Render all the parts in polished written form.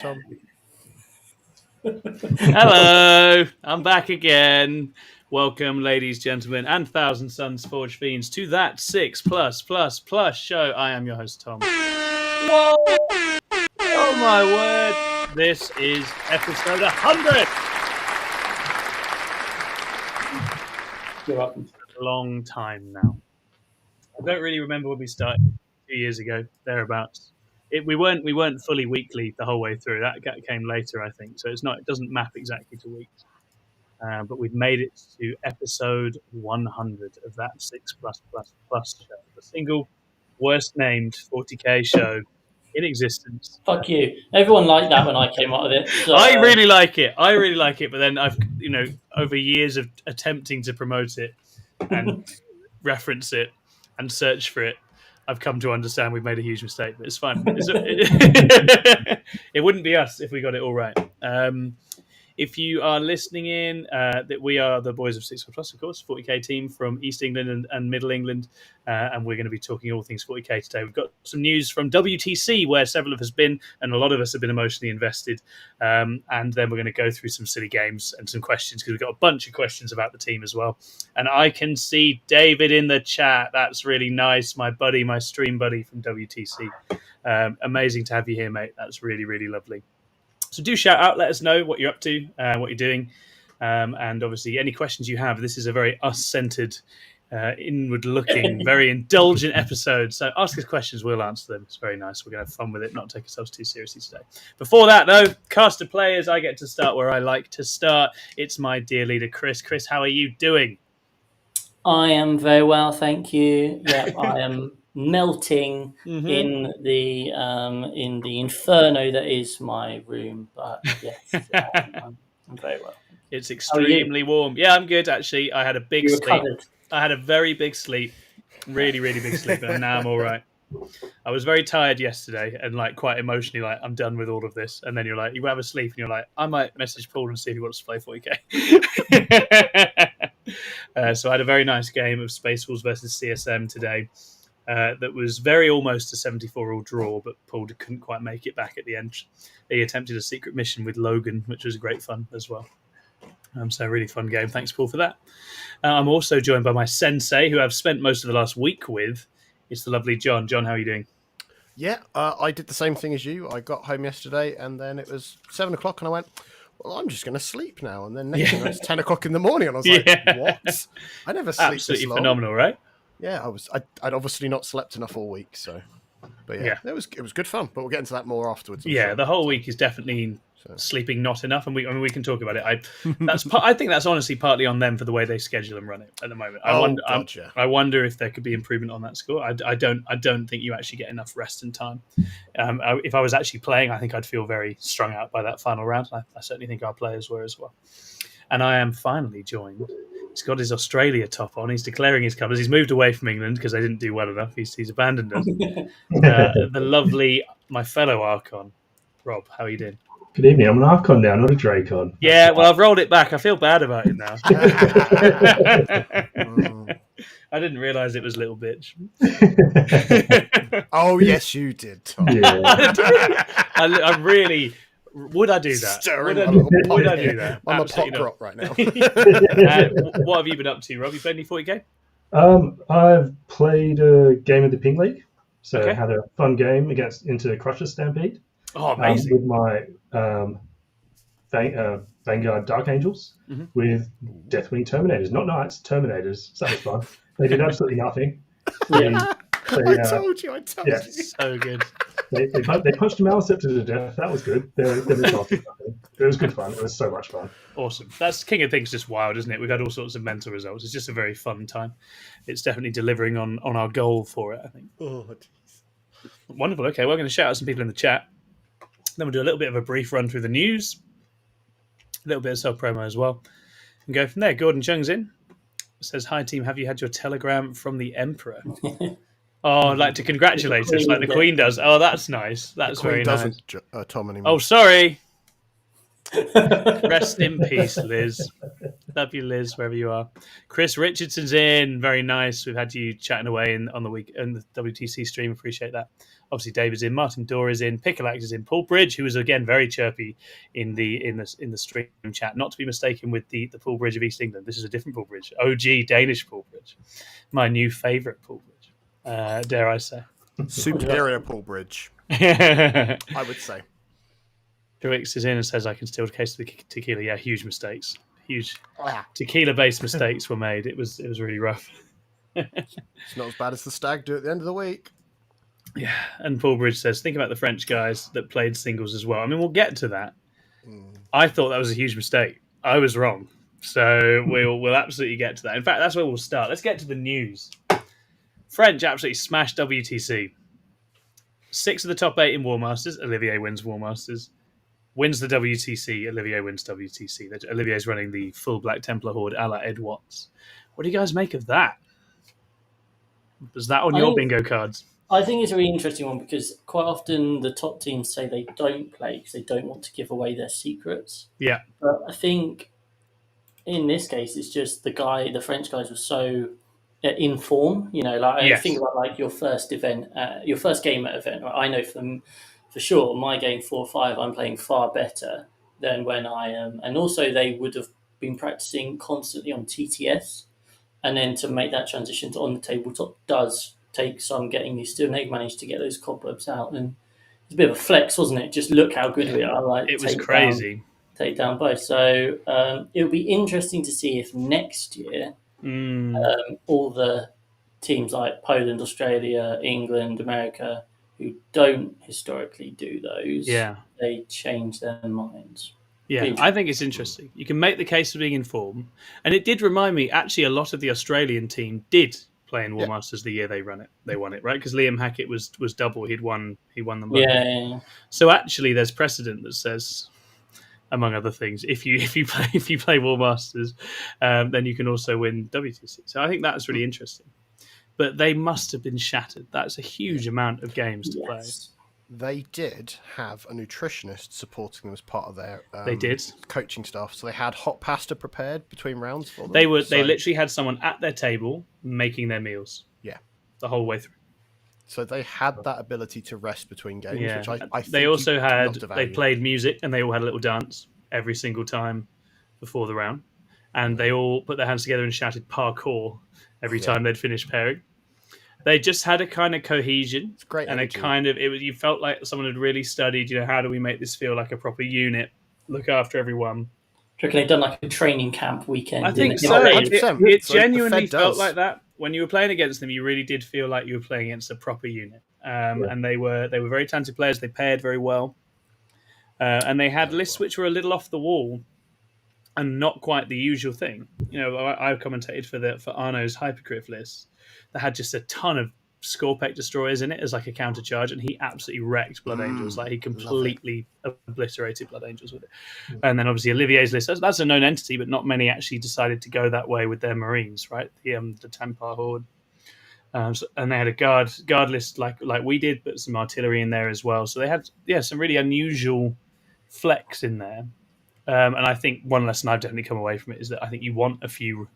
Tom. Hello, I'm back again. Welcome, ladies, gentlemen, and Thousand Suns Forge Fiends to that 6+++ show. I am your host, Tom. Whoa! Oh my word! This is episode 100. You're welcome. A long time now. I don't really remember when we started 2 years ago, thereabouts. We weren't fully weekly the whole way through. That came later, I think. So it doesn't map exactly to weeks. But we've made it to episode 100 of that 6+++ show, the single worst named 40k show in existence. Fuck you. Everyone liked that when I came out of it. So... I really like it. But then I've, over years of attempting to promote it and reference it and search for it, I've come to understand we've made a huge mistake, but it's fine. It wouldn't be us if we got it all right. If you are listening in, that we are the boys of 6++, of course, 40k team from East England and Middle England, and we're going to be talking all things 40k today. We've got some news from WTC, where several of us have been, and a lot of us have been emotionally invested, and then we're going to go through some silly games and some questions, because we've got a bunch of questions about the team as well. And I can see David in the chat. That's really nice, my buddy, my stream buddy from WTC. Amazing to have you here, mate. That's really, really lovely. So do shout out, let us know what you're up to, what you're doing, and obviously any questions you have. This is a very us-centered, inward-looking, very indulgent episode. So ask us questions, we'll answer them. It's very nice. We're going to have fun with it, not take ourselves too seriously today. Before that, though, cast of players, I get to start where I like to start. It's my dear leader, Chris. Chris, how are you doing? I am very well, thank you. Yeah, I am melting in the inferno that is my room. But yes, I'm very well. It's extremely warm. Yeah, I'm good, actually. I had a big sleep. Recovered. I had a very big sleep. Really, really big sleep. And now I'm all right. I was very tired yesterday and quite emotionally I'm done with all of this. And then you're like, you have a sleep and you're like, I might message Paul and see if he wants to play 40k. So I had a very nice game of Space Wolves versus CSM today. That was very almost a 74-all draw, but Paul couldn't quite make it back at the end. He attempted a secret mission with Logan, which was great fun as well. So a really fun game. Thanks, Paul, for that. I'm also joined by my sensei, who I've spent most of the last week with. It's the lovely John. John, how are you doing? Yeah, I did the same thing as you. I got home yesterday, and then it was 7 o'clock, and I went, well, I'm just going to sleep now. And then next thing, it's 10 o'clock in the morning, and I was like, what? I never sleep Absolutely this long. Phenomenal, right? Yeah, I'd obviously not slept enough all week, so. But yeah, it was good fun. But we'll get into that more afterwards. I'm sure. The whole week is definitely sleeping not enough, and we can talk about it. I think that's honestly partly on them for the way they schedule and run it at the moment. I wonder if there could be improvement on that score. I don't think you actually get enough rest and time. If I was actually playing, I think I'd feel very strung out by that final round. I certainly think our players were as well. And I am finally joined. He's got his Australia top on. He's declaring his colours. He's moved away from England because they didn't do well enough. He's abandoned us. The lovely, my fellow Archon, Rob. How are you doing? Good evening. I'm an Archon now, not a Dracon. Yeah, well, I've rolled it back. I feel bad about it now. I didn't realise it was little bitch. Oh, yes, you did, Tom. Yeah. I really... Would I do that? Would I do that? I'm a pot drop right now. What have you been up to, Rob? You played any 40k? I've played a game of the Ping League. So I had a fun game into Crusher Stampede. Oh, amazing. With my Vanguard Dark Angels with Deathwing Terminators. Not Knights, Terminators. So that was fun. They did absolutely nothing. I told you. So good. They punched a Maliceptor to death. That was good. It was good fun. It was so much fun. Awesome. That's King of Things just wild, isn't it? We've had all sorts of mental results. It's just a very fun time. It's definitely delivering on our goal for it, I think. Oh, jeez. Wonderful. Okay, we're going to shout out some people in the chat. Then we'll do a little bit of a brief run through the news. A little bit of self-promo as well. And go from there. Gordon Chung's in. Says, hi, team. Have you had your telegram from the Emperor? Oh, I'd like to congratulate us like the Queen does. Oh, that's nice. That's very nice. The Queen doesn't, Tom, anymore. Oh, sorry. Rest in peace, Liz. Love you, Liz, wherever you are. Chris Richardson's in. Very nice. We've had you chatting away on the week on the WTC stream. Appreciate that. Obviously, David's in. Martin Dorr is in. Pickalax is in. Paul Bridge, who was again very chirpy in the stream chat, not to be mistaken with the Paul Bridge of East England. This is a different Paul Bridge. OG Danish Paul Bridge. My new favourite Paul Bridge. Dare I say? Superior Paul Bridge, I would say. Truix is in and says, I can still taste the tequila. Yeah, huge mistakes. Huge Ah. tequila-based mistakes were made. It was really rough. It's not as bad as the stag do at the end of the week. Yeah, and Paul Bridge says, think about the French guys that played singles as well. I mean, we'll get to that. I thought that was a huge mistake. I was wrong. So we'll absolutely get to that. In fact, that's where we'll start. Let's get to the news. French absolutely smashed WTC. 6 of the top 8 in War Masters. Olivier wins War Masters. Wins the WTC. Olivier wins WTC. Olivier's running the full Black Templar Horde a la Ed Watts. What do you guys make of that? Was that on your bingo cards? I think it's a really interesting one because quite often the top teams say they don't play because they don't want to give away their secrets. Yeah. But I think in this case, it's just the French guys were so in form. You know, like I think about like your first event, your first game at event. Right? I know for sure, my game 4-5, I'm playing far better than when I am. And also, they would have been practicing constantly on TTS. And then to make that transition to on the tabletop does take some getting used to. And they've managed to get those cobwebs out. And it's a bit of a flex, wasn't it? Just look how good we are. Like, it was crazy. Take down both. So it'll be interesting to see if next year all the teams like Poland, Australia, England, America, who don't historically do those, they change their minds. Yeah, I think it's interesting. You can make the case of being in form. And it did remind me, actually, a lot of the Australian team did play in War Masters the year they won it, right? Because Liam Hackett was double. He won them both. Yeah. So actually, there's precedent that says, among other things, if you play War Masters, then you can also win WTC. So I think that's really interesting. But they must have been shattered. That's a huge amount of games to play. They did have a nutritionist supporting them as part of their coaching staff. So they had hot pasta prepared between rounds for them. They literally had someone at their table making their meals. Yeah. The whole way through. So they had that ability to rest between games, which I think they also had. They played music and they all had a little dance every single time before the round, and they all put their hands together and shouted parkour every time they'd finished pairing. They just had a kind of cohesion. It's great, and you felt like someone had really studied. How do we make this feel like a proper unit? Look after everyone. Do you reckon they've done like a training camp weekend? I think so. It genuinely felt like that. When you were playing against them, you really did feel like you were playing against a proper unit. And they were very talented players. They paired very well. And they had lists which were a little off the wall and not quite the usual thing. I commentated for Arno's Hypercriff list that had just a ton of Scorpec destroyers in it as like a counter charge, and he absolutely wrecked Blood Angels. Like he completely obliterated Blood Angels with it. And then obviously Olivier's list, that's a known entity, but not many actually decided to go that way with their Marines, right? The Templar Horde. And they had a guard list like we did, but some artillery in there as well. So they had some really unusual flex in there. And I think one lesson I've definitely come away from it is that I think you want a few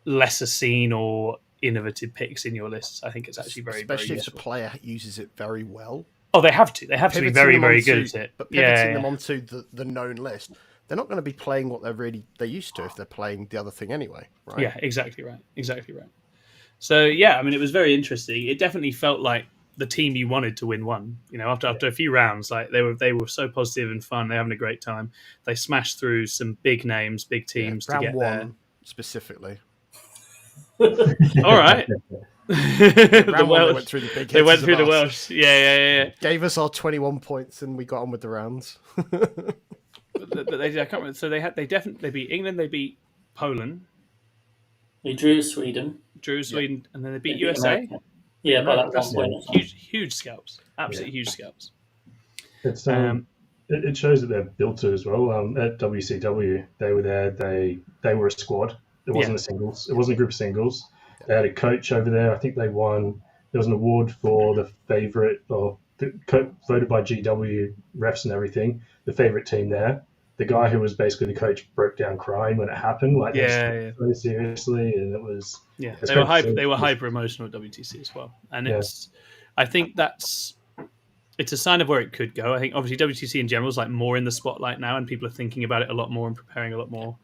lesser seen or innovative picks in your lists. I think it's actually very, especially very if the player uses it very well. Oh, they have to. They have to be very, very good at it. But pivoting them onto the known list, they're not going to be playing what they're used to if they're playing the other thing anyway, right? Yeah, exactly right. So yeah, I mean, it was very interesting. It definitely felt like the team you wanted to win won. After a few rounds, like they were so positive and fun. They're having a great time. They smashed through some big names, big teams to get there. Specifically. All right. The Welsh. They went through the big hits. They went through the Welsh. Yeah. Gave us our 21 points and we got on with the rounds. But I can't remember. So they beat England. They beat Poland. They drew Sweden, and then they beat USA. America. Yeah, by that 1 point. Huge scalps. Absolutely huge scalps. It's it shows that they're built to as well. At WCW, they were there. They were a squad. It wasn't a singles. It wasn't a group of singles. They had a coach over there. I think they won. There was an award for the favorite, or voted by GW refs and everything. The favorite team there. the guy who was basically the coach broke down crying when it happened. Like, Yeah. so seriously, and it was They were hyper emotional at WTC as well, and I think it's a sign of where it could go. I think obviously WTC in general is like more in the spotlight now, and people are thinking about it a lot more and preparing a lot more.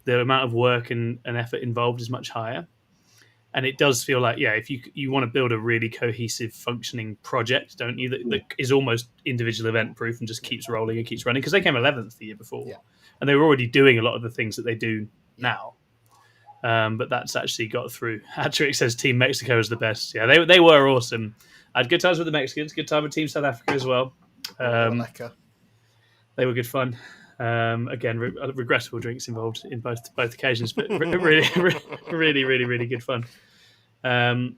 The amount of work and effort involved is much higher. And it does feel like, if you want to build a really cohesive, functioning project, don't you, that is almost individual event proof and just keeps rolling and keeps running, because they came 11th the year before. And they were already doing a lot of the things that they do now. But that's actually got through. Hattrick says Team Mexico is the best. Yeah, they were awesome. I had good times with the Mexicans, good time with Team South Africa as well. They were good fun. Again, regrettable drinks involved in both occasions, but really, really good fun. So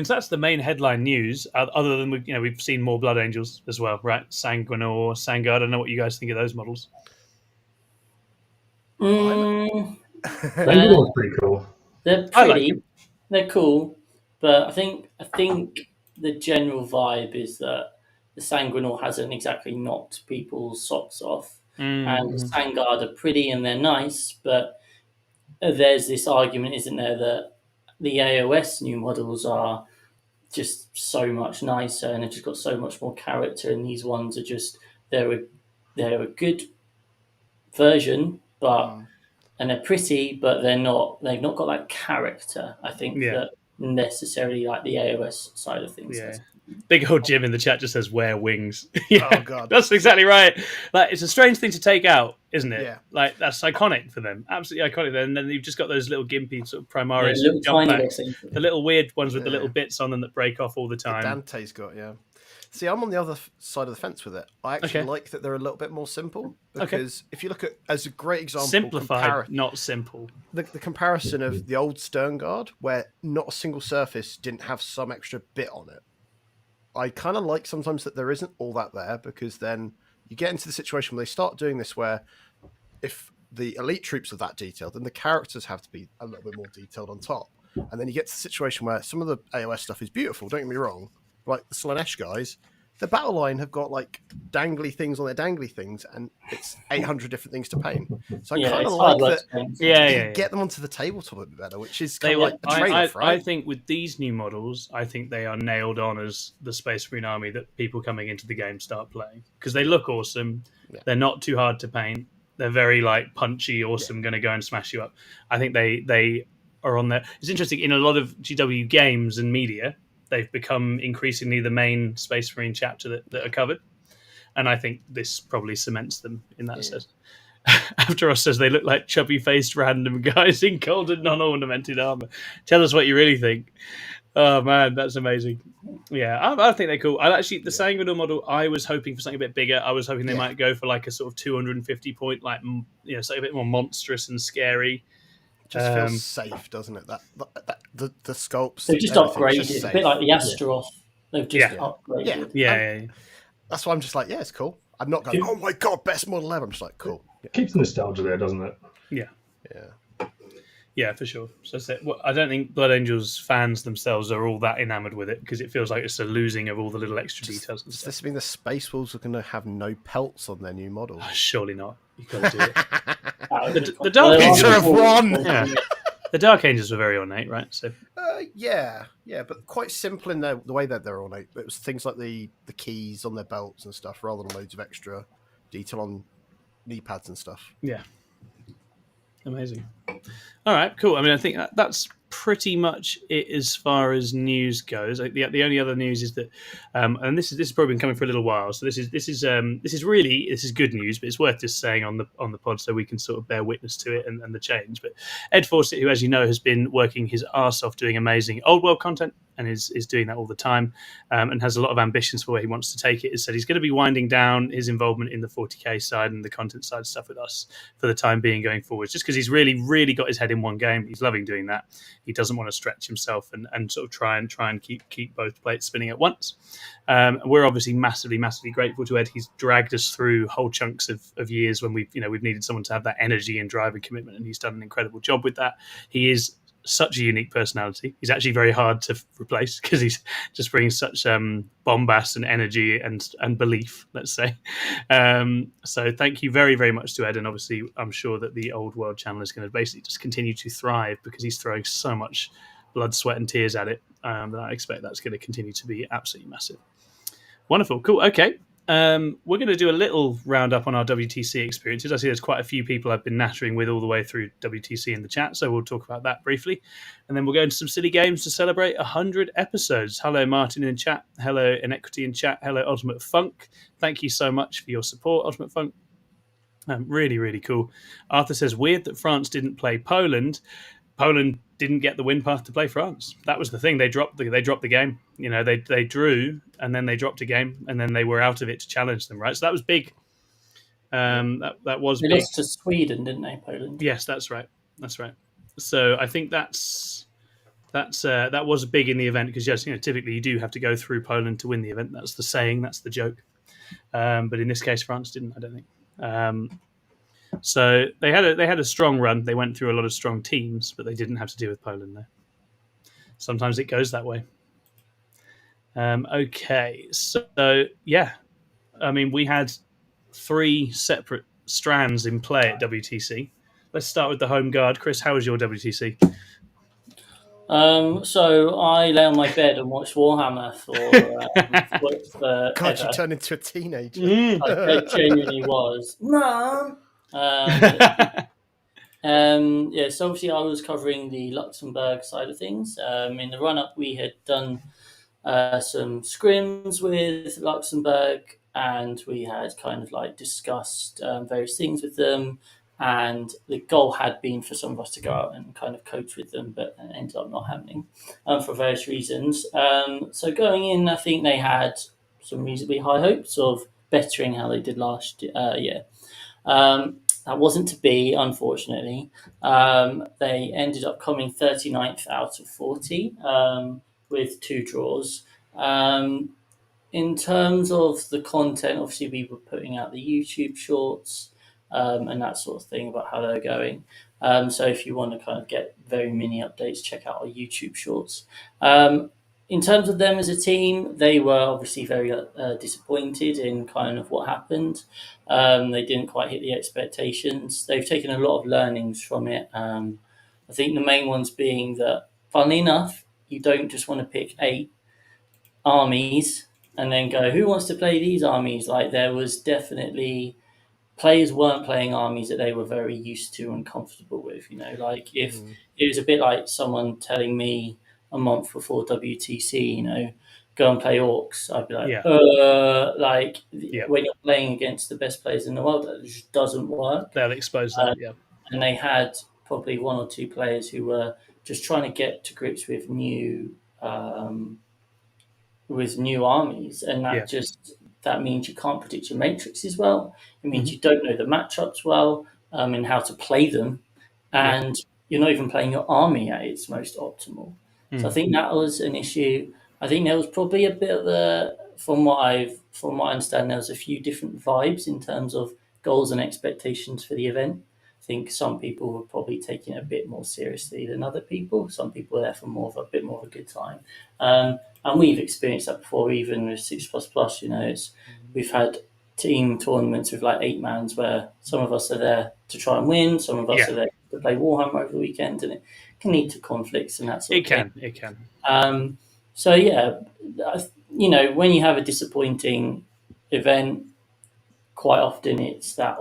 that's the main headline news. Other than we've seen more Blood Angels as well, right? Sanguinor, Sangard. I don't know what you guys think of those models. Sanguinor's pretty cool. They're pretty. They're cool, but I think the general vibe is that the Sanguinor hasn't exactly knocked people's socks off. And the Sangard are pretty and they're nice, but there's this argument, isn't there, that the AOS new models are just so much nicer and they've just got so much more character, and these ones are just they're a good version, but and they're pretty, but they've not got that character, I think, that necessarily like the AOS side of things. Big old Jim in the chat just says wear wings. Oh god, that's exactly right. Like, it's a strange thing to take out, isn't it? Yeah. Like, that's iconic for them, absolutely iconic. And then you've just got those little gimpy sort of Primaris jump packs, the little weird ones with the little bits on them that break off all the time. Dante's got See, I'm on the other side of the fence with it. I actually like that they're a little bit more simple, because if you look at, as a great example, simplified, not simple. The comparison of the old Sterngard, where not a single surface didn't have some extra bit on it. I kind of like sometimes that there isn't all that there, because then you get into the situation where they start doing this, where if the elite troops are that detailed, then the characters have to be a little bit more detailed on top. And then you get to the situation where some of the AOS stuff is beautiful, don't get me wrong. Like the Slanesh guys, the battle line have got like dangly things on their dangly things, and it's 800 different things to paint. So I kind of like that. Get them onto the tabletop a bit better, which is kind of like a trade-off, right? I think with these new models, I think they are nailed on as the Space Marine army that people coming into the game start playing, because they look awesome. They're not too hard to paint. They're very like punchy, awesome, going to go and smash you up. I think they are on there. It's interesting, in a lot of GW games and media, they've become increasingly the main Space Marine chapter that are covered. And I think this probably cements them in that sense. After us says they look like chubby-faced random guys in gold and non-ornamented armor. Tell us what you really think. Oh, man, that's amazing. Yeah, I think they're cool. The Sanguinor model, I was hoping for something a bit bigger. I was hoping they might go for like a sort of 250 point, like, something a bit more monstrous and scary. Just feels safe, doesn't it? The sculpts. They've just upgraded, a bit like the Astaroth. They've just upgraded. Yeah. That's why I'm just like, it's cool. I'm not going, oh my god, best model ever. I'm just like, cool. Keeps the nostalgia there, doesn't it? Yeah, for sure. So I don't think Blood Angels fans themselves are all that enamoured with it, because it feels like it's a losing of all the little extra details. Does this mean the Space Wolves are going to have no pelts on their new model? Surely not. You've got to do it. The Dark Angels have won. Yeah. The Dark Angels were very ornate, right? So but quite simple in the way that they're ornate. It was things like the keys on their belts and stuff, rather than loads of extra detail on knee pads and stuff. Yeah. Amazing. All right, cool. I mean, I think that's pretty much it as far as news goes. The only other news is that, and this has probably been coming for a little while. So this is good news, but it's worth just saying on the pod so we can sort of bear witness to it and the change. But Ed Fawcett, who, as you know, has been working his arse off doing amazing old world content and is doing that all the time, and has a lot of ambitions for where he wants to take it, has said he's going to be winding down his involvement in the 40k side and the content side stuff with us for the time being going forward, just because he's really, really got his head in one game. He's loving doing that. He doesn't want to stretch himself and sort of try and keep both plates spinning at once. We're obviously massively, massively grateful to Ed. He's dragged us through whole chunks of years when we've needed someone to have that energy and drive and commitment, and he's done an incredible job with that. He is such a unique personality. He's actually very hard to replace because he's just brings such bombast and energy and belief, let's say. So thank you very, very much to Ed. And obviously, I'm sure that the Old World channel is going to basically just continue to thrive because he's throwing so much blood, sweat, and tears at it that I expect that's going to continue to be absolutely massive. Wonderful. Cool. Okay. We're going to do a little roundup on our WTC experiences. I see there's quite a few people I've been nattering with all the way through WTC in the chat, so we'll talk about that briefly. And then we'll go into some silly games to celebrate 100 episodes. Hello, Martin in chat. Hello, Inequity in chat. Hello, Ultimate Funk. Thank you so much for your support, Ultimate Funk. Really, really cool. Arthur says, weird that France didn't play Poland. Poland didn't get the win path to play France. That was the thing. They dropped the game. You know, they drew and then they dropped a game and then they were out of it to challenge them. Right, so that was big. That was they big. lost to Sweden, didn't they? Poland. Yes, that's right. That's right. So I think that was big in the event because yes, you know, typically you do have to go through Poland to win the event. That's the saying. That's the joke. But in this case, France didn't. I don't think. So they had a strong run. They went through a lot of strong teams, but they didn't have to deal with Poland there. Sometimes it goes that way. Okay, so yeah, I mean we had 3 separate strands in play at WTC. Let's start with the home guard. Chris, how was your WTC? So I lay on my bed and watched Warhammer for God, you turned into a teenager. I genuinely was. Mom! So obviously I was covering the Luxembourg side of things. In the run-up, we had done some scrims with Luxembourg, and we had kind of like discussed various things with them. And the goal had been for some of us to go out and kind of coach with them, but it ended up not happening for various reasons. So going in, I think they had some reasonably high hopes of bettering how they did last year. That wasn't to be, unfortunately. They ended up coming 39th out of 40 with 2 draws. In terms of the content, obviously we were putting out the YouTube shorts and that sort of thing about how they're going. So if you want to kind of get very mini updates, check out our YouTube shorts. In terms of them as a team, they were obviously very disappointed in kind of what happened. They didn't quite hit the expectations. They've taken a lot of learnings from it. I think the main ones being that, funnily enough, you don't just want to pick 8 armies and then go, who wants to play these armies? Like there was definitely... players weren't playing armies that they were very used to and comfortable with. You know, like if it was a bit like someone telling me a month before WTC, you know, go and play orcs, I'd be like, when you're playing against the best players in the world, that just doesn't work. They'll expose that, And they had probably 1 or 2 players who were just trying to get to grips with new armies, and that means you can't predict your matrices well. It means you don't know the matchups well and how to play them, and you're not even playing your army at its most optimal. So I think that was an issue. I think there was probably a bit of from what I understand, there was a few different vibes in terms of goals and expectations for the event. I think some people were probably taking it a bit more seriously than other people. Some people were there for a bit more of a good time. And we've experienced that before, even with 6++, you know, we've had team tournaments with like 8 mans where some of us are there to try and win, some of us are there to play Warhammer over the weekend, and it can lead to conflicts and that sort of thing. It can. So yeah, you know, when you have a disappointing event, quite often it's that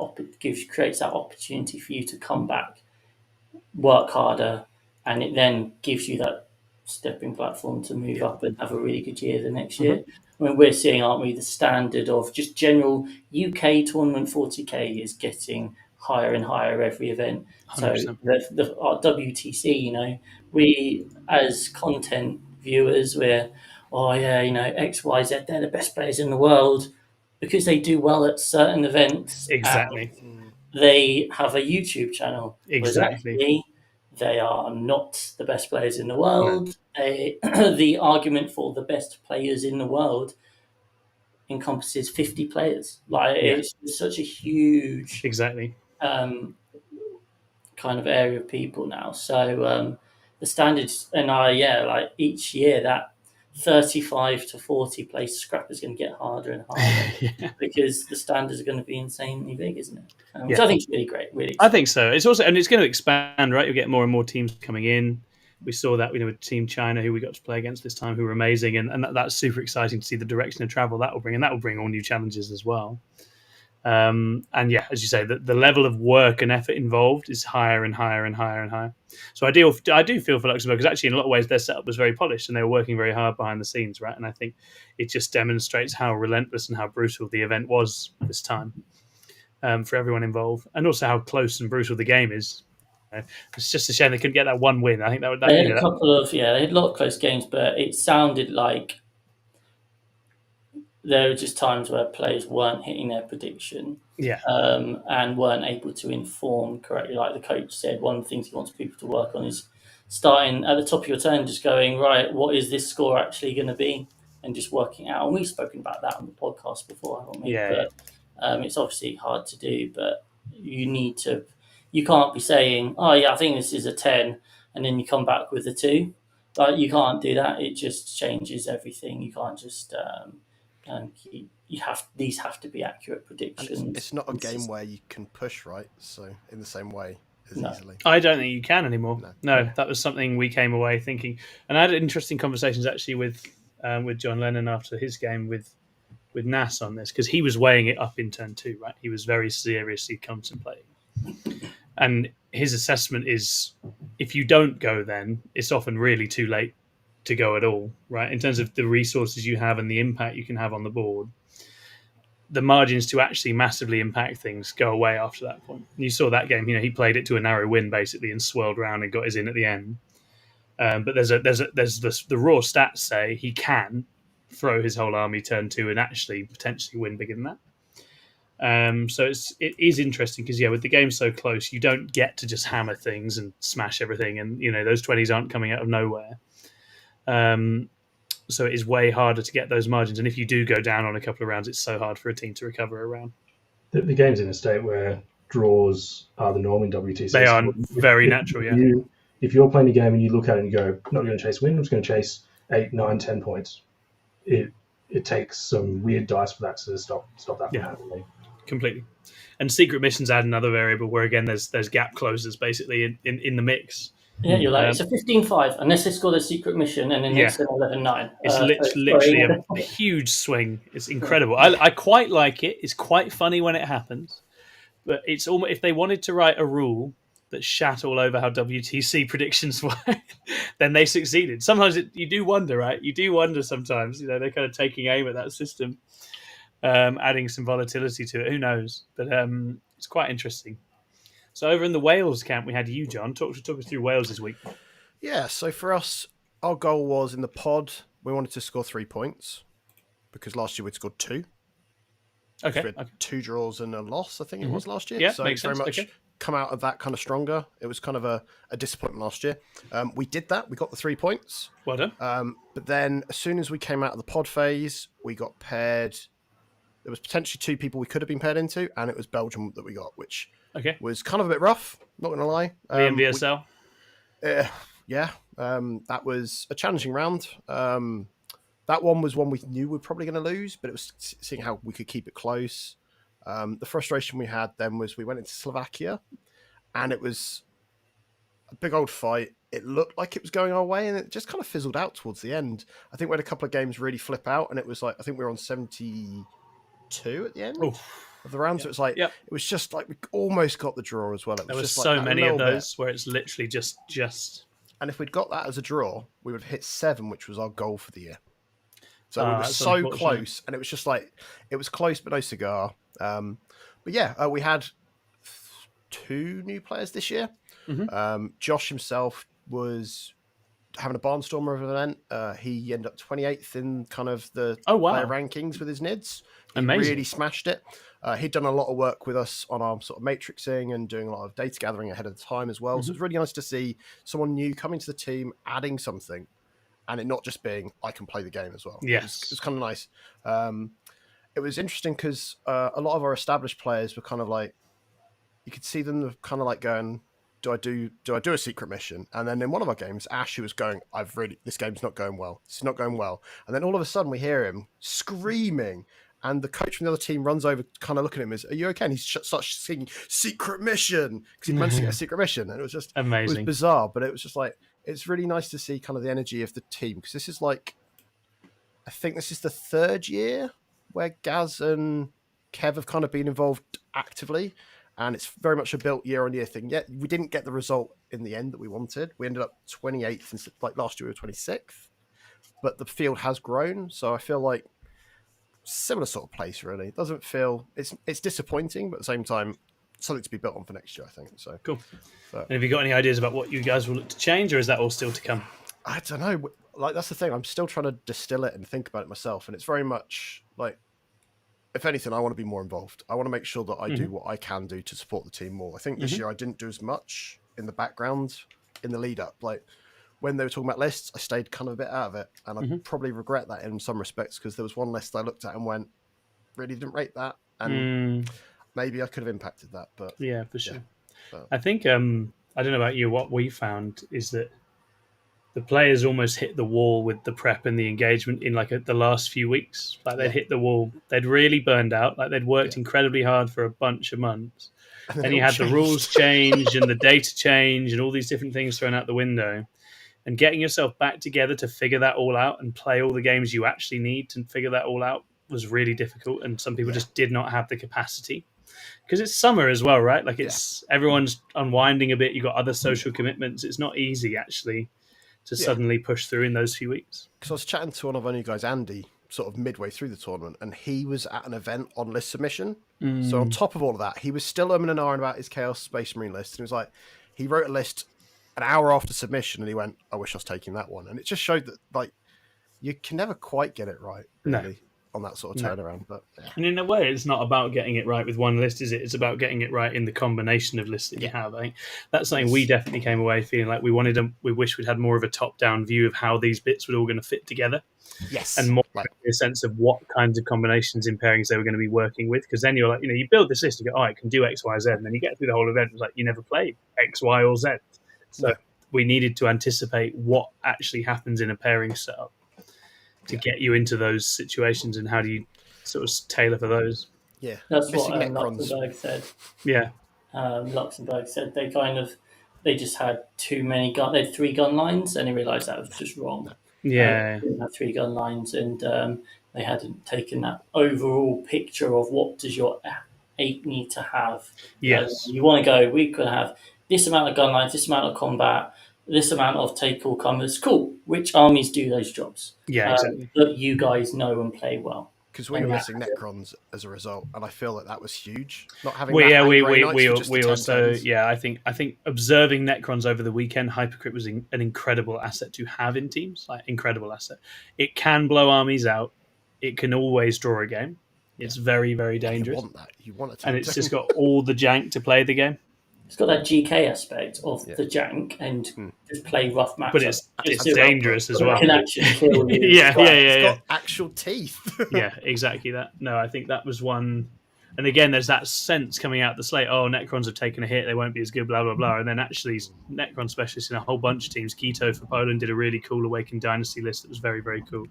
creates that opportunity for you to come back, work harder, and it then gives you that stepping platform to move up and have a really good year the next year. I mean, we're seeing, aren't we, the standard of just general UK tournament 40k is getting higher and higher every event. 100%. So our WTC, you know, we as content viewers, we're, you know, X, Y, Z, they're the best players in the world because they do well at certain events. Exactly. They have a YouTube channel. Exactly. They are not the best players in the world. No. The argument for the best players in the world encompasses 50 players. Like it's such a huge kind of area of people now. So the standards and like each year that 35 to 40 place scrap is going to get harder and harder because the standards are going to be insanely big, isn't it? Which I think is really great. Really exciting. I think so. It's also, and it's going to expand, right? You'll get more and more teams coming in. We saw that, with Team China, who we got to play against this time, who were amazing, and that's super exciting to see the direction of travel that will bring, and that will bring all new challenges as well. And as you say, the level of work and effort involved is higher and higher and higher and higher. So I do feel for Luxembourg, because actually in a lot of ways their setup was very polished and they were working very hard behind the scenes, right? And I think it just demonstrates how relentless and how brutal the event was this time for everyone involved, and also how close and brutal the game is. It's just a shame they couldn't get that one win. I think that they had a couple of they had a lot of close games, but it sounded like there were just times where players weren't hitting their prediction, and weren't able to inform correctly. Like the coach said, one of the things he wants people to work on is starting at the top of your turn, just going, right, what is this score actually going to be, and just working out. And we've spoken about that on the podcast before, haven't we? It's obviously hard to do, but you can't be saying, oh yeah, I think this is a 10, and then you come back with a 2. Like, you can't do that. It just changes everything. You can't just these have to be accurate predictions. And it's not a game where you can push, right? So in the same way as easily. I don't think you can anymore. No, that was something we came away thinking, and I had interesting conversations actually with John Lennon after his game with Nas on this, because he was weighing it up in turn 2, right? He was very seriously contemplating, and his assessment is, if you don't go, then it's often really too late to go at all, right? In terms of the resources you have and the impact you can have on the board, the margins to actually massively impact things go away after that point. And you saw that game, he played it to a narrow win basically and swirled around and got his in at the end. But there's the raw stats say he can throw his whole army turn 2 and actually potentially win bigger than that. So it is interesting because with the game so close, you don't get to just hammer things and smash everything, and those 20s aren't coming out of nowhere. So it is way harder to get those margins, and if you do go down on a couple of rounds, it's so hard for a team to recover a round. The game's in a state where draws are the norm in WTC. They are very natural, If you're playing a game and you look at it and you go, I'm not going to chase win, I'm just going to chase 8, 9, 10 points, it takes some weird dice for that to stop that from happening. Completely. And secret missions add another variable where, again, there's gap closers basically in the mix. Yeah, you're like, it's a 15-5, unless they score their secret mission, and then it's an 11-9. It's literally a huge swing. It's incredible. I quite like it. It's quite funny when it happens. But it's almost, if they wanted to write a rule that shat all over how WTC predictions work, then they succeeded. Sometimes you do wonder, right? You do wonder sometimes. They're kind of taking aim at that system, adding some volatility to it. Who knows? But it's quite interesting. So over in the Wales camp, we had you, John. Talk us through Wales this week. Yeah, so for us, our goal was in the pod, we wanted to score 3 points, because last year we'd scored 2. Okay. We had 2 draws and a loss, I think it was last year. Yeah, so makes very sense. much come out of that kind of stronger. It was kind of a disappointment last year. We did that. We got the 3 points. Well done. But then as soon as we came out of the pod phase, we got paired. There was potentially 2 people we could have been paired into, and it was Belgium that we got, which was kind of a bit rough, not going to lie. The NVSL? That was a challenging round. That one was one we knew we were probably going to lose, but it was seeing how we could keep it close. The frustration we had then was we went into Slovakia, and it was a big old fight. It looked like it was going our way, and it just kind of fizzled out towards the end. I think we had a couple of games really flip out, and it was like, I think we were on 72 at the end of the round. So it's like, it was just like we almost got the draw as well. There was just so many of those where it's literally just. And if we'd got that as a draw, we would have hit 7, which was our goal for the year. So we were so close, and it was just like, it was close but no cigar. We had 2 new players this year. Mm-hmm. Josh himself was having a barnstormer of an event. He ended up 28th in kind of the player rankings with his NIDs. He really smashed it. He'd done a lot of work with us on our sort of matrixing and doing a lot of data gathering ahead of the time as well. Mm-hmm. So it's really nice to see someone new coming to the team, adding something, and it not just being, I can play the game as well. Yes. It was kind of nice. It was interesting because a lot of our established players were kind of like, you could see them kind of like going, do I do a secret mission? And then in one of our games, Ash was going, this game's not going well. It's not going well. And then all of a sudden we hear him screaming, and the coach from the other team runs over, kind of looking at him, are you okay? And he starts singing secret mission because he managed to get a secret mission, and it was just amazing. It was bizarre, but it was just like, it's really nice to see kind of the energy of the team, because this is like, I think this is the third year where Gaz and Kev have kind of been involved actively, and it's very much a built year-on-year thing. Yet we didn't get the result in the end that we wanted. We ended up 28th, instead, like last year we were 26th, but the field has grown, so I feel like similar sort of place, really. It doesn't feel, it's disappointing, but at the same time, something to be built on for next year, I think. So cool. And have you got any ideas about what you guys will look to change, or is that all still to come? I don't know. Like, that's the thing. I'm still trying to distill it and think about it myself, and it's very much like, if anything, I want to be more involved. I want to make sure that I do what I can do to support the team more. I think this year I didn't do as much in the background in the lead up. Like, when they were talking about lists, I stayed kind of a bit out of it, and I probably regret that in some respects, because there was one list I looked at and went, really didn't rate that, and maybe I could have impacted that. But yeah, for sure. I think I don't know about you. What we found is that the players almost hit the wall with the prep and the engagement in like the last few weeks. Like they'd hit the wall. They'd really burned out. Like they'd worked incredibly hard for a bunch of months. And you had the rules change and the data change and all these different things thrown out the window. And getting yourself back together to figure that all out and play all the games you actually need to figure that all out was really difficult. And some people just did not have the capacity. Because it's summer as well, right? Like it's everyone's unwinding a bit. You've got other social commitments. It's not easy, actually, to suddenly push through in those few weeks. Because I was chatting to one of our new guys, Andy, sort of midway through the tournament, and he was at an event on list submission. So on top of all of that, he was still umming and ahhing about his Chaos Space Marine list. And he was like, he wrote a list an hour after submission, and he went, I wish I was taking that one. And it just showed that, like, you can never quite get it right, really, on that sort of turnaround. But and in a way, it's not about getting it right with one list, is it? It's about getting it right in the combination of lists that you have. I think that's something we definitely came away feeling like we wish we'd had more of a top-down view of how these bits were all going to fit together. Yes. And more a sense of what kinds of combinations in pairings they were going to be working with. Because then you're like, you build this list, you go, it can do X, Y, Z. And then you get through the whole event, it's like, you never played X, Y, or Z. So we needed to anticipate what actually happens in a pairing setup to get you into those situations, and how do you sort of tailor for those. Yeah. That's what Luxembourg said. Yeah. Luxembourg said they just had too many they had 3 gun lines, and they realised that was just wrong. Yeah. They had 3 gun lines, and they hadn't taken that overall picture of what does your 8 need to have. Yes. You want to go, we could have this amount of gun lines, this amount of combat, this amount of take all comers. Cool. Which armies do those jobs? Yeah, exactly. That you guys know and play well. Because we were missing Necrons as a result, and I feel like that was huge. Not having we also I think observing Necrons over the weekend, Hypercrypt was an incredible asset to have in teams. Like, incredible asset. It can blow armies out. It can always draw a game. It's very, very dangerous. You want that. You want it to. And it's just got all the jank to play the game. It's got that GK aspect of the jank and just play rough matchups. But it's dangerous as well. It can actually kill you. It's got actual teeth. Yeah, exactly that. No, I think that was one. And again, there's that sense coming out the slate, Necrons have taken a hit, they won't be as good, blah, blah, blah. And then actually, Necron specialists in a whole bunch of teams. Keto for Poland did a really cool Awakened Dynasty list that was very, very cool.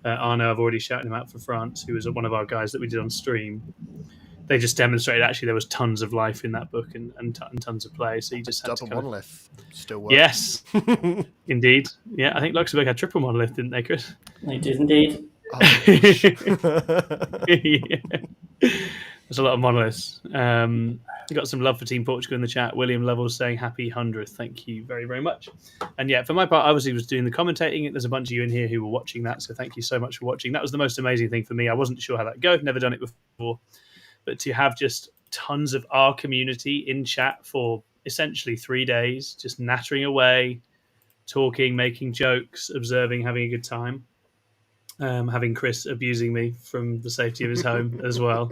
Arno, I've already shouted him out for France, who was one of our guys that we did on stream. They just demonstrated actually there was tons of life in that book and tons of play. So you just had double monolith still works. Yes, indeed. Yeah, I think Luxembourg had triple monolith, didn't they, Chris? They did indeed. There's a lot of monoliths. You got some love for Team Portugal in the chat. William Lovell saying happy 100th. Thank you very, very much. And yeah, for my part, I obviously was doing the commentating. There's a bunch of you in here who were watching that, so thank you so much for watching. That was the most amazing thing for me. I wasn't sure how that would go. Never done it before. But to have just tons of our community in chat for essentially 3 days, just nattering away, talking, making jokes, observing, having a good time. Having Chris abusing me from the safety of his home as well.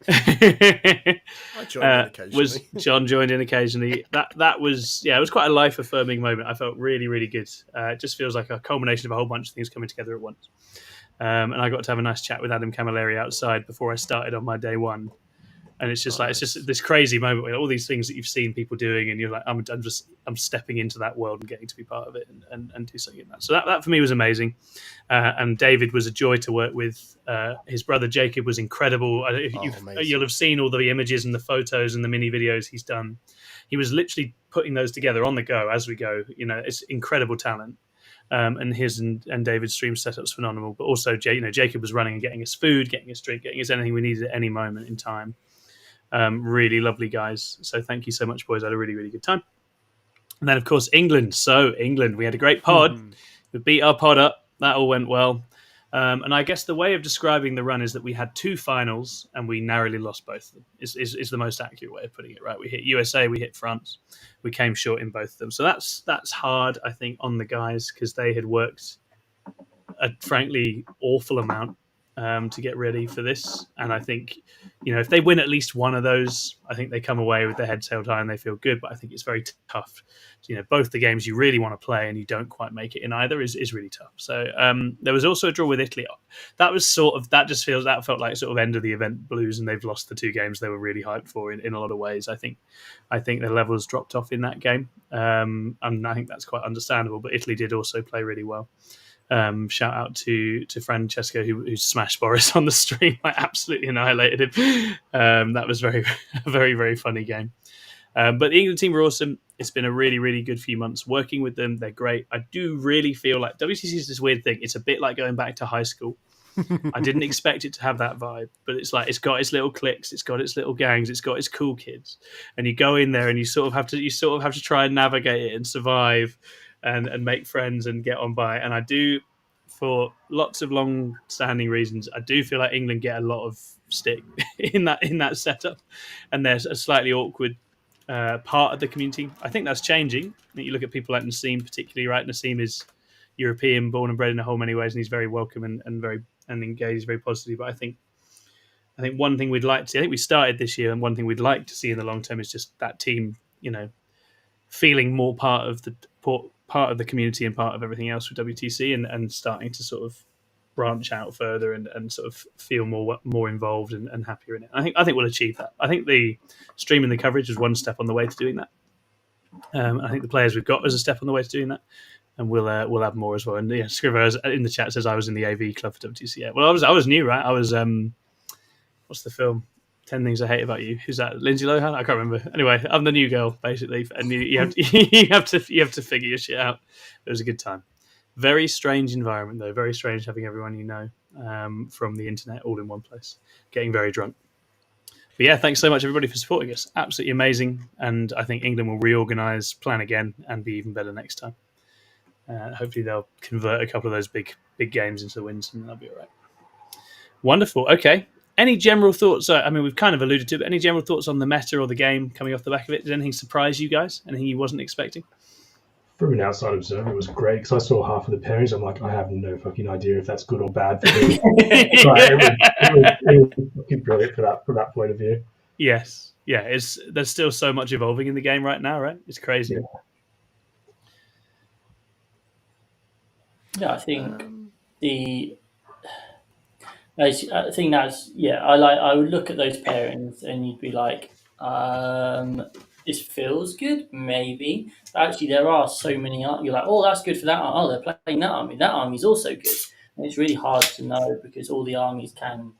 I joined in occasionally. John joined in occasionally. That was, it was quite a life affirming moment. I felt really, really good. It just feels like a culmination of a whole bunch of things coming together at once. And I got to have a nice chat with Adam Camilleri outside before I started on my day one. And it's just like it's just this crazy moment where all these things that you've seen people doing, and you're like, I'm stepping into that world and getting to be part of it and do something in that. So that for me was amazing. And David was a joy to work with. His brother Jacob was incredible. You'll have seen all the images and the photos and the mini videos he's done. He was literally putting those together on the go as we go. It's incredible talent. And his and David's stream setup's phenomenal. But also, Jacob was running and getting us food, getting us drink, getting us anything we needed at any moment in time. Really lovely guys. So thank you so much, boys. I had a really, really good time. And then, of course, England. So England, we had a great pod. We beat our pod up. That all went well. And I guess the way of describing the run is that we had 2 finals and we narrowly lost both of them. Is the most accurate way of putting it, right? We hit USA, we hit France. We came short in both of them. So that's hard, I think, on the guys because they had worked a frankly awful amount to get ready for this. And I think, if they win at least one of those, I think they come away with their heads held high and they feel good. But I think it's very tough. Both the games you really want to play and you don't quite make it in either is really tough. So there was also a draw with Italy. That felt like sort of end of the event blues, and they've lost the 2 games they were really hyped for in a lot of ways. I think their levels dropped off in that game. And I think that's quite understandable. But Italy did also play really well. Shout out to Francesco who smashed Boris on the stream. I absolutely annihilated him. That was very, very, very funny game. But the England team were awesome. It's been a really, really good few months working with them. They're great. I do really feel like WTC is this weird thing. It's a bit like going back to high school. I didn't expect it to have that vibe, but it's like it's got its little cliques, it's got its little gangs, it's got its cool kids, and you go in there and you sort of have to try and navigate it and survive. And make friends and get on by. And I do, for lots of long-standing reasons, I do feel like England get a lot of stick in that setup, and there's a slightly awkward part of the community. I think that's changing. You look at people like Nassim, particularly, right? Nassim is European, born and bred in a whole many ways, and he's very welcome and very engaged, very positive. But I think one thing we'd like to see, I think we started this year, and one thing we'd like to see in the long term is just that team, feeling more part of the community and part of everything else with WTC, and starting to sort of branch out further and sort of feel more involved and happier in it. I think we'll achieve that. I think the stream and the coverage is one step on the way to doing that. I think the players we've got is a step on the way to doing that, and we'll have more as well. And Scriver in the chat says I was in the AV club for WTC. Yeah, well, I was new, right? I was what's the film? 10 Things I Hate About You. Who's that? Lindsay Lohan? I can't remember. Anyway, I'm the new girl, basically, and you have to you have to figure your shit out. It was a good time. Very strange environment, though. Very strange having everyone from the internet all in one place, getting very drunk. But yeah, thanks so much, everybody, for supporting us. Absolutely amazing. And I think England will reorganise, plan again, and be even better next time. Hopefully they'll convert a couple of those big games into wins, and that'll be all right. Wonderful. Okay. Any general thoughts? I mean, we've kind of alluded to it, but any general thoughts on the meta or the game coming off the back of it? Did anything surprise you guys? Anything you wasn't expecting? From an outside observer, it was great because I saw half of the pairings. I'm like, I have no fucking idea if that's good or bad for me. It was fucking brilliant for that point of view. Yes. Yeah, there's still so much evolving in the game right now, right? It's crazy. Yeah, I think I think that's I would look at those pairings and you'd be like, this feels good, maybe. But actually, there are so many. You're like, oh, that's good for that. Oh, they're playing that army. That army's also good. And it's really hard to know because all the armies can,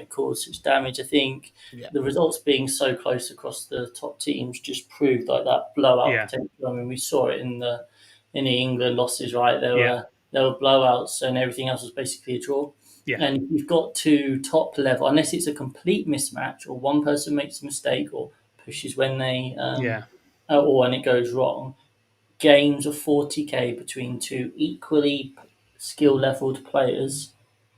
cause such damage. I think the results being so close across the top teams just proved like that blowout potential. I mean, we saw it in the England losses, right? There were blowouts, and everything else was basically a draw. Yeah. And if you've got 2 top level, unless it's a complete mismatch or one person makes a mistake or pushes when they or when it goes wrong, games of 40k between 2 equally skill leveled players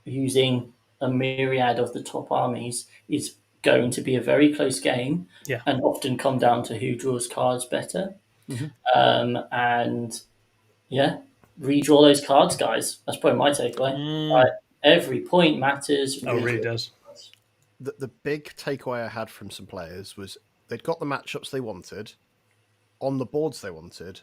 using a myriad of the top armies is going to be a very close game and often come down to who draws cards better. And redraw those cards, guys. That's probably my takeaway. Every point matters. Oh, it really does. The big takeaway I had from some players was they'd got the matchups they wanted on the boards they wanted,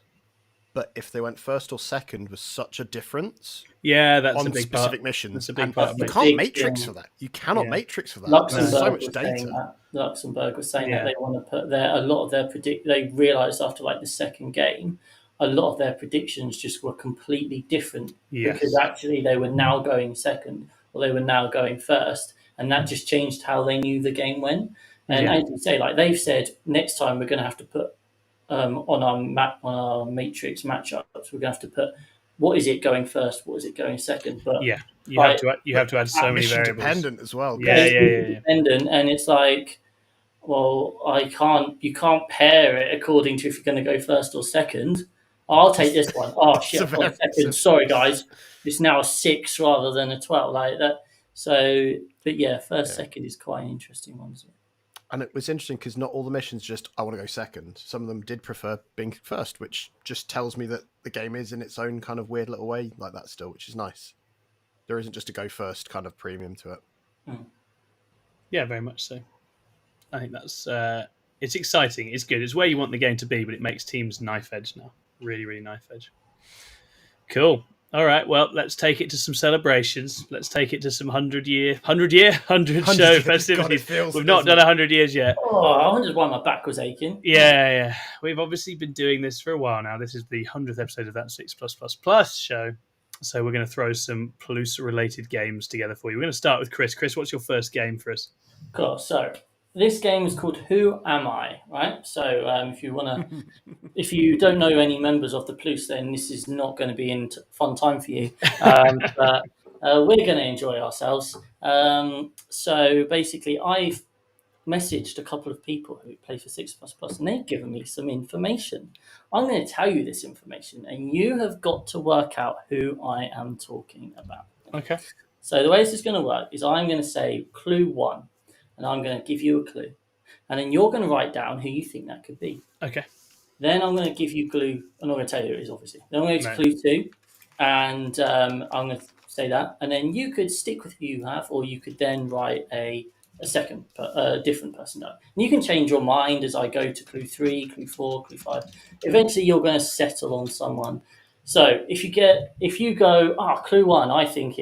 but if they went first or second was such a difference Yeah, that's on a big specific part. missions. That's a big And part of you it. can't Big matrix thing. for that. You cannot Yeah. matrix for that. Luxembourg There's so was much saying data. that. Luxembourg was saying Yeah. that they want to put a lot of their They realised after like the second game, a lot of their predictions just were completely different Yes. because actually they were now going second or they were now going first, and that just changed how they knew the game went. And Yeah. as you say, like they've said, next time we're going to have to put on our matrix matchups, we're going to have to put what is it going first, what is it going second. But Yeah, you like, have to add so many Mission variables. dependent as well. Yeah, it's yeah. dependent, and it's like, well, you can't pair it according to if you're going to go first or second. I'll take this one. Oh shit, a I've gone very second. simple- Sorry guys, it's now a 6 rather than a 12 like that. So, but yeah, first second is quite an interesting one. Isn't it? And it was interesting because not all the missions just, I want to go second. Some of them did prefer being first, which just tells me that the game is in its own kind of weird little way like that still, which is nice. There isn't just a go first kind of premium to it. Yeah, very much so. I think that's it's exciting. It's good. It's where you want the game to be, but it makes teams knife edge now. Really, really knife edge. Cool. All right. Well, let's take it to some celebrations. Let's take it to some 100 show festivities. We've not done 100 years yet. Oh, I wondered why my back was aching. Yeah. We've obviously been doing this for a while now. This is the 100th episode of that 6+++ show. So we're going to throw some Palooza-related games together for you. We're going to start with Chris. Chris, what's your first game for us? Cool. So this game is called Who Am I? Right. So if you don't know any members of the Plus, then this is not going to be in fun time for you. But we're going to enjoy ourselves. So basically, I've messaged a couple of people who play for 6++, and they've given me some information. I'm going to tell you this information, and you have got to work out who I am talking about. Okay. So the way this is going to work is I'm going to say clue 1, and I'm going to give you a clue. And then you're going to write down who you think that could be. Okay. Then I'm going to give you clue. I'm not going to tell you who it is, obviously. Then I'm going to go to clue 2, and I'm going to say that. And then you could stick with who you have, or you could then write a different person down. And you can change your mind as I go to clue 3, clue 4, clue 5. Eventually, you're going to settle on someone. So if you go, clue 1, I think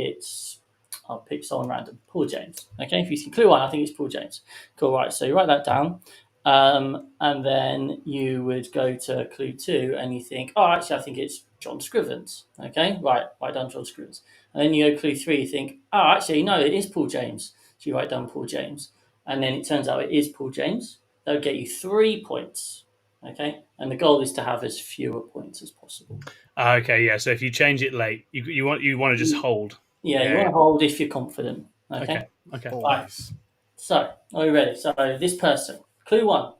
I'll pick someone random, Paul James. Okay, if you see clue 1, I think it's Paul James. Cool, right, so you write that down. And then you would go to clue 2 and you think, actually, I think it's John Scrivens. Okay, right, write down John Scrivens. And then you go clue 3, you think, actually, no, it is Paul James. So you write down Paul James. And then it turns out it is Paul James. That would get you 3 points. Okay, and the goal is to have as fewer points as possible. Okay, yeah. So if you change it late, you want to just hold. Yeah, you want to hold if you're confident. Okay. Always. Right. So, are we ready? So, this person, clue 1,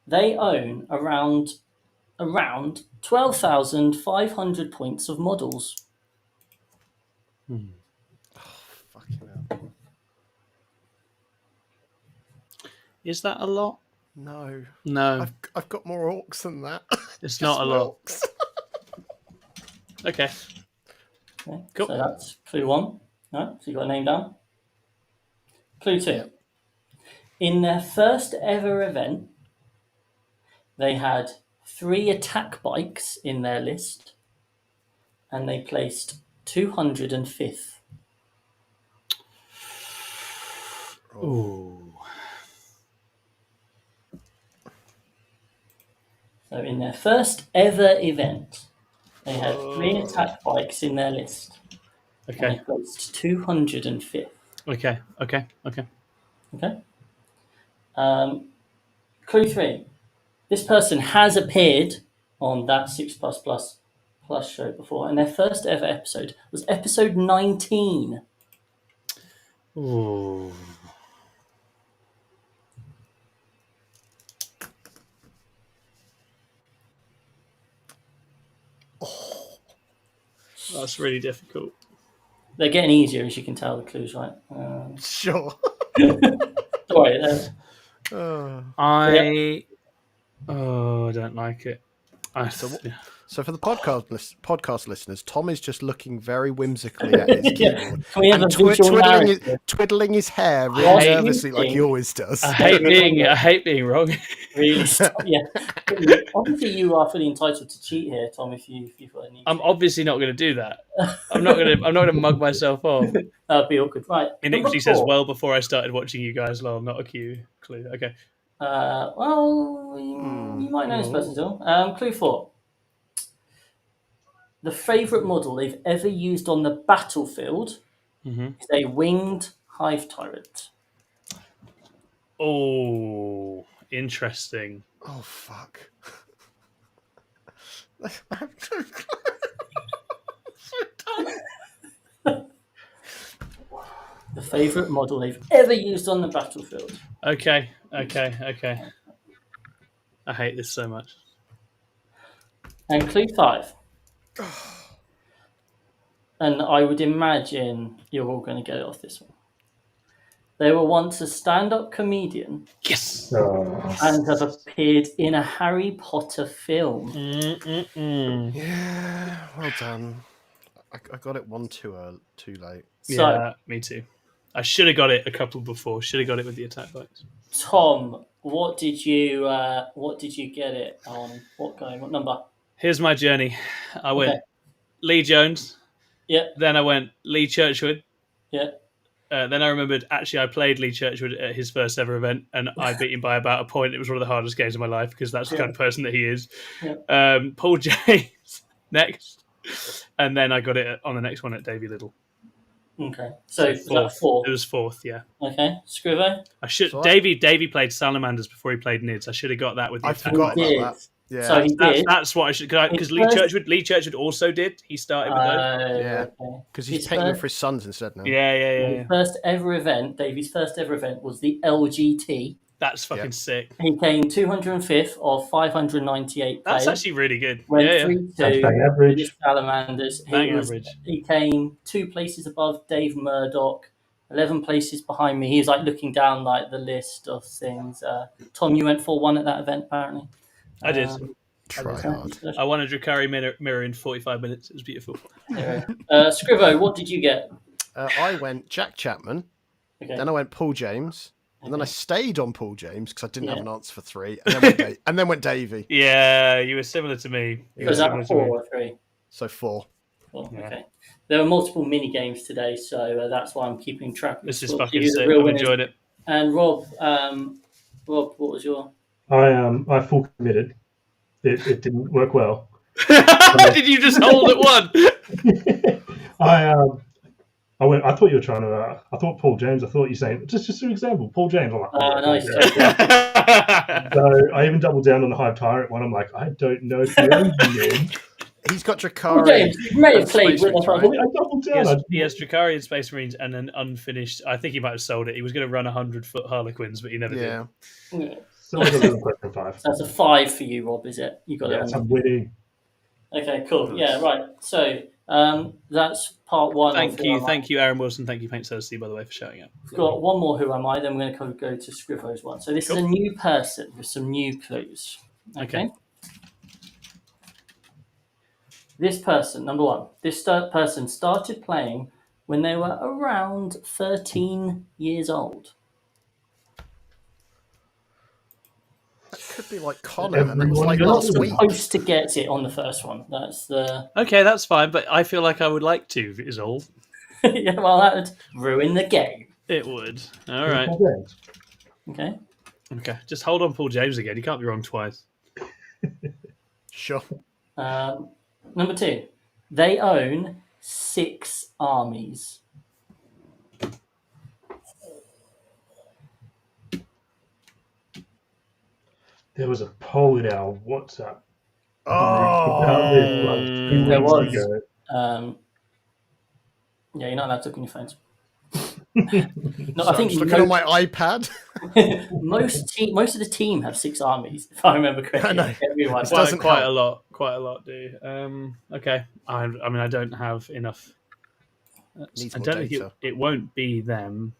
they own around 12,500 points of models. Fucking hell. Is that a lot? No. No, I've got more orcs than that. it's not a lot. Orcs. Okay. Okay, Cool. So that's clue 1. Right, so you got a name down. Clue 2. Yep. In their first ever event, they had 3 attack bikes in their list, and they placed 205th. Ooh. So in their first ever event, they had 3 attack bikes in their list. And Okay. they placed 205th. Okay. Okay. Clue 3. This person has appeared on that 6++ show before, and their first ever episode was episode 19. Ooh. That's really difficult. They're getting easier, as you can tell, the clues, right? Sure. Sorry. I don't like it. So for the podcast listeners, Tom is just looking very whimsically at his keyboard Can we have and a visual narrative? twiddling his hair really Whilst nervously like he eating. always does. I hate being wrong. Really, yeah. Obviously, you are fully entitled to cheat here, Tom. If you feel any. I'm obviously not going to do that. I'm not going to mug myself off. That'd be awkward, right? It Number actually says 4. well before I started watching you guys. Lol, not a clue. Okay. Well, you might know this person still. Clue 4. The favourite model they've ever used on the battlefield is a winged hive tyrant. Oh, interesting. Oh fuck. The favourite model they've ever used on the battlefield. Okay. I hate this so much. And clue 5. And I would imagine you're all going to get it off this one. They were once a stand-up comedian Yes. and have appeared in a Harry Potter film. Yeah, well done. I got it one too late. So, Yeah, me too. I should have got it a couple before. Should have got it with the attack bikes. Tom, what did you get it on? What number? Here's my journey. I went Okay. Lee Jones. Yeah. Then I went Lee Churchwood. Yeah. Then I remembered actually I played Lee Churchwood at his first ever event and I beat him by about a point. It was one of the hardest games of my life because that's the kind of person that he is. Yeah. Paul James next. And then I got it on the next one at Davy Little. Okay. So was that fourth. 4? It was 4th, yeah. Okay. Scrivo? Davy played Salamanders before he played Nids. I should have got that with the I attack forgot bikes. about that. Yeah. So he did. That's what I should because Lee Churchwood also did. He started with those. Yeah. Because he's painting it for his sons instead now. Yeah. His first ever event, Davy's first ever event was the LGT. That's fucking sick. He came 205th of 598 players. That's actually really good. Went Yeah. 3-2 bang average. with Salamanders. Average. He came 2 places above Dave Murdoch, 11 places behind me. He was like looking down like the list of things. Tom, you went 4-1 at that event apparently. I did. Try hard. I won a Drakari mirror in 45 minutes. It was beautiful. Scrivo, what did you get? I went Jack Chapman, Okay. then I went Paul James, and then I stayed on Paul James because I didn't have Yeah. an answer for 3, and then went Davey. Yeah, you were similar to me. Was that 4 or 3? So 4. 4. Yeah. Okay. There were multiple mini games today, so that's why I'm keeping track of This is the fucking sick. real I've winners. enjoyed it. And Rob, what was your? I full committed. It didn't work well. Did you just hold at one? I went. I thought you were trying to. I thought Paul James. I thought you were saying just an example. Paul James. I'm like, Oh, nice. yeah. So I even doubled down on the Hive Tyrant one. I'm like, I don't know if you're in. He's got Well, Drakari. James, you may have played Space with us. Marines, I doubled down. He has Drakari and Space Marines and an unfinished. I think he might have sold it. He was going to run 100-foot Harlequins, but he never Yeah. Yeah. So I was on question 5. That's a 5 for you, Rob, is it? You got Yes, it. I'm winning. Okay, cool. Yeah, right. So that's part 1. Thank you, Aaron Wilson. Thank you, Paint Cersei, by the way, for showing up. We've got one more. Who am I? Then we're going to go to Scrivo's one. So this is a new person with some new clues. Okay. This person, number 1. This person started playing when they were around 13 years old. That could be like Connor, and it was like Everyone last knows. week. Supposed to get it on the first one. That's the Okay, that's fine, but I feel like I would like to if it is old. yeah. Well, that would ruin the game. It would. All right. Paul James. Okay. Okay. Just hold on Paul James again. You can't be wrong twice. Sure. Number 2. They own 6 armies. There was a poll in our WhatsApp. Oh, There was. Ago. Yeah, you're not allowed to look on your phones. No, I I'm think just looking on my iPad. most of the team have 6 armies, if I remember correctly. I know. Everyone. It doesn't Quite help. a lot, do. Okay. I mean, I don't have enough. Needs I more don't think data. it won't be them.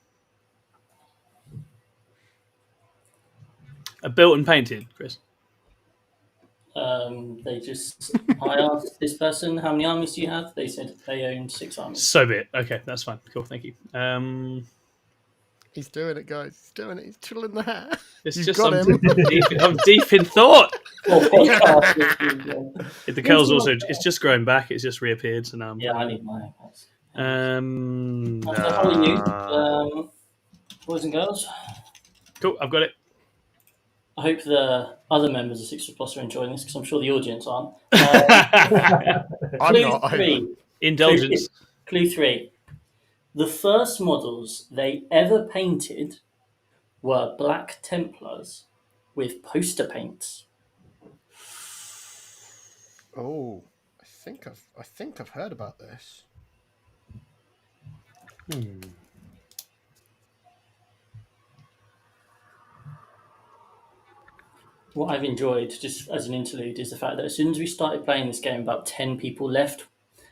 Built and painted, Chris. I asked this person, how many armies do you have? They said they own 6 armies. So be it. Okay, that's fine. Cool, thank you. He's doing it, guys. He's doing it. He's twiddling the hair. It's You've just got him. I'm deep in thought. Well, podcast, The curl's also it's just growing back. It's just reappeared. So now I'm yeah, I need my haircuts. nah. How are you, boys and girls? Cool, I've got it. I hope the other members of Six Plus are enjoying this because I'm sure the audience aren't. I'm Clue not. 3. Indulgence. Clue 3. The first models they ever painted were Black Templars with poster paints. Oh, I think I've heard about this. What I've enjoyed, just as an interlude, is the fact that as soon as we started playing this game, about 10 people left.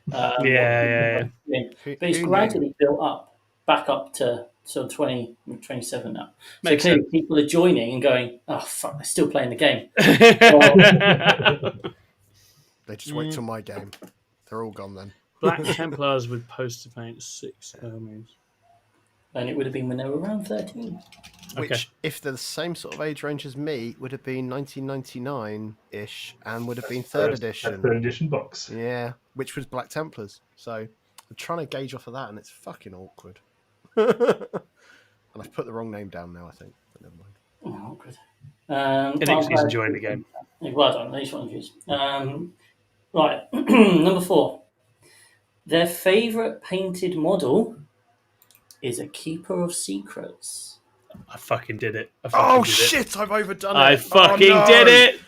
Yeah. But it's Who gradually built up, back up to sort of 20, 27 now. Makes so clearly sense. people are joining and going, oh, fuck, they're still playing the game. They just wait till my game. They're all gone then. Black Templars with poster paint, 6 armies. And it would have been when they were around 13. Which, Okay. if they're the same sort of age range as me, would have been 1999-ish and would have been third edition. Third edition box. Yeah, which was Black Templars. So I'm trying to gauge off of that, and it's fucking awkward. And I've put the wrong name down now, I think. But never mind. Oh, good. He's enjoying the game. Well done, at least one of you. Right, number 4. Their favourite painted model is a Keeper of Secrets. I fucking did it. Oh shit! I've overdone it. I fucking no. did it.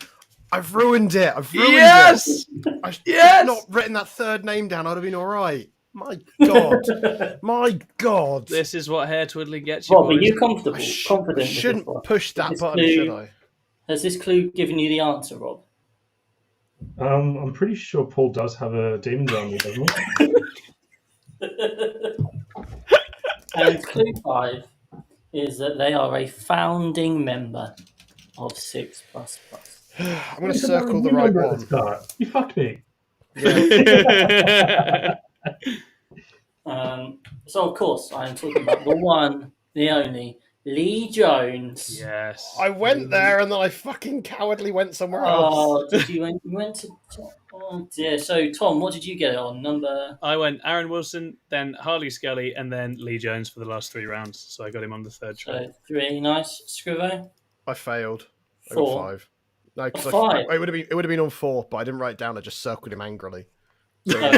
I've ruined it. Yes. I've not written that third name down. I'd have been all right. My God. My God. This is what hair twiddling gets you. Rob, are boys. you comfortable? I Confident? with this shouldn't one? push that This button, clue- should I? Has this clue given you the answer, Rob? I'm pretty sure Paul does have a Demon's Army, doesn't he? And clue 5 is that they are a founding member of 6 Plus Plus. I'm going to circle the right one. You fucked me. So, of course, I am talking about the one, the only, Lee Jones. Yes. I went there and then I fucking cowardly went somewhere else. Oh, did you? You went to. Oh dear. So, Tom, what did you get on number? I went Aaron Wilson, then Harley Scully, and then Lee Jones for the last 3 rounds. So I got him on the third try. So 3, nice. Scrivo? I failed. I 4. got 5. No, because 5? it would have been on 4, but I didn't write it down. I just circled him angrily. So, Oh,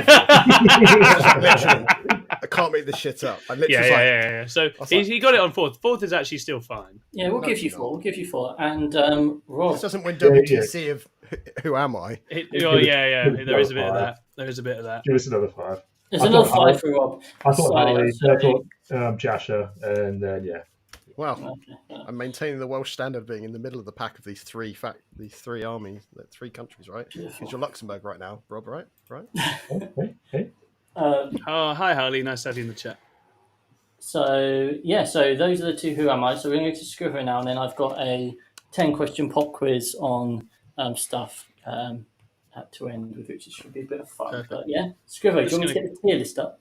literally, I can't make this shit up. I literally Yeah. So he got it on 4th. 4th is actually still fine. yeah, we'll give you 4. We'll give you 4. And Rob. This doesn't win WTC of who am I? Yeah. There is a bit of that. There is a bit of that. Give us another 5. There's I another thought 5 for Rob. I thought Sorry, Harley, sorry. I thought Jasher, and then Well, Okay. I'm maintaining the Welsh standard of being in the middle of the pack of these three armies, 3 countries, right? Because you're Luxembourg right now, Rob, right? Hey. Oh, hi, Harley. Nice to have you in the chat. So those are the 2 Who Am I. So we're going to go to Scrivo now, and then I've got a 10-question pop quiz on stuff to end with, which should be a bit of fun. Perfect. But yeah, Scrivo, do you want me to get the tier list up?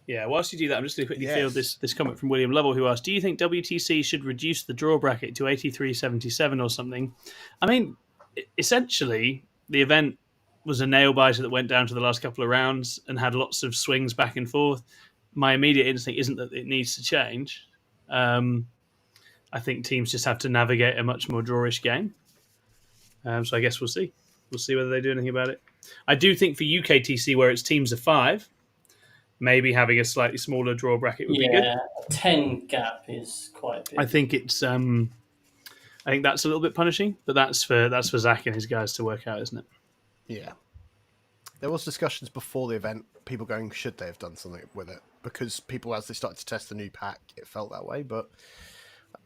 Yeah, whilst you do that, I'm just going to quickly Yes. field this comment from William Lovell, who asked, do you think WTC should reduce the draw bracket to 83.77 or something? I mean, essentially, the event was a nail-biter that went down to the last couple of rounds and had lots of swings back and forth. My immediate instinct isn't that it needs to change. I think teams just have to navigate a much more drawish game. So I guess we'll see. We'll see whether they do anything about it. I do think for UKTC, where it's teams of 5, maybe having a slightly smaller draw bracket would be good. Yeah, a 10 gap is quite big. I think it's. I think that's a little bit punishing, but that's for Zach and his guys to work out, isn't it? Yeah. There was discussions before the event, people going, should they have done something with it? Because people, as they started to test the new pack, it felt that way. But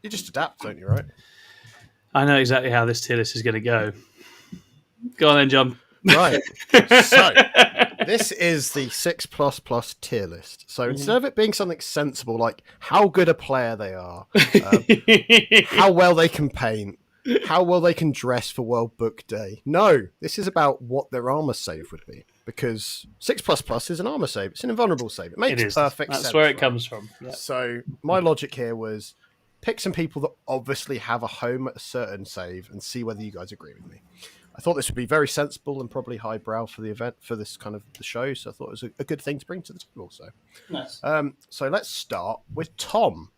you just adapt, don't you, right? I know exactly how this tier list is going to go. Go on then, John. Right. So, this is the 6++ tier list. So instead of it being something sensible, like how good a player they are, how well they can paint, how well they can dress for World Book Day. No, this is about what their armor save would be. Because 6++ is an armor save. It's an invulnerable save. It makes perfect sense. That's where it right? comes from. Yeah. So my logic here was pick some people that obviously have a home at a certain save and see whether you guys agree with me. I thought this would be very sensible and probably highbrow for the event, for this kind of the show. So I thought it was a good thing to bring to the table also. Nice. So let's start with Tom.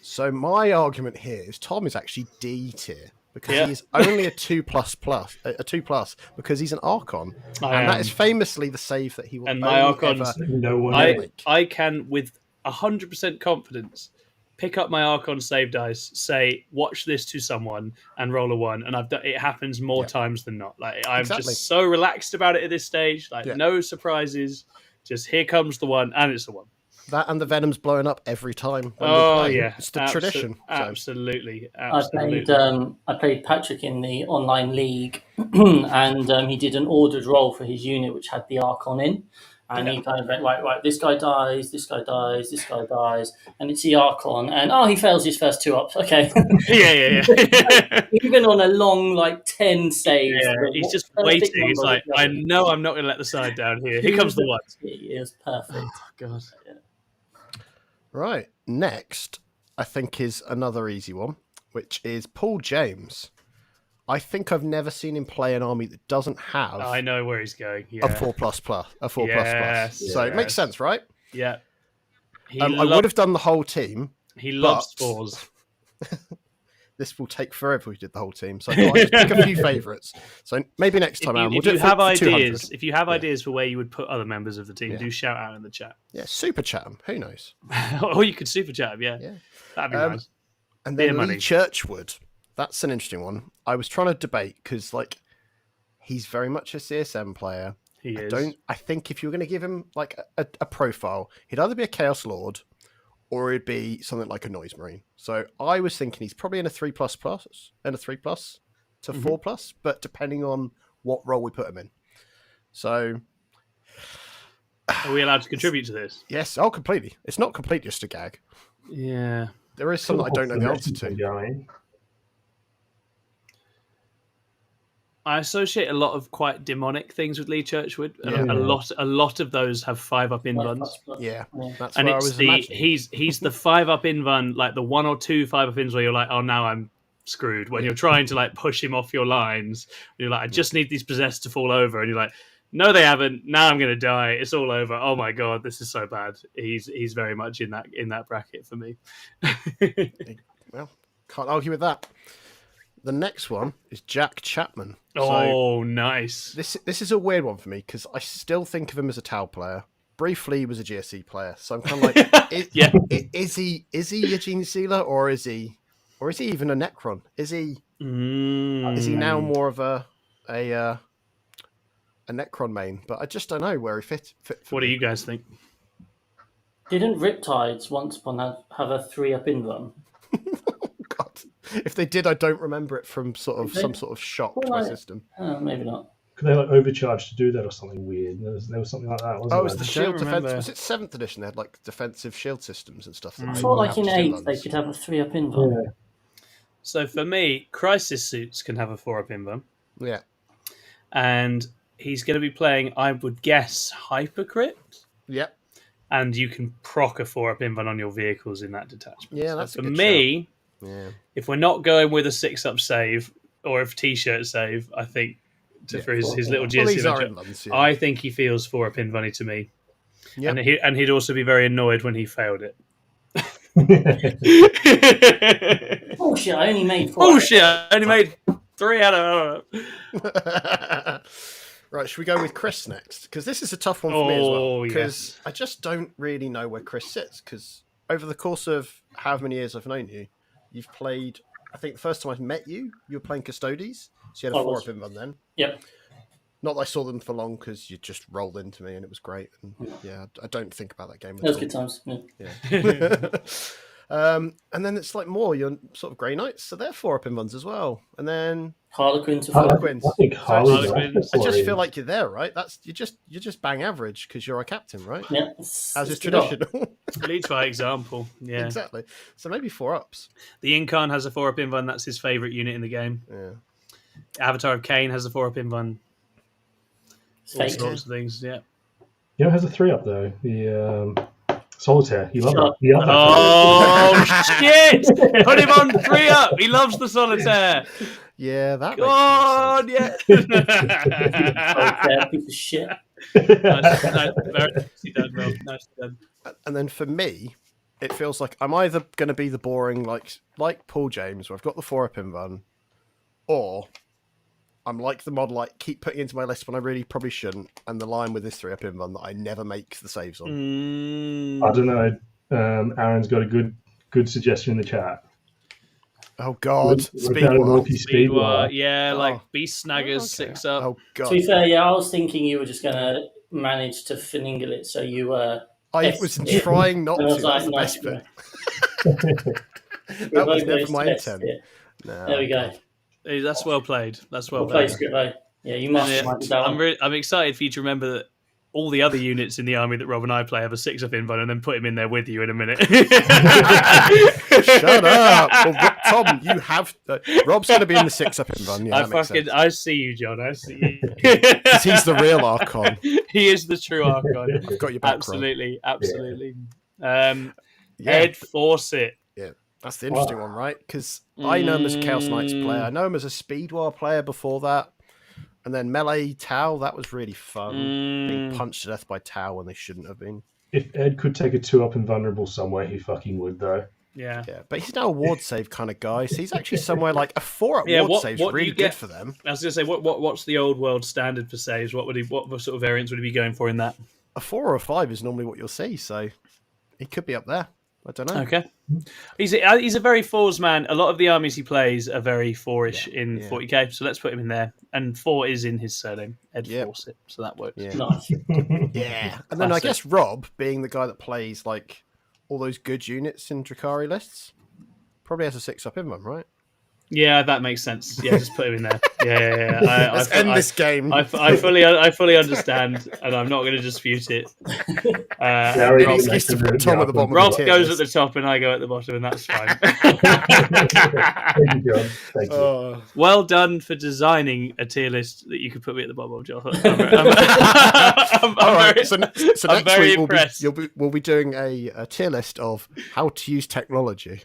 So my argument here is Tom is actually D tier because he's only a 2++, because he's an Archon, and that is famously the save that he will. And my Archons, make. I can with 100% confidence pick up my Archon save dice, say watch this to someone, and roll a 1, and I've done it. Happens more times than not. Like I'm just so relaxed about it at this stage. Like no surprises. Just here comes the 1, and it's the 1. That and the Venom's blowing up every time. It's the tradition. So. Absolutely. I played Patrick in the online league, and he did an ordered roll for his unit, which had the Archon in. And he kind of went, right, this guy dies, this guy dies, this guy dies, and it's the Archon, and he fails his first 2 ups. Okay. Yeah. Even on a long, 10 saves. Yeah, he's just waiting. He's like, I know I'm not going to let the side down here. Here comes the 1. It was perfect. Oh, God. Yeah. Right. Next, I think, is another easy one, which is Paul James. I think I've never seen him play an army that doesn't have. I know where he's going. Yeah. A 4++. So it makes sense, right? Yeah. I would have done the whole team. He loves 4s. This will take forever if we did the whole team. So I thought I'd just pick a few favourites. So maybe next time around we'll do it for 200. If you have ideas for where you would put other members of the team, do shout out in the chat. Yeah, super chat them. Who knows? Or you could super chat them, yeah. That'd be nice. And then Lee Churchwood. That's an interesting one. I was trying to debate because, he's very much a CSM player. He is. I think if you were going to give him a profile, he'd either be a Chaos Lord or it'd be something like a Noise Marine. So I was thinking he's probably in a 3++, and a 3+ to 4+, but depending on what role we put him in. So are we allowed to contribute to this? Yes, completely. It's not completely just a gag. Yeah. There is some that I don't know the answer to. I associate a lot of quite demonic things with Lee Churchwood. A lot of those have 5-up invuns. Yeah, that's and what I was imagining. He's the 5-up invun, the 1 or 2 5-up invs where you're like, oh, now I'm screwed. When you're trying to push him off your lines, you're like, I just need these possessed to fall over, and you're like, no, they haven't. Now I'm going to die. It's all over. Oh my god, this is so bad. He's very much in that bracket for me. Well, can't argue with that. The next one is Jack Chapman. Oh, nice. This is a weird one for me because I still think of him as a Tau player. Briefly, he was a GSE player, so I'm kind of like, is he a Gene Sealer or is he even a Necron? Is he now more of a Necron main? But I just don't know where he fit what do you guys think? Didn't Riptides once upon have a 3-up invuln? God, if they did, I don't remember it from some sort of shock to my system. Maybe not. Could they overcharge to do that or something weird? There was something like that, wasn't there? It was the shield defense. Was it 7th edition? They had defensive shield systems and stuff. I thought in 8th they could have a 3-up invuln. Yeah. So for me, Crisis Suits can have a 4-up invuln. Yeah. And he's going to be playing, I would guess, Hypercrypt. Yep. And you can proc a 4-up invuln on your vehicles in that detachment. Yeah, that's so for me. Yeah. If we're not going with a 6-up save or a T-shirt save, I think for his little GSC, I think he feels 4-up invulny to me. Yep. And he'd also be very annoyed when he failed it. Bullshit! I only made 4. Bullshit! I only made 3 out of. Right, should we go with Chris next? Because this is a tough one for me as well. Because I just don't really know where Chris sits. Because over the course of however many years I've known you, you've played. I think the first time I met you, you were playing Custodes. So you had a 4-up invuln then. Yep. Not that I saw them for long because you just rolled into me and it was great. And I don't think about that game. That was good times. Yeah. And then it's like more your sort of Grey Knights, so they're 4-up in ones as well. And then Harlequins. Harlequins. I think Harlequins. I just feel like you're there, right? That's you're just bang average because you're a captain, right? Yeah, As is traditional. Lead by example. Yeah, Exactly. So maybe 4-ups. the Incarn has a 4-up invuln. That's his favourite unit in the game. Yeah. Avatar of Cain has a 4-up invuln. All Fate. sorts of things. Yeah. You know, it has a 3-up though. The Solitaire. You love Shut that. Yeah. Oh shit! Put him on 3-up. He loves the Solitaire. Yeah, that Go makes more sense. on, yeah. Piece of shit. Nice, very nicely done, Rob. Nicely done. And then for me, it feels like I'm either going to be the boring like Paul James, where I've got the 4-up invuln, or I'm like the model I keep putting into my list when I really probably shouldn't, and the line with this 3-up invuln that I never make the saves on. I don't know. Aaron's got a good suggestion in the chat. Oh God, Speed War. Yeah, Oh. like Beast Snaggers, Okay. 6-up. Oh God. To be fair, yeah, I was thinking you were just going to manage to finagle it, so you were. I was trying not And I to. was That's the nice, best bit. We're That was both never going my to test intent. it. No, There we go. Hey, that's well played. That's well Well played, played. Scrivo. Yeah, you must. I'm excited for you to remember that all the other units in the army that Rob and I play have a 6-up invuln, and then put him in there with you in a minute. Shut up. Well, Tom, you have. Rob's going to be in the 6-up invuln. Yeah, that makes sense. I see you, John. I see you. 'Cause he's the real Archon. He is the true Archon. I've got your back, Rob. Absolutely. Yeah. Ed Fawcett. That's the interesting one, right? Because I know him as a Chaos Knights player. I know him as a Speed War player before that. And then Melee Tau, that was really fun. Being punched to death by Tau when they shouldn't have been. If Ed could take a 2-up invulnerable somewhere, he fucking would, though. Yeah. But he's now a ward save kind of guy. So he's actually somewhere like a 4-up ward save is really good for them. I was going to say, what's the old world standard for saves? What sort of variants would he be going for in that? A 4 or a 5 is normally what you'll see. So he could be up there. I don't know. Okay. He's a very fours man. A lot of the armies he plays are very 4-ish in 40k, so let's put him in there. And 4 is in his surname, Ed Fawcett, so that works. Yeah. Nice. Yeah. And then I guess Rob, being the guy that plays like all those good units in Drakari lists, probably has a 6-up invuln, right? Yeah, that makes sense. Yeah, just put him in there. Yeah. Let's end this game. I fully understand, and I'm not going to dispute it. Maybe excuse to put Tom at the bottom. Rob goes at the top, and I go at the bottom, and that's fine. Thank you, John. Thank you. Well done for designing a tier list that you could put me at the bottom of, John. All right. So next very week we'll be doing a tier list of how to use technology.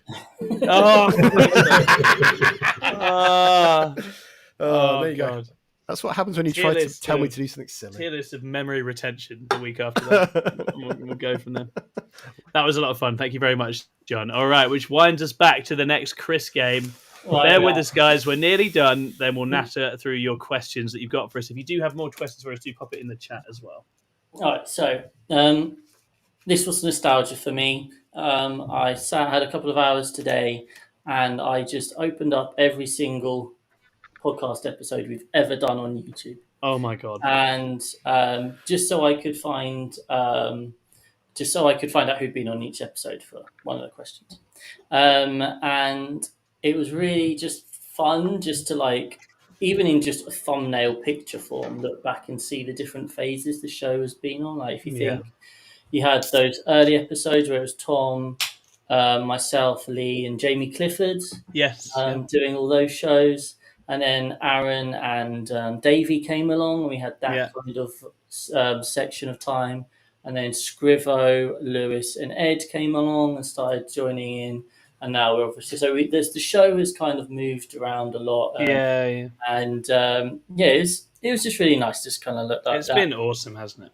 There you go. That's what happens when you try to tell me to do something silly. Tier list of memory retention the week after that. we'll go from there. That was a lot of fun. Thank you very much, John. All right, which winds us back to the next Chris game. Bear with us, guys. We're nearly done. Then we'll natter through your questions that you've got for us. If you do have more questions for us, do pop it in the chat as well. All right, so this was nostalgia for me. I had a couple of hours today, and I just opened up every single podcast episode we've ever done on YouTube. Oh my god! And just so I could find out who'd been on each episode for one of the questions, and it was really just fun, just to even in just a thumbnail picture form, look back and see the different phases the show has been on. Like if you think you had those early episodes where it was Tom, myself, Lee, and Jamie Clifford, doing all those shows. And then Aaron and Davey came along, and we had that kind of section of time. And then Scrivo, Lewis, and Ed came along and started joining in. And now we're obviously the show has kind of moved around a lot. And it was just really nice, just kind of look like that. It's been awesome, hasn't it?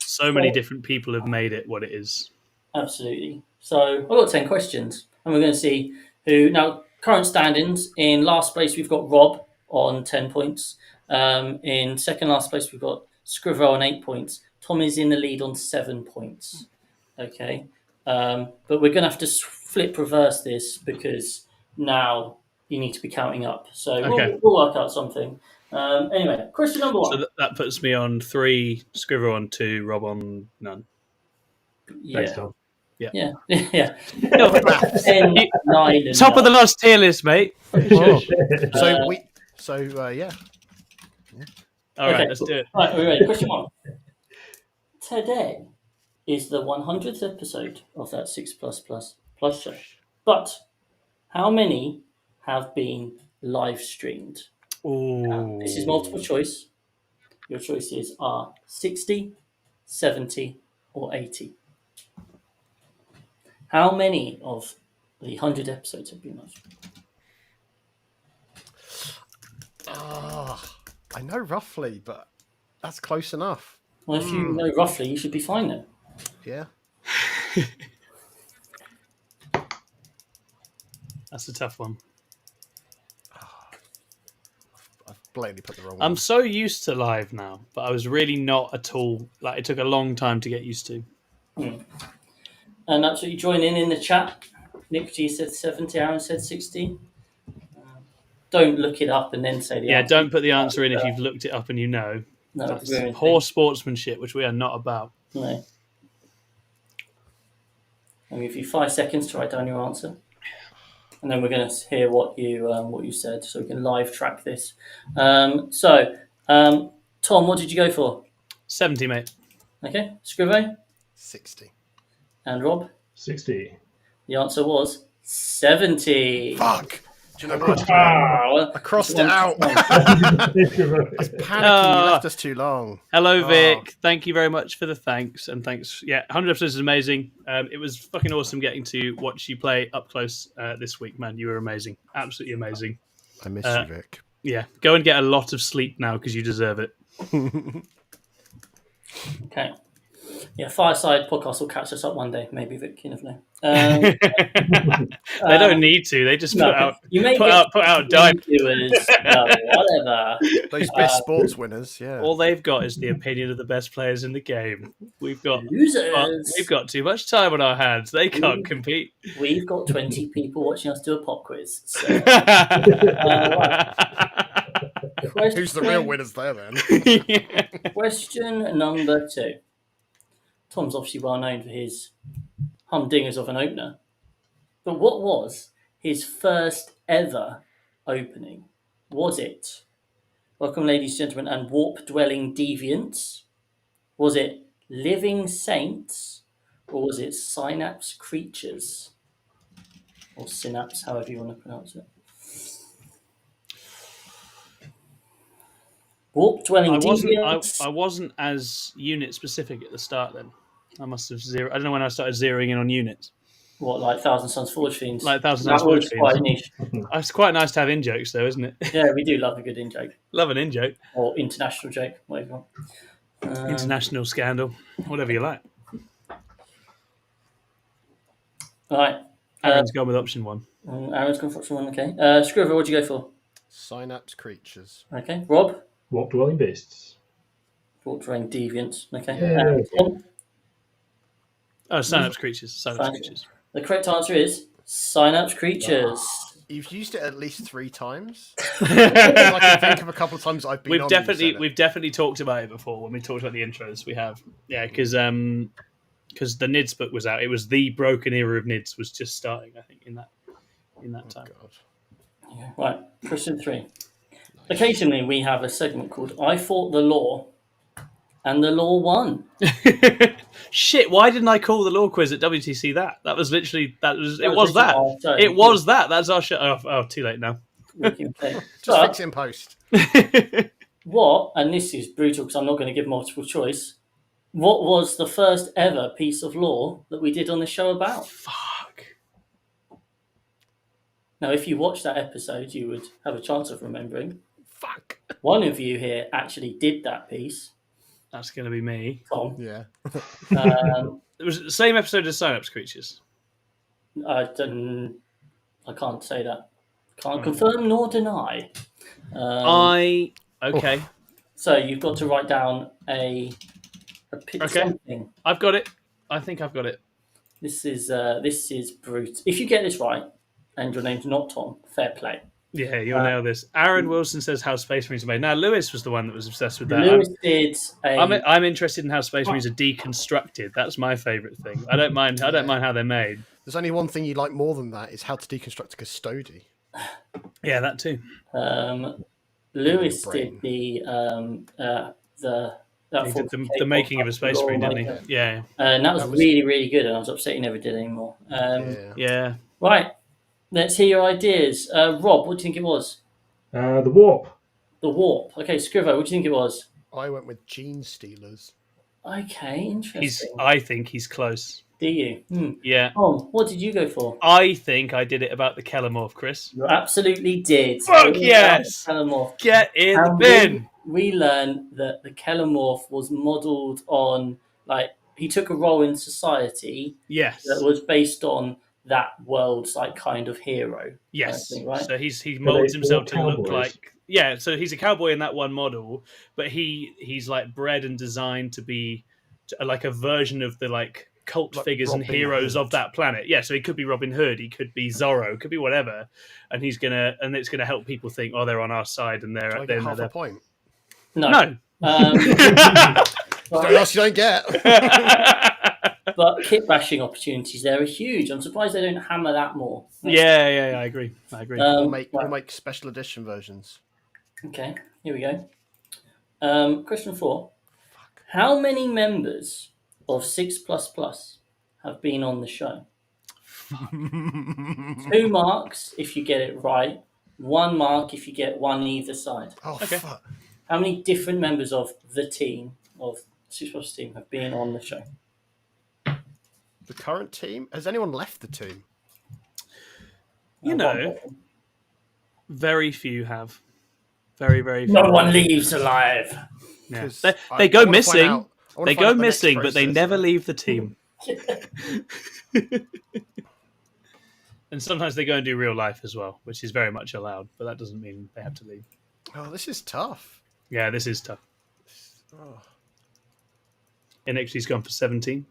So many different people have made it what it is. Absolutely. So I've got 10 questions, and we're going to see who now. Current standings: in last place we've got Rob on 10 points. In second last place we've got Scrivo on 8 points. Tom is in the lead on 7 points. Okay, but we're going to have to flip reverse this because now you need to be counting up. So we'll work out something. Anyway, question number 1. So that puts me on 3, Scrivo on 2, Rob on none. Yeah. Thanks, Tom. Yeah. Yeah. No, 10, 9, and top of the 9. last tier list, mate. Oh. Uh, Yeah. All right, Okay. let's do it. Right, we're ready. Question 1. Today is the 100th episode of that 6++ show. But how many have been live streamed? This is multiple choice. Your choices are 60, 70, or 80. How many of the 100 episodes have been live streamed? I know roughly, but that's close enough. Well, if you know roughly, you should be fine then. Yeah. That's a tough one. I've blatantly put the wrong I'm one. so used to live now, but I was really not at all. Like, it took a long time to get used to. And absolutely join in the chat. Nick G said 70, Aaron said 60. Don't look it up and then say the answer. Don't put the answer in if you've looked it up and you know. No, That's very poor sportsmanship, which we are not about. No. I'll give you 5 seconds to write down your answer, and then we're going to hear what you said, so we can live track this. Tom, what did you go for? 70, mate. Okay, Scrivo 60. and Rob. 60. The answer was 70. Fuck! Do you know what? Well, I crossed it out. I was panicking. You left us too long. Hello, Vic. Thank you very much for the thanks. And thanks. Yeah, 100 episodes is amazing. It was fucking awesome getting to watch you play up close this week, man. You were amazing. Absolutely amazing. I miss you, Vic. Yeah, go and get a lot of sleep now because you deserve it. Okay. Yeah, Fireside podcast will catch us up one day, maybe, Vic. You never know. They don't need to. They just put out dime. Whatever. Those best sports winners, yeah. All they've got is the opinion of the best players in the game. We've got Losers. we've got too much time on our hands. They can't compete. We've got 20 people watching us do a pop quiz. So, Who's the real winners there, then? Question number 2. Tom's obviously well known for his humdingers of an opener. But what was his first ever opening? Was it Welcome, Ladies, Gentlemen, and Warp Dwelling Deviants? Was it Living Saints? Or was it Synapse Creatures? Or Synapse, however you want to pronounce it. Warp Dwelling Deviants. I wasn't as unit specific at the start then. I must have I don't know when I started zeroing in on units. What, like Thousand Suns Forge Fiends? Like Thousand Suns Forge Fiends. Quite niche. It's quite nice to have in jokes, though, isn't it? Yeah, we do love a good in joke. Love an in joke. Or international joke, whatever you want. International scandal, whatever you like. All right. Aaron's gone with option 1. Aaron's gone for option 1, okay. Scriver, what'd you go for? Synapse Creatures. Okay. Rob? Warp Dwelling Beasts. Warp Dwelling Deviants. Okay. Yeah. Tom? Synapse Creatures. Synapse Creatures. The correct answer is Synapse Creatures. You've used it at least 3 times. I can think of a couple of times I've been. We've definitely talked about it before when we talked about the intros. We have, because the NIDS book was out. It was the broken era of NIDS was just starting. I think in that time. God. Yeah. Right. Question 3. Occasionally, we have a segment called "I Fought the Law," and the law won. Shit! Why didn't I call the law quiz at WTC that? That was literally that. It was that. It was that. That's our show. Oh, too late now. Just fix it in post. What? And this is brutal because I'm not going to give multiple choice. What was the first ever piece of law that we did on the show about? Fuck. Now, if you watched that episode, you would have a chance of remembering. Fuck. One of you here actually did that piece. That's going to be me. Tom. Yeah. It was the same episode as Synapse Creatures. I can't say that. Can't confirm nor deny. Okay. So you've got to write down a something. I've got it. I think I've got it. This is brute. If you get this right, and your name's not Tom, fair play. Yeah, you'll nail this. Aaron Wilson says how Space Marines are made. Now, Lewis was the one that was obsessed with that. Lewis did I'm interested in how Space Marines are deconstructed. That's my favourite thing. I don't mind. I don't mind how they're made. There's only one thing you like more than that is how to deconstruct a custody. Yeah, that too. Lewis brain. did the The making of a Space Marine, didn't he? Yeah. And that was really, really good, and I was upset he never did anymore. Yeah. Right, let's hear your ideas. Rob, what do you think it was? The warp. The Warp. Okay, Scrivo, what do you think it was? I went with Gene Stealers. Okay, interesting. I think he's close. Do you? Yeah. Tom, what did you go for? I think I did it about the Kellamorph, Chris. You absolutely did. Fuck yes! Kellamorph. Get in the bin! We learned that the Kellamorph was modelled on, like, he took a role in society Yes. that was based on that world's, like, kind of hero. Yes. Kind of thing, right? So he molds himself to look cowboys? like... Yeah, so he's a cowboy in that one model, but he's like bred and designed to be like a version of the like cult Like figures and Robin heroes Hood. of that planet. Yeah, so he could be Robin Hood, he could be Zorro, could be whatever, and it's gonna help people think, oh, they're on our side, and Do I they're get half a point? no. What else you don't get? But kit bashing opportunities there are huge. I'm surprised they don't hammer that more. Yeah, I agree. We'll make special edition versions. Okay, here we go. Question 4. How many members of 6++ have been on the show? 2 marks if you get it right. 1 mark if you get one either side. Oh, Okay. fuck. How many different members of the team, of 6+ team, have been on the show? The current team? Has anyone left the team? You One know, person. very few have. Very, very few. No one leaves alive. Yeah. 'Cause They I go wanna find missing. out- I wanna They find go out the next missing, but they process, never though. leave the team. And sometimes they go and do real life as well, which is very much allowed, but that doesn't mean they have to leave. Oh, this is tough. Yeah, this is tough. Oh. NXT's gone for 17.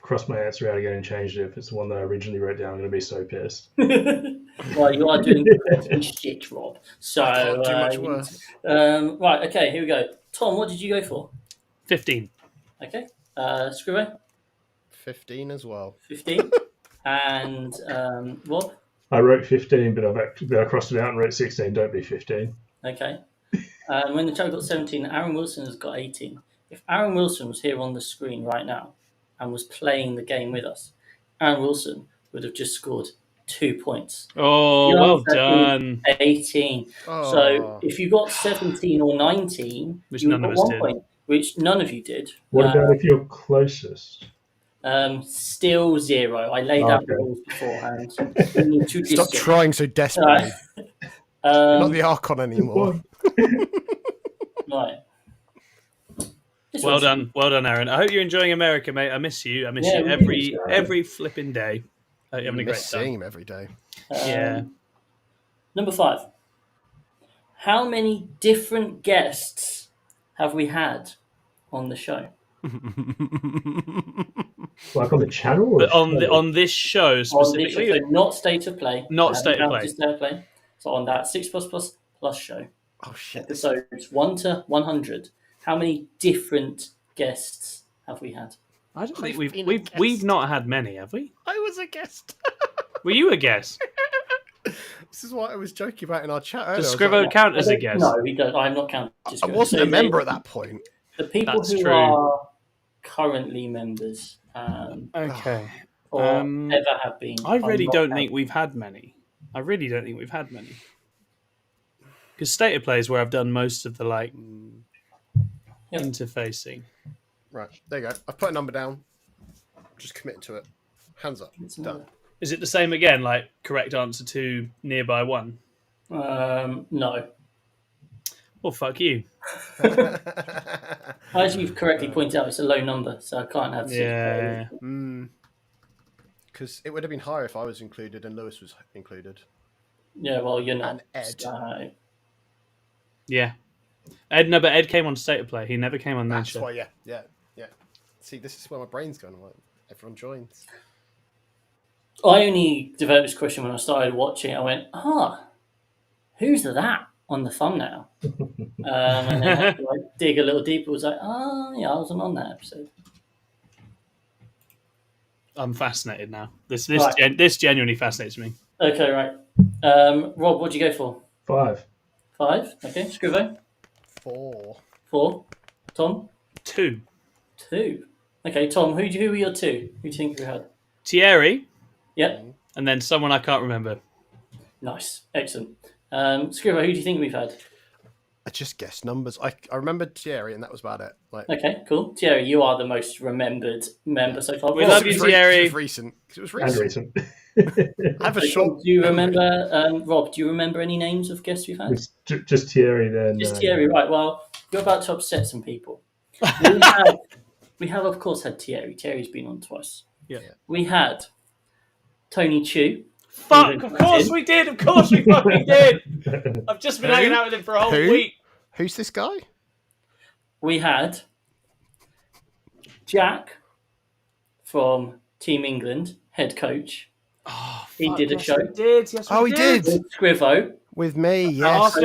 Cross my answer out again and changed it. If it's the one that I originally wrote down, I'm going to be so pissed. Well, you are doing shit, Rob. So, Can't do much worse. right, okay, here we go. Tom, what did you go for? 15. Okay. Scrivo, 15 as well. 15. And Rob? I wrote 15, but I crossed it out and wrote 16. Don't be 15. Okay. When the chat got 17, Aaron Wilson has got 18. If Aaron Wilson was here on the screen right now and was playing the game with us, Aaron Wilson would have just scored 2 points. Oh, The well answer done. is 18. Oh. So if you got 17 or 19, Which you would none of got us 1 did. point, which none of you did. What about if you're closest? Still 0. I laid out the Okay. rules beforehand. You need to Stop listen. trying so desperately. You're not the Archon anymore. Right. This Well one's- done, Aaron. I hope you're enjoying America, mate. I miss you. I miss Yeah, you we every miss you. every flipping day. I hope you're having a I great miss seeing time. him every day. Yeah. Number 5. How many different guests have we had on the show? Like on the channel? Or But the show? on this show On this specifically, show, so not State of Play. Not I haven't State of counted Play. State of Play. So on that 6++ show, Oh, shit. episodes 1 to 100, how many different guests have we had? I don't think I've been a we've guest. not had many, have we? I was a guest. Were you a guest? This is what I was joking about in our chat earlier. Does I was like, Scrivo count as a guest? No, we don't. I'm not counting. I wasn't a member at that point. The people That's who true. are currently members Okay. or ever have been. I are really not don't counted. think we've had many. Because State of Play is where I've done most of the Yep. interfacing. Right, there you go. I've put a number down. Just committing to it. Hands up. It's Done. Is it the same again? Like correct answer to nearby one? No. Well, fuck you. As you've correctly pointed out, it's a low number, so I can't have 6. Yeah. Because it would have been higher if I was included and Lewis was included. Yeah, well, you're not. And Ed. So, Yeah. But Ed came on State of Play. He never came on that That's show. why, yeah. See, this is where my brain's going. I'm like, Everyone joins. I only developed this question when I started watching. I went, who's that on the thumbnail? And then had to dig a little deeper. It was like, yeah, I wasn't on that episode. I'm fascinated now. This Right. this genuinely fascinates me. Okay, right. Rob, what'd you go for? 5. 5. Okay. Scrivo? 4. 4. Tom? 2. 2. Okay, Tom, who were your 2? Who do you think we had? Thierry, Yep. and then someone I can't remember. Nice. Excellent. Scrivo, who do you think we've had? I just guessed numbers. I remembered Thierry, and that was about it. Like, Okay, cool. Thierry, you are the most remembered member so far. We Rob, love you, Thierry. It was recent. 'Cause it was And recent. recent. I have a so, short. do you memory. remember, Rob, do you remember any names of guests we've had? It's just Thierry then. Just Thierry, right. Well, you're about to upset some people. We have, of course, had Thierry. Thierry's been on twice. Yeah. We had Tony Chu. Fuck! Of course we did. Of course we fucking did. I've just been Who? hanging out with him for a whole Who? week. Who's this guy? We had Jack from Team England, head coach. Oh, He fuck, did a yes, show. We did. Yes, we Oh, he did. Scrivo. With me, yes.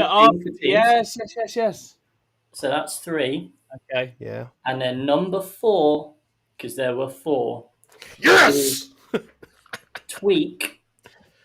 Yes. So that's 3. Okay. Yeah. And then number 4, because there were 4, Yes! Tweak.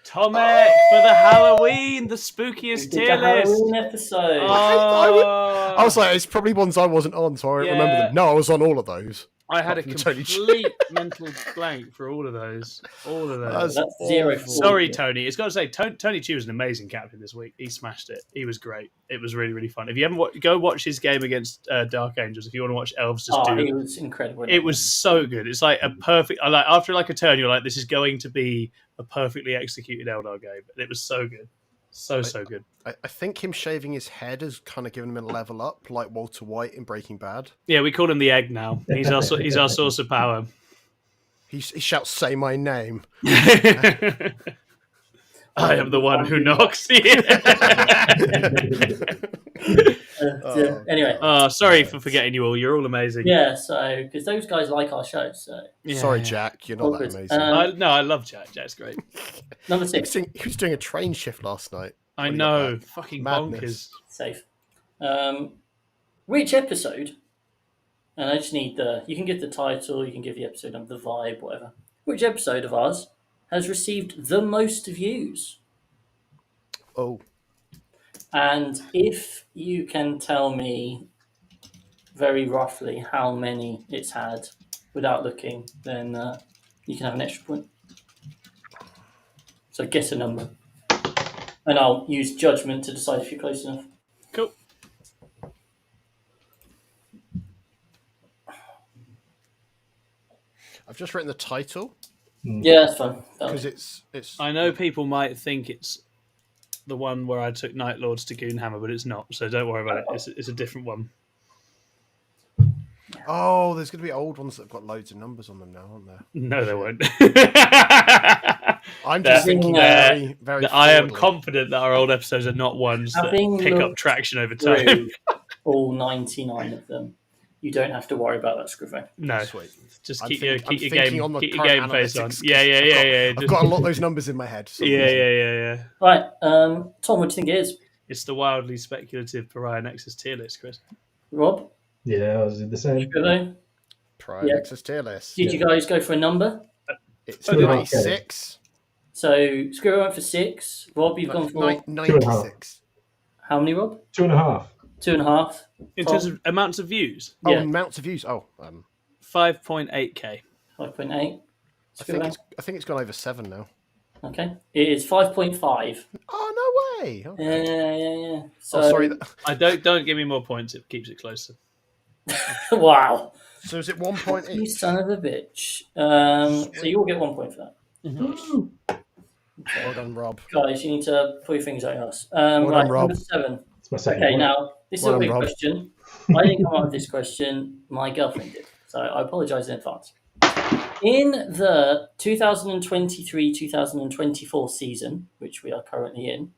Tomek for the Halloween, the spookiest Did tier the list. Halloween episode. Oh, I was like, it's probably ones I wasn't on, so I don't remember Yeah. them. No, I was on all of those. I had a Apart from Tony Chu. complete mental blank for all of those. All of those. That's 0. awful. Sorry, Tony. It's got to say, Tony Chu was an amazing captain this week. He smashed it. He was great. It was really, really fun. If you haven't go watch his game against Dark Angels. If you want to watch Elves, just do. He was incredible. It was so good. It's like a perfect. After like a turn, you're like, this is going to be a perfectly executed Eldar game. And it was so good, so good. I think him shaving his head has kind of given him a level up, like Walter White in Breaking Bad. Yeah, we call him the Egg now. He's our source of power. He shouts, "Say my name." I am the one who knocks. Anyway. Sorry for forgetting you all. You're all amazing. Yeah, so because those guys like our show, so Yeah. Sorry, Jack, you're not All that good. amazing. I love Jack. Jack's great. number He was 6, doing a train shift last night. I When he got know. back. Fucking Madness. safe. Which episode? And I just need you can give the title, you can give the episode number, the vibe, whatever. Which episode of ours has received the most views? Oh, And if you can tell me very roughly how many it's had without looking, then you can have an extra point. So guess a number. And I'll use judgment to decide if you're close enough. Cool. I've just written the title Yeah, that's fine. because it's. I know people might think it's the one where I took Night Lords to Goonhammer, but it's not. So don't worry about it. It's a different one. Oh, there's going to be old ones that have got loads of numbers on them now, aren't there? No, there won't. I'm just thinking very, very. I am forwardly. confident that our old episodes are not ones that Having pick up looked traction over time. through all 99 of them, you don't have to worry about that, Scrivo. No, Sweet. just I'm keep thinking your on game the keep your current game face on. analytics, Yeah. I've got a lot of those numbers in my head. for some Yeah, reason. yeah. Right, Tom, what do you think it is? It's the wildly speculative Pariah Nexus tier list, Chris. Rob? Yeah, I was the same. Scrivo? Prior Yeah. Nexus tier list. Did you guys go for a number? It's Oh, did I? 96. So Scrivo went for 6. Rob, you've gone for 96. how many, Rob? 2.5. 2.5. In Tom? terms of amounts of views, Oh, Yeah. amounts of views. Oh, 5.8k. 5.8. I think it's gone over 7 now. Okay. It is 5.5. Oh, no way. Okay. Yeah. So, Oh, sorry. I don't give me more points. It keeps it closer. Wow. So is it 1 point You each? son of a bitch. So you will get 1 point for that. Well done, Rob. Guys, you need to pull your fingers out your ass. Well Right, done, Rob. number 7. It's my second Okay, point. now, this is Well a done, big Rob. question. I didn't come up with this question. My girlfriend did. So I apologise in advance. In the 2023-2024 season, which we are currently in,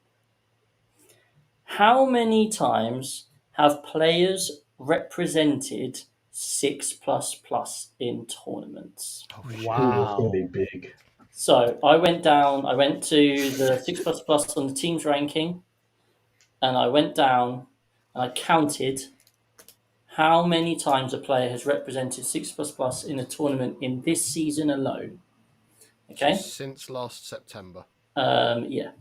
how many times have players represented 6++ in tournaments. Oh, Ooh, that's Wow. going to be big. So I went to the 6++ on the team's ranking, and I went down and I counted how many times a player has represented 6++ in a tournament in this season alone. Okay. Since last September. Yeah.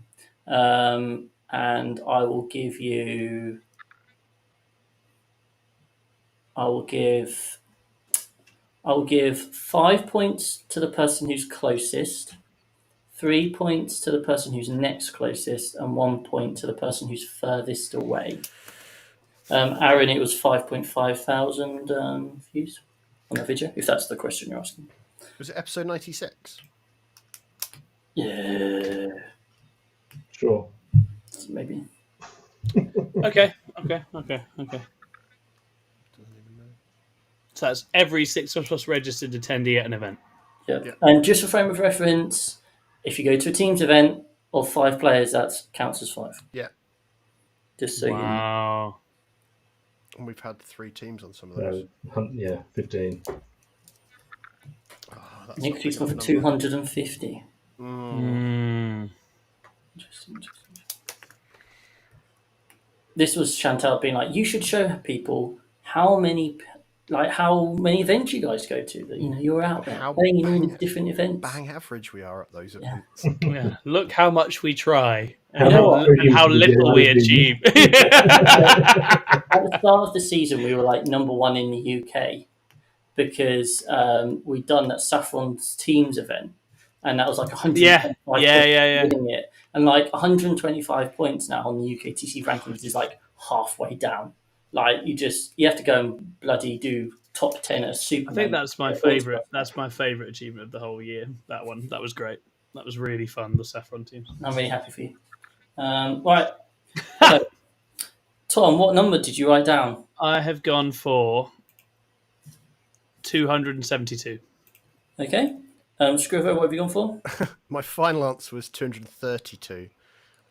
And I will give 5 points to the person who's closest, 3 points to the person who's next closest, and 1 point to the person who's furthest away. Aaron, it was 5.5 thousand views on that video, if that's the question you're asking. Was it episode 96? Yeah, Sure. maybe. Okay. So that's every 6++ registered attendee at an event. Yeah. And just for frame of reference, if you go to a team's event of 5 players, that counts as 5. Yeah. Just so you know. Wow. And we've had 3 teams on some of those. 15. Oh, that's Nick not Fleet's big gone for enough 250. number. Interesting. This was Chantal being like, you should show people how many events you guys go to. That you're out there playing in all these different events. Bang average we are at those Yeah. events. Yeah. Look how much we try How and how little we achieve. At the start of the season, we were like number 1 in the UK because we'd done that Saffron's Teams event, and that was like 125 points winning it, and like 125 points now on the UKTC rankings is like halfway down. Like you have to go and bloody do top 10 at Super. I think that's my favourite. That's my favourite achievement of the whole year. That one. That was great. That was really fun. The Saffron teams. I'm really happy for you. Right. So, Tom, what number did you write down? I have gone for 272. Okay. Scrivo, what have you gone for? My final answer was 232.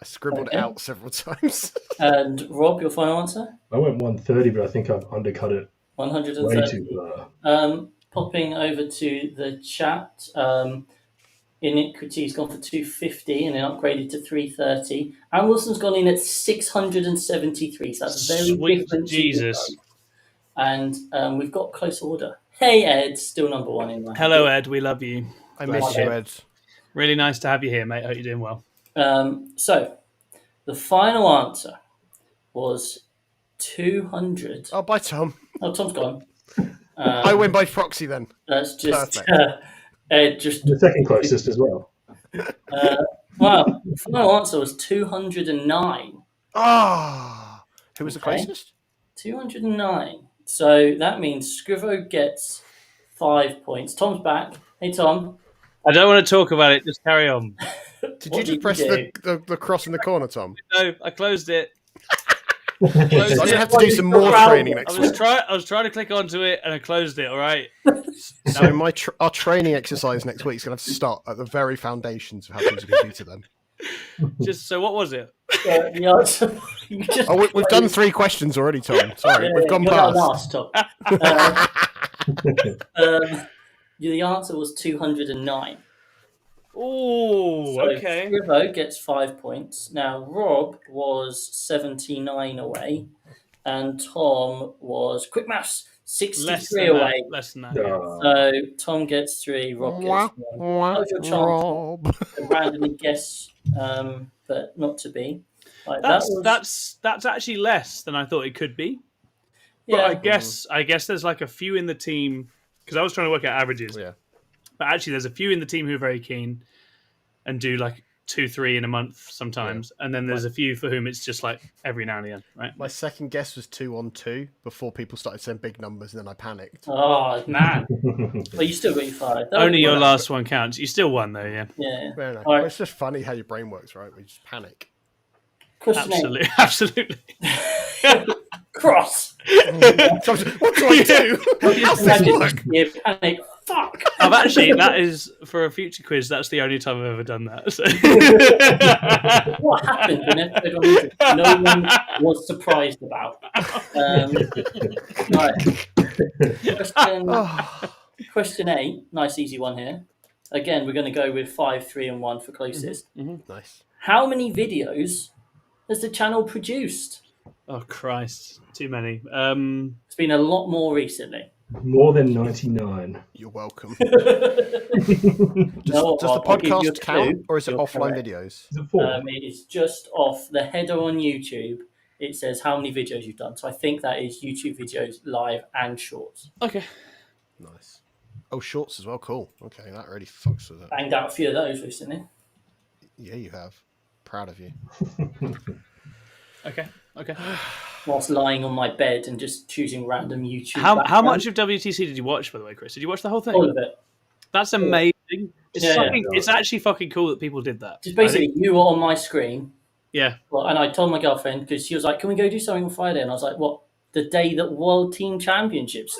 I scribbled it out several times. And Rob, your final answer? I went 130, but I think I've undercut it 130. way too far. Popping over to the chat, Iniquity's gone for 250 and then upgraded to 330. Aaron Wilson's gone in at 673, so that's a very Sweet different. Jesus. And we've got close order. Hey, Ed, still number 1 in my Hello, Ed. We love you. I miss you, Ed. Really nice to have you here, mate. Hope you're doing well. So, the final answer was 200. Oh, bye, Tom. Oh, Tom's gone. I win by proxy then. That's just Perfect. just The second closest as well. Well, the final answer was 209. Ah, who was the closest? 209. So that means Scrivo gets 5 points. Tom's back. Hey, Tom. I don't want to talk about it. Just carry on. Did you just press the cross in the corner, Tom? No, I closed it. I'm going to have to do some more training next week. I was trying to click onto it and I closed it. All right. So our training exercise next week is going to have to start at the very foundations of how to use a computer. Then. So what was it? The answer. We've done 3 questions already, Tom. Sorry, we've gone past. Last, Tom. The answer was 209. Oh, So okay. Scrivo gets 5 points. Now, Rob was 79 away, and Tom was, quick maths, 63 away. Less than that. So Tom gets 3, Rob gets 1. That was your chance to randomly guess, but not to be. Like, That's actually less than I thought it could be. But yeah. I guess there's like a few in the team, because I was trying to work out averages. Yeah. But actually, there's a few in the team who are very keen and do like 2-3 in a month sometimes, and then there's a few for whom it's just like every now and again, right? My second guess was 2-on-2 before people started saying big numbers, and then I panicked. Oh, man. But you still got your 5. Only your last one counts. You still won though, yeah. Yeah. Fair enough. All right. It's just funny how your brain works, right? We just panic. Question Absolutely. Cross. So what do I do? How's this work? Yeah, panic. Fuck. I've actually, that is for a future quiz. That's the only time I've ever done that. So. What happened in episode 100? No one was surprised about. Right. Oh, Question 8, nice easy one here. Again, we're going to go with 5, 3, and 1 for closest. nice. How many videos has the channel produced? Oh Christ, too many. It's been a lot more recently. More than 99. You're welcome. No, Does the I'll give you a podcast count, clue. or is it You're offline correct. videos? Is it 4? It is just off the header on YouTube. It says how many videos you've done. So I think that is YouTube videos, live and shorts. Okay. Nice. Oh, shorts as well. Cool. Okay, that really fucks with it. Banged out a few of those recently. Yeah, you have. Proud of you. Okay. Whilst lying on my bed and just choosing random YouTube. How much of WTC did you watch, by the way, Chris? Did you watch the whole thing? All of it. That's amazing. Yeah. It's actually fucking cool that people did that. Just basically, you were on my screen. Yeah. Well, and I told my girlfriend because she was like, "Can we go do something on Friday?" And I was like, "What? The day that World Team Championships?"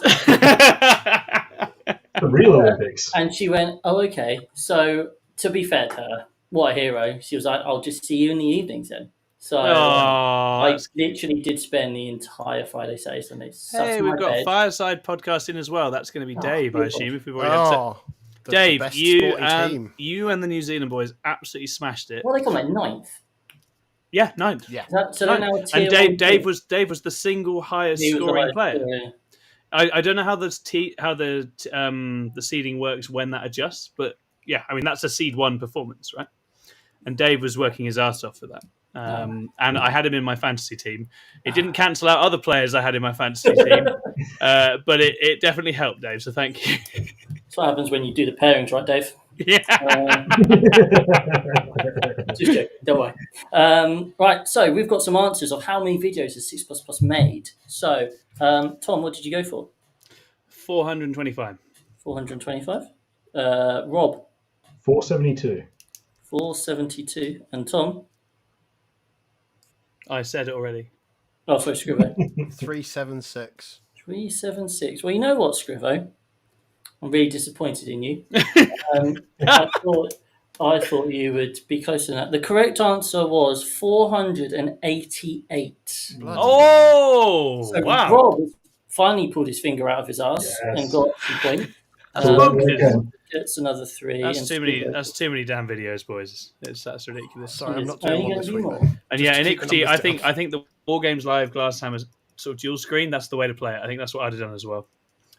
The real Olympics. And she went, "Oh, okay." So to be fair to her, what a hero! She was like, "I'll just see you in the evenings then." So I literally did spend the entire Friday, Saturday, Sunday. Hey, we've got a fireside podcast in as well. That's going to be Dave, I assume. If we've already had Dave, you and the New Zealand boys absolutely smashed it. Well, they got like 9th. Yeah, 9th. Yeah. So they're now and Dave was the single highest scoring player. Yeah. I don't know how the seeding works when that adjusts, but yeah, I mean that's a seed 1 performance, right? And Dave was working his ass off for that. And I had him in my fantasy team. It didn't cancel out other players I had in my fantasy team, but it definitely helped, Dave. So thank you. That's what happens when you do the pairings, right, Dave? Yeah. Just joking, don't worry. Right, so we've got some answers of how many videos has 6++ made. So, Tom, what did you go for? 425. 425. Rob? 472. 472. And Tom? I said it already. Oh, sorry, Scrivo. 376. 376. Well, you know what, Scrivo? I'm really disappointed in you. I thought you would be closer than that. The correct answer was 488. Oh, so wow. Rob finally pulled his finger out of his ass and got 2 points. Gets another 3. That's too many damn videos, boys. That's ridiculous. Sorry, I'm not doing one this week. And yeah, Iniquity, I think the War Games Live Glasshammer sort of dual screen, that's the way to play it. I think that's what I'd have done as well.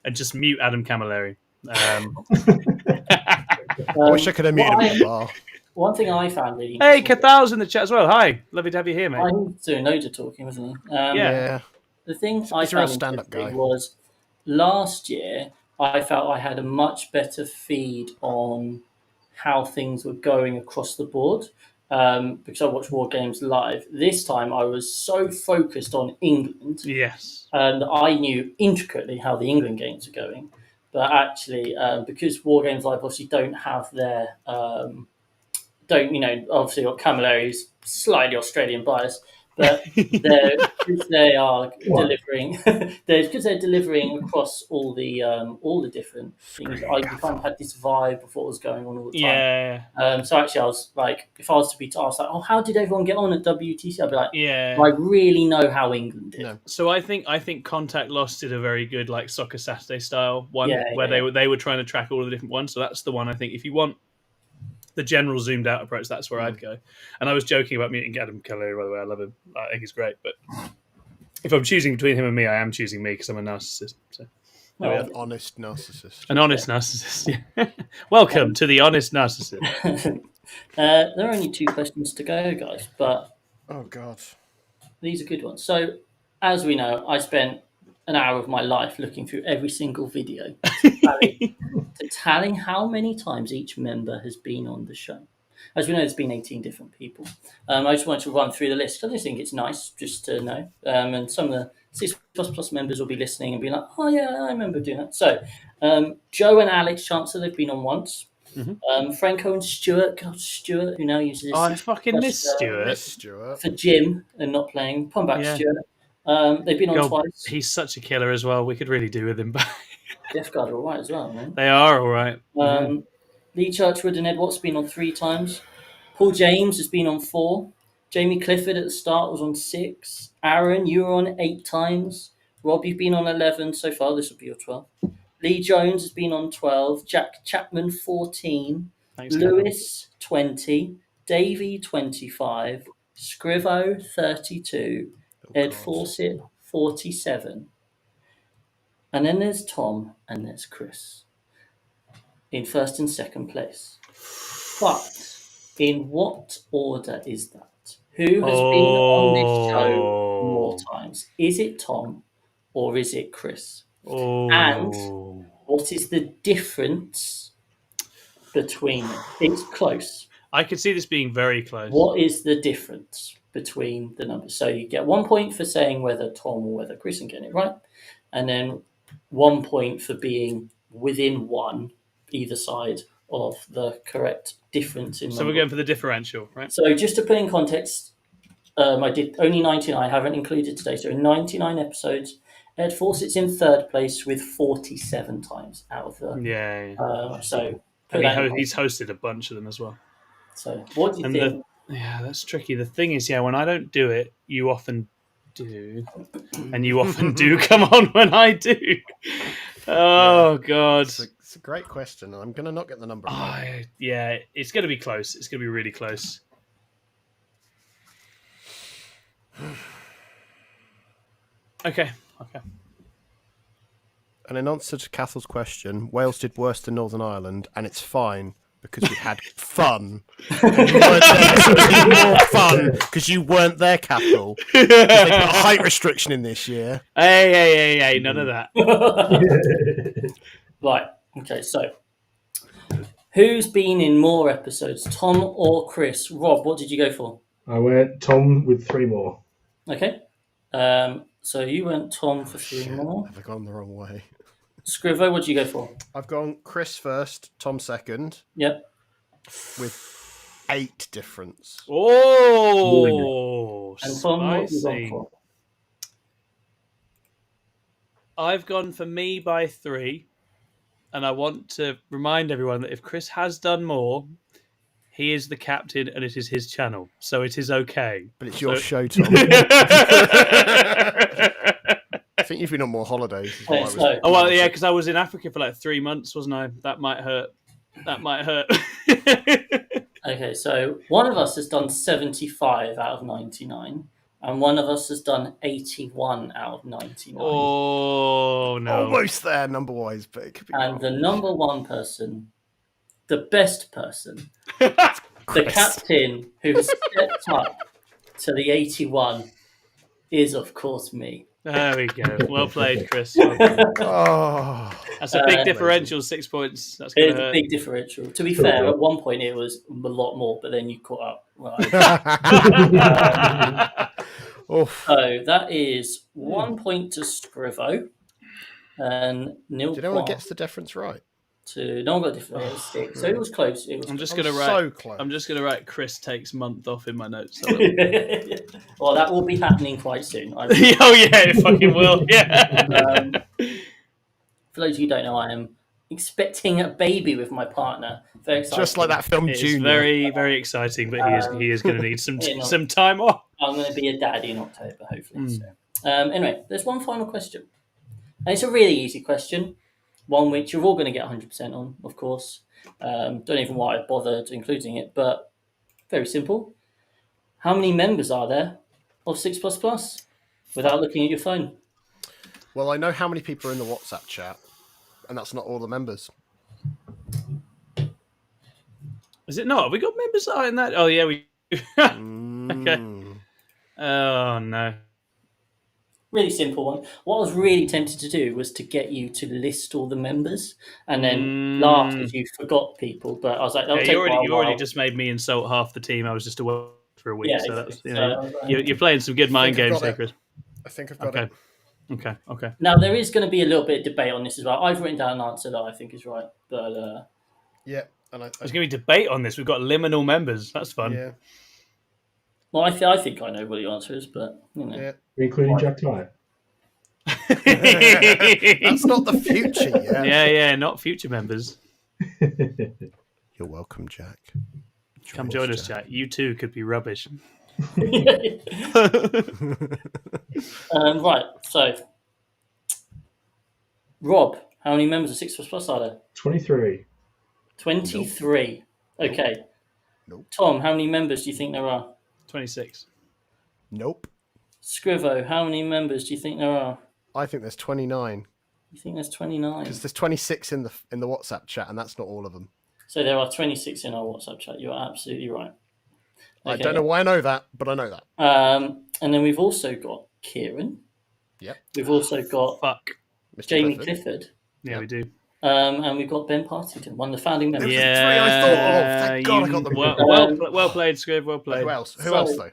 And just mute Adam Camilleri. I wish I could have muted him at the bar. One thing I found really Hey, Cathal's in the chat as well. Hi. Lovely to have you here, mate. I was doing loads of talking, wasn't he? Yeah. The thing I He's a real found stand-up guy. was last year I felt I had a much better feed on how things were going across the board because I watched War Games live. This time I was so focused on England. Yes. And I knew intricately how the England games are going. But actually, because War Games Live obviously don't have their... obviously got Camilleri's slightly Australian bias, but they are delivering because they're delivering across all the different things. I kind of had this vibe of what was going on all the time. Yeah. So actually, I was like, if I was to be asked, like, oh, how did everyone get on at WTC? I'd be like, yeah, I really know how England did. No. So I think Contact Lost did a very good like Soccer Saturday style one where they were trying to track all the different ones. So that's the one I think if you want the general zoomed out approach, that's where I'd go. And I was joking about muting Adam Keller, by the way. I love him. I think he's great. But if I'm choosing between him and me, I am choosing me because I'm a narcissist. So, an honest narcissist. An honest narcissist. Yeah. Welcome to the honest narcissist. There are only 2 questions to go, guys. But oh god, these are good ones. So, as we know, I spent an hour of my life looking through every single video to tallying how many times each member has been on the show. As we know, there's been 18 different people. I just wanted to run through the list. I just think it's nice just to know. And some of the 6++ members will be listening and be like, oh yeah, I remember doing that. So Joe and Alex Chancellor, they've been on once. Mm-hmm. Franco and Stuart, Stuart, who now uses I fucking miss Stuart. For gym and not playing. Come back, Stuart. They've been on twice. He's such a killer as well. We could really do with him back. Death Guard are all right as well, man. They are all right. Lee Churchwood and Ed Watts have been on 3 times. Paul James has been on 4. Jamie Clifford at the start was on 6. Aaron, you were on 8 times. Rob, you've been on 11 so far. This will be your 12th. Lee Jones has been on 12. Jack Chapman, 14. Thanks, Lewis, 20. Davey, 25. Scrivo, 32. Ed God. Fawcett, 47. And then there's Tom and there's Chris in first and second place. But in what order is that? Who has been on this show more times? Is it Tom or is it Chris? And what is the difference between them? It's close. I could see this being very close. What is the difference between the numbers? So you get 1 point for saying whether Tom or whether Chris and getting it right, and then 1 point for being within one either side of the correct difference in So number. we're going for the differential, right? So just to put in context, I did only 99. I haven't included today. So in 99 episodes, Ed Fawcett's in third place with 47 times out of the. Yeah. So and he's hosted a bunch of them as well. So what do you think? Yeah, that's tricky. The thing is, when I don't do it, you often do, and you often do come on when I do. Oh God, it's a great question. I'm gonna not get the number. Yeah, it's gonna be close. It's gonna be really close. Okay. And in answer to Cathel's question, Wales did worse than Northern Ireland, and it's fine because we had fun. And you weren't there, so it was more fun because you weren't there, Cathel. They put a height restriction in this year. Hey, none of that. Right. Okay. So, who's been in more episodes, Tom or Chris? Rob, what did you go for? I went Tom with 3 more. Okay. So you went Tom for 3 more. Have I gone the wrong way? Scrivo, what did you go for? I've gone Chris first, Tom second. Yep. With 8 difference. Oh, and Tom, what have you gone spicy. for? I've gone for me by 3, and I want to remind everyone that if Chris has done more, he is the captain and it is his channel, so it is okay. But it's your show, Tom. I think you've been on more holidays. Because I was in Africa for like 3 months, wasn't I? That might hurt. Okay, so one of us has done 75 out of 99, and one of us has done 81 out of 99. Oh, no. Almost there, number-wise, but it could be And wrong. the number one person, the best person, the captain who has stepped up to the 81 is, of course, me. There we go. Well played, Chris. Well played. That's a big differential, 6 points. That's going to hurt. A big differential. To be fair, at one point it was a lot more, but then you caught up. Right. So that is 1 point to Scrivo and nil. Did anyone get the difference right? No one got different. So it was close. I'm just going to write. So close. I'm just going to write. Chris takes month off in my notes. Well, that will be happening quite soon. Oh yeah, it fucking will. Yeah. For those of you who don't know, I am expecting a baby with my partner. Very exciting. Just like that film, It's Junior. very, very exciting, but he is going to need some time off. I'm going to be a daddy in October, hopefully. So. Anyway, there's one final question. And it's a really easy question. One which you're all going to get 100% on, of course. Don't even why I bothered including it, but very simple. How many members are there of 6++? Without looking at your phone. Well, I know how many people are in the WhatsApp chat, and that's not all the members. Is it not? Have we got members that are in that? Oh yeah, we. Okay. Oh no. Really simple one. What I was really tempted to do was to get you to list all the members and then laugh if you forgot people. But I was like, you already just made me insult half the team. I was just away for a week, Yeah, so that's exactly. you're playing some good mind games here, Chris. I think I've got it. Okay. Now, there is going to be a little bit of debate on this as well. I've written down an answer that I think is right. But Yeah. And There's going to be debate on this. We've got liminal members. That's fun. Yeah. well, I think I know what the answer is, but you know. Yeah. Including Jack Knight. That's not the future yet. Yeah, not future members. You're welcome, Jack. Come join us, Jack. You too could be rubbish. Right, so Rob, how many members of 6 Plus are there? 23. 23. Okay. Nope. Tom, how many members do you think there are? 26. Nope. Scrivo, how many members do you think there are? I think there's 29 You think there's 29? because there's 26 in the WhatsApp chat, and that's not all of them. So there are 26 in our WhatsApp chat. You're absolutely right. I don't know why I know that, but I know that. And then we've also got Kieran. Yep. We've also got Fuck. Mr. Jamie Clifford. Clifford. Yeah, we do. And we've got Ben Partington, one of the founding members. Those are the three I thought of. Thank God I got them. Well played, Scriv. Well played. Who else? Who else though?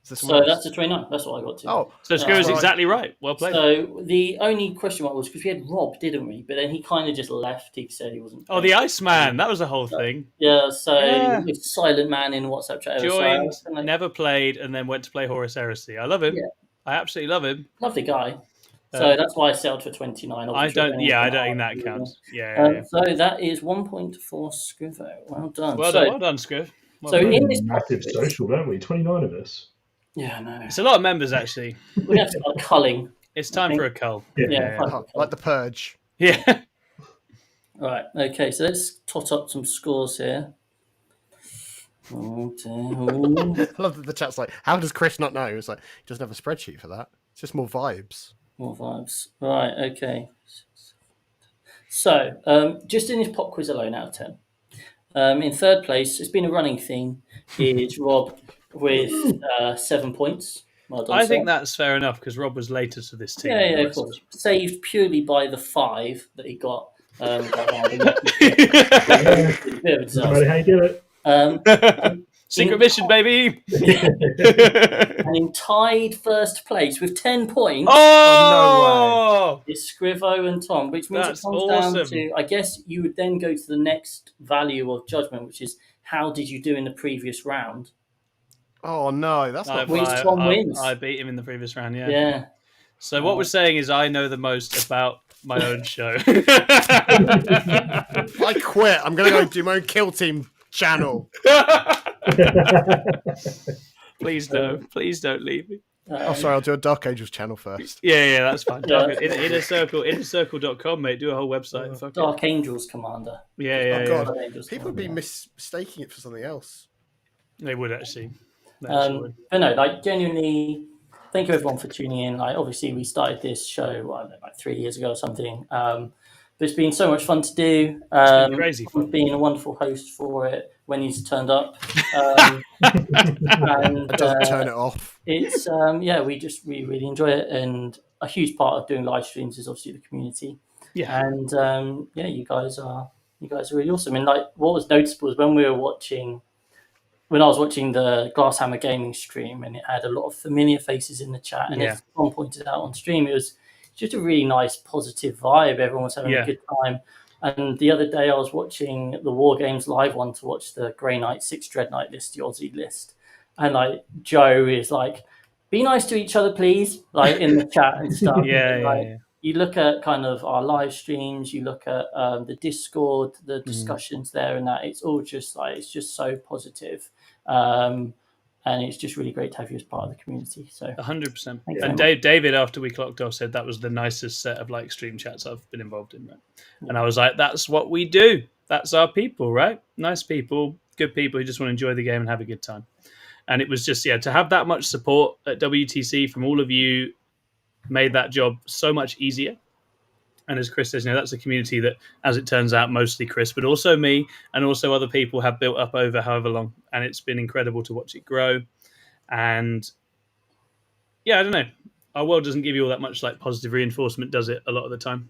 Is there So someone that's else? the 29. That's what I got to. Oh, So Scriv is right. exactly right. Well played. So the only question mark was because we had Rob, didn't we? But then he kind of just left. He said he wasn't. Oh, the Iceman. That was the whole thing. Yeah, so Yeah. it's Silent Man in WhatsApp chat. Joined, So, like, never played, and then went to play Horus Heresy. I love him. Yeah. I absolutely love him. lovely guy. So that's why I settled for 29. I don't think that counts. Yeah. So that is 1 point for Scrivo. Well done. Well done, Scriv. Well So done. in this Massive social, don't we? 29 of us. yeah, no, It's a lot of members, actually. we have to start culling. It's time for a cull. Yeah, Oh, like the Purge. Yeah. Right. Okay. So let's tot up some scores here. Oh, dear. I love that the chat's like, how does Chris not know? It's like, he doesn't have a spreadsheet for that. It's just more vibes. More vibes. Right. Okay. So, just in this pop quiz alone, out of 10. In third place, it's been a running theme, is Rob with 7 points. Well done, I think sir. that's fair enough because Rob was later to this team. Yeah, than the of rest course. Saved purely by the 5 that he got. By rounding up. us. It's a bit of a No disaster. matter how you do it. Secret mission, baby. And in tied first place with 10 points Oh, is Scrivo and Tom, which means That's it comes down awesome. to, I guess you would then go to the next value of judgment, which is how did you do in the previous round? Oh no, that's not Which Tom wins. I beat him in the previous round. Yeah. Yeah. So what we're saying is, I know the most about my own show. I quit. I'm gonna go do my own kill team channel. Please don't leave me. Oh, sorry, I'll do a Dark Angels channel first. Yeah, that's fine. Yeah, Dark, innercircle.com, mate. Do a whole website. Fuck it. Dark Angels Commander. Yeah. Oh god, Dark Angels people would be Commander. mistaking it for something else. They would actually. They actually would. But no, like genuinely, thank you everyone for tuning in. Like obviously we started this show, I don't know, like 3 years ago or something. But it's been so much fun to do. It's been crazy fun. Being a wonderful host for it when he's turned up. And It doesn't turn it off. it's we really enjoy it, and a huge part of doing live streams is obviously the community. Yeah. And you guys are really awesome. And like what was noticeable is when I was watching the Glasshammer Gaming stream, and it had a lot of familiar faces in the chat. And as Tom pointed out on stream, it was just a really nice, positive vibe. Everyone was having a good time. And the other day, I was watching the War Games live one to watch the Grey Knight 6 Dread Knight list, the Aussie list. And like Joe is like, be nice to each other, please, like in the chat and stuff. Yeah. You look at kind of our live streams, you look at the Discord, the discussions there, and that it's all just like it's just so positive, and it's just really great to have you as part of the community. So 100%. Thank you. And David, after we clocked off, said that was the nicest set of like stream chats I've been involved in. Right? And I was like, that's what we do. That's our people, right? Nice people, good people who just want to enjoy the game and have a good time. And it was just to have that much support at WTC from all of you made that job so much easier. And as Chris says, that's a community that, as it turns out, mostly Chris, but also me and also other people have built up over however long. And it's been incredible to watch it grow. And I don't know. Our world doesn't give you all that much like positive reinforcement, does it? A lot of the time.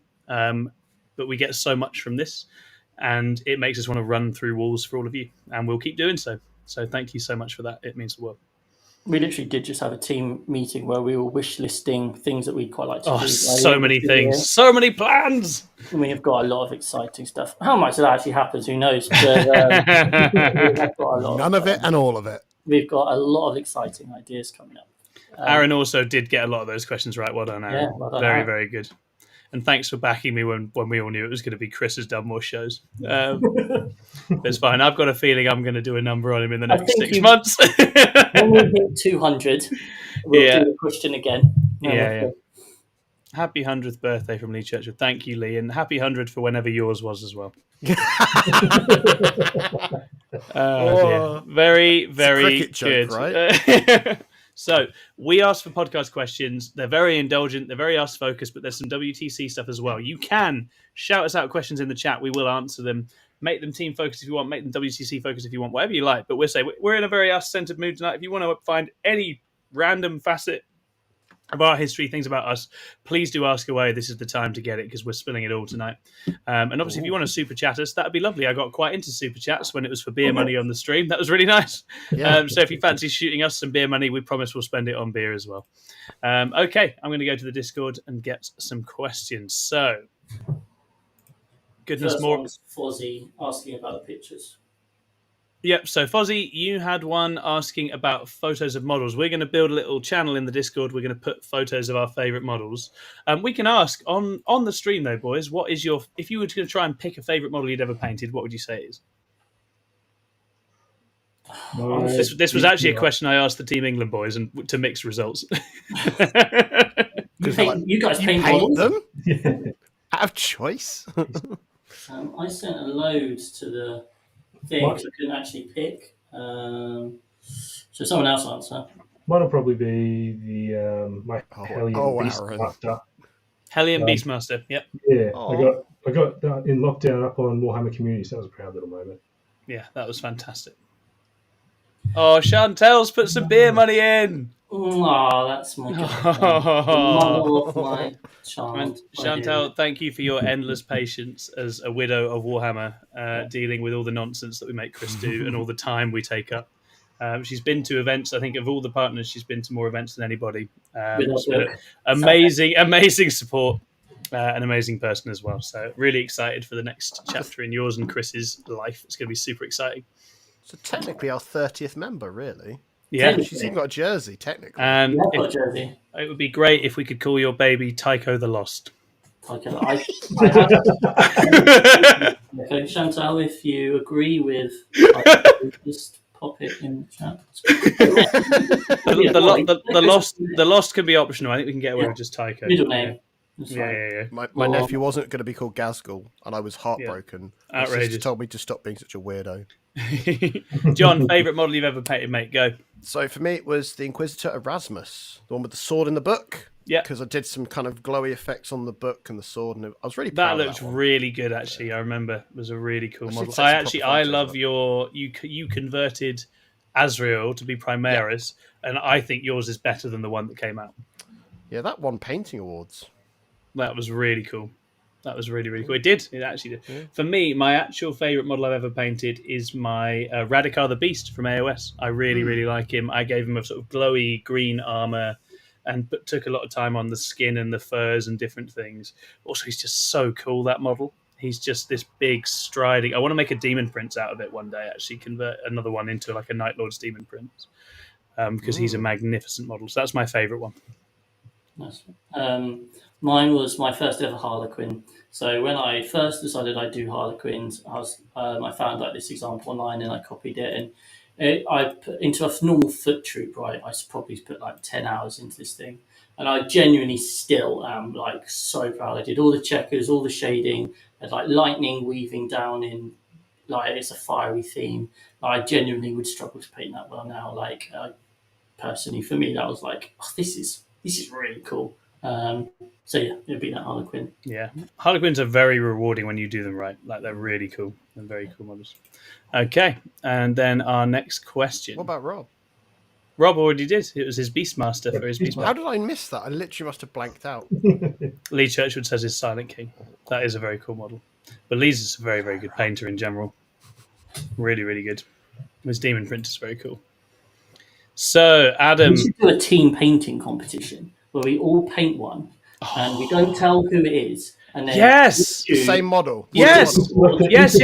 But we get so much from this, and it makes us want to run through walls for all of you. And we'll keep doing so. So thank you so much for that. It means the world. we literally did just have a team meeting where we were wish listing things that we'd quite like to do. So many things, so many plans. And we have got a lot of exciting stuff. How much that actually happens, who knows? But, we have got a lot None of it and all of it. We've got a lot of exciting ideas coming up. Aaron also did get a lot of those questions right. Well done, Aaron. Yeah, well done, very, Aaron. very good. And thanks for backing me when we all knew it was going to be Chris has done more shows. It's fine. I've got a feeling I'm going to do a number on him in the next 6 months. When we hit 200, we'll do the question again. Happy 100th birthday from Lee Churchill. Thank you, Lee, and happy 100 for whenever yours was as well. Dear. Very, very cricket good. joke, right? So we asked for podcast questions. They're very indulgent. They're very us focused, but there's some WTC stuff as well. You can shout us out questions in the chat. We will answer them. Make them team focused if you want. Make them WTC focused if you want. Whatever you like. But we'll say we're in a very us centered mood tonight. If you want to find any random facet of our history, things about us, please do ask away. This is the time to get it because we're spilling it all tonight. And obviously, if you want to super chat us, that'd be lovely. I got quite into super chats when it was for beer money on the stream. That was really nice. Yeah. So if you fancy shooting us some beer money, we promise we'll spend it on beer as well. Okay, I'm going to go to the Discord and get some questions. So, goodness First more. one's Fozzie asking about the pictures. Yep. So, Fozzie, you had one asking about photos of models. We're going to build a little channel in the Discord. We're going to put photos of our favourite models. We can ask on the stream, though, boys, what is your... If you were to try and pick a favourite model you'd ever painted, what would you say it is? This was actually a question I asked the Team England boys and to mixed results. You guys paint Paint models? them? Out of choice? I sent a load to the thing because I couldn't actually pick. So someone else answer. Mine'll probably be the my Hellion Beastmaster. Hellion Beastmaster, yep. Yeah, I got that in lockdown up on Warhammer Community, so that was a proud little moment. Yeah, that was fantastic. Oh, Chantel's put some beer money in. Oh, that's my model of my child. Chantel, thank you for your endless patience as a widow of Warhammer, dealing with all the nonsense that we make Chris do and all the time we take up. She's been to events. I think of all the partners, she's been to more events than anybody. Amazing support. An amazing person as well. So really excited for the next chapter in yours and Chris's life. It's going to be super exciting. So technically our 30th member, really. Yeah. She's even got a jersey, technically. And got a jersey. It would be great if we could call your baby Tycho the Lost. Tycho, Chantal, if you agree with, just pop it in the chat. The Lost can be optional. I think we can get away with just Tycho. Middle name. Yeah. My nephew wasn't going to be called Gazgul, and I was heartbroken. Yeah. Outrageous. My sister told me to stop being such a weirdo. John, favourite model you've ever painted, mate? Go. So for me, it was the Inquisitor Erasmus, the one with the sword in the book. Yeah. Because I did some kind of glowy effects on the book and the sword, and I was really proud that looked of that really good. Actually, I remember it was a really cool model. I love you converted Azrael to be Primaris, and I think yours is better than the one that came out. Yeah, that won painting awards. That was really cool. That was really, really cool. It actually did. Yeah. For me, my actual favourite model I've ever painted is my Radikar the Beast from AOS. I really, really like him. I gave him a sort of glowy green armour and took a lot of time on the skin and the furs and different things. Also, he's just so cool, that model. He's just this big, striding... I want to make a Demon Prince out of it one day, actually convert another one into like a Night Lord's Demon Prince, because he's a magnificent model. So that's my favourite one. Nice. Mine was my first ever Harlequin. So when I first decided I'd do Harlequins, I found like this example online and I copied it, and I put into a normal foot troop. Right, I probably put like 10 hours into this thing, and I genuinely still am like so proud. I did all the checkers, all the shading, and like lightning weaving down in like it's a fiery theme. I genuinely would struggle to paint that well now. Like personally, for me, that was like, oh, this is really cool. So yeah, it'd be that Harlequin. Yeah, Harlequins are very rewarding when you do them right. Like they're really cool. They're very cool models. Okay, and then our next question. What about Rob? Rob already did. It was his Beastmaster for his Beastmaster. How did I miss that? I literally must have blanked out. Lee Churchwood says his Silent King. That is a very cool model. But Lee's is a very, very good painter in general. Really, really good. His Demon Prince is very cool. So, Adam... We should do a team painting competition where we all paint one and we don't tell who it is. And then yes! Same model. Yes! Yes.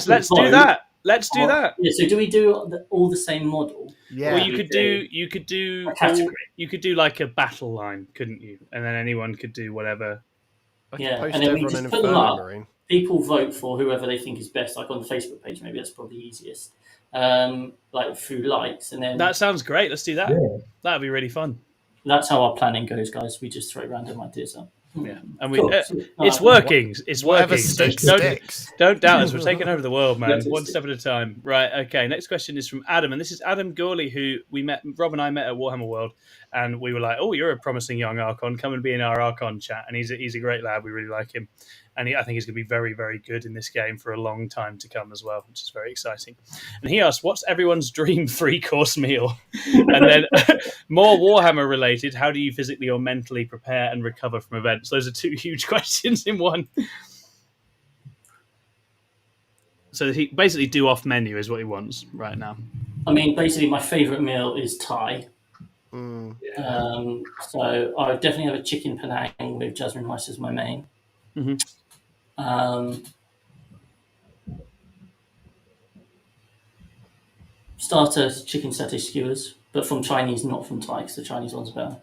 Let's do that. Let's do that. Yeah, so do we do all the same model? Yeah. Well, you could do like a battle line, couldn't you? And then anyone could do whatever. Yeah, and then we just put them up. People vote for whoever they think is best, like on the Facebook page. Maybe that's probably easiest. Like through likes, and then that sounds great. Let's do that. Yeah. That'd be really fun. that's how our planning goes, guys. We just throw random ideas up. Yeah, and we Cool. it's working. It's Whatever working. sticks, Don't sticks. don't doubt us. We're taking over the world, man. Yeah, One step at a time. Right. Okay. Next question is from Adam, and this is Adam Gawley, who Rob and I met at Warhammer World, and we were like, "Oh, you're a promising young Archon. Come and be in our Archon chat." And he's a great lad. We really like him, and I think he's going to be very, very good in this game for a long time to come as well, which is very exciting. And he asked, "What's everyone's dream 3-course meal?" And then more Warhammer related. How do you physically or mentally prepare and recover from events? Those are two huge questions in one. So he basically do off menu is what he wants right now. I mean, basically, my favourite meal is Thai. So I would definitely have a chicken Penang with jasmine rice as my main. Starter chicken satay skewers, but from Chinese, not from Thai, because the Chinese ones are better.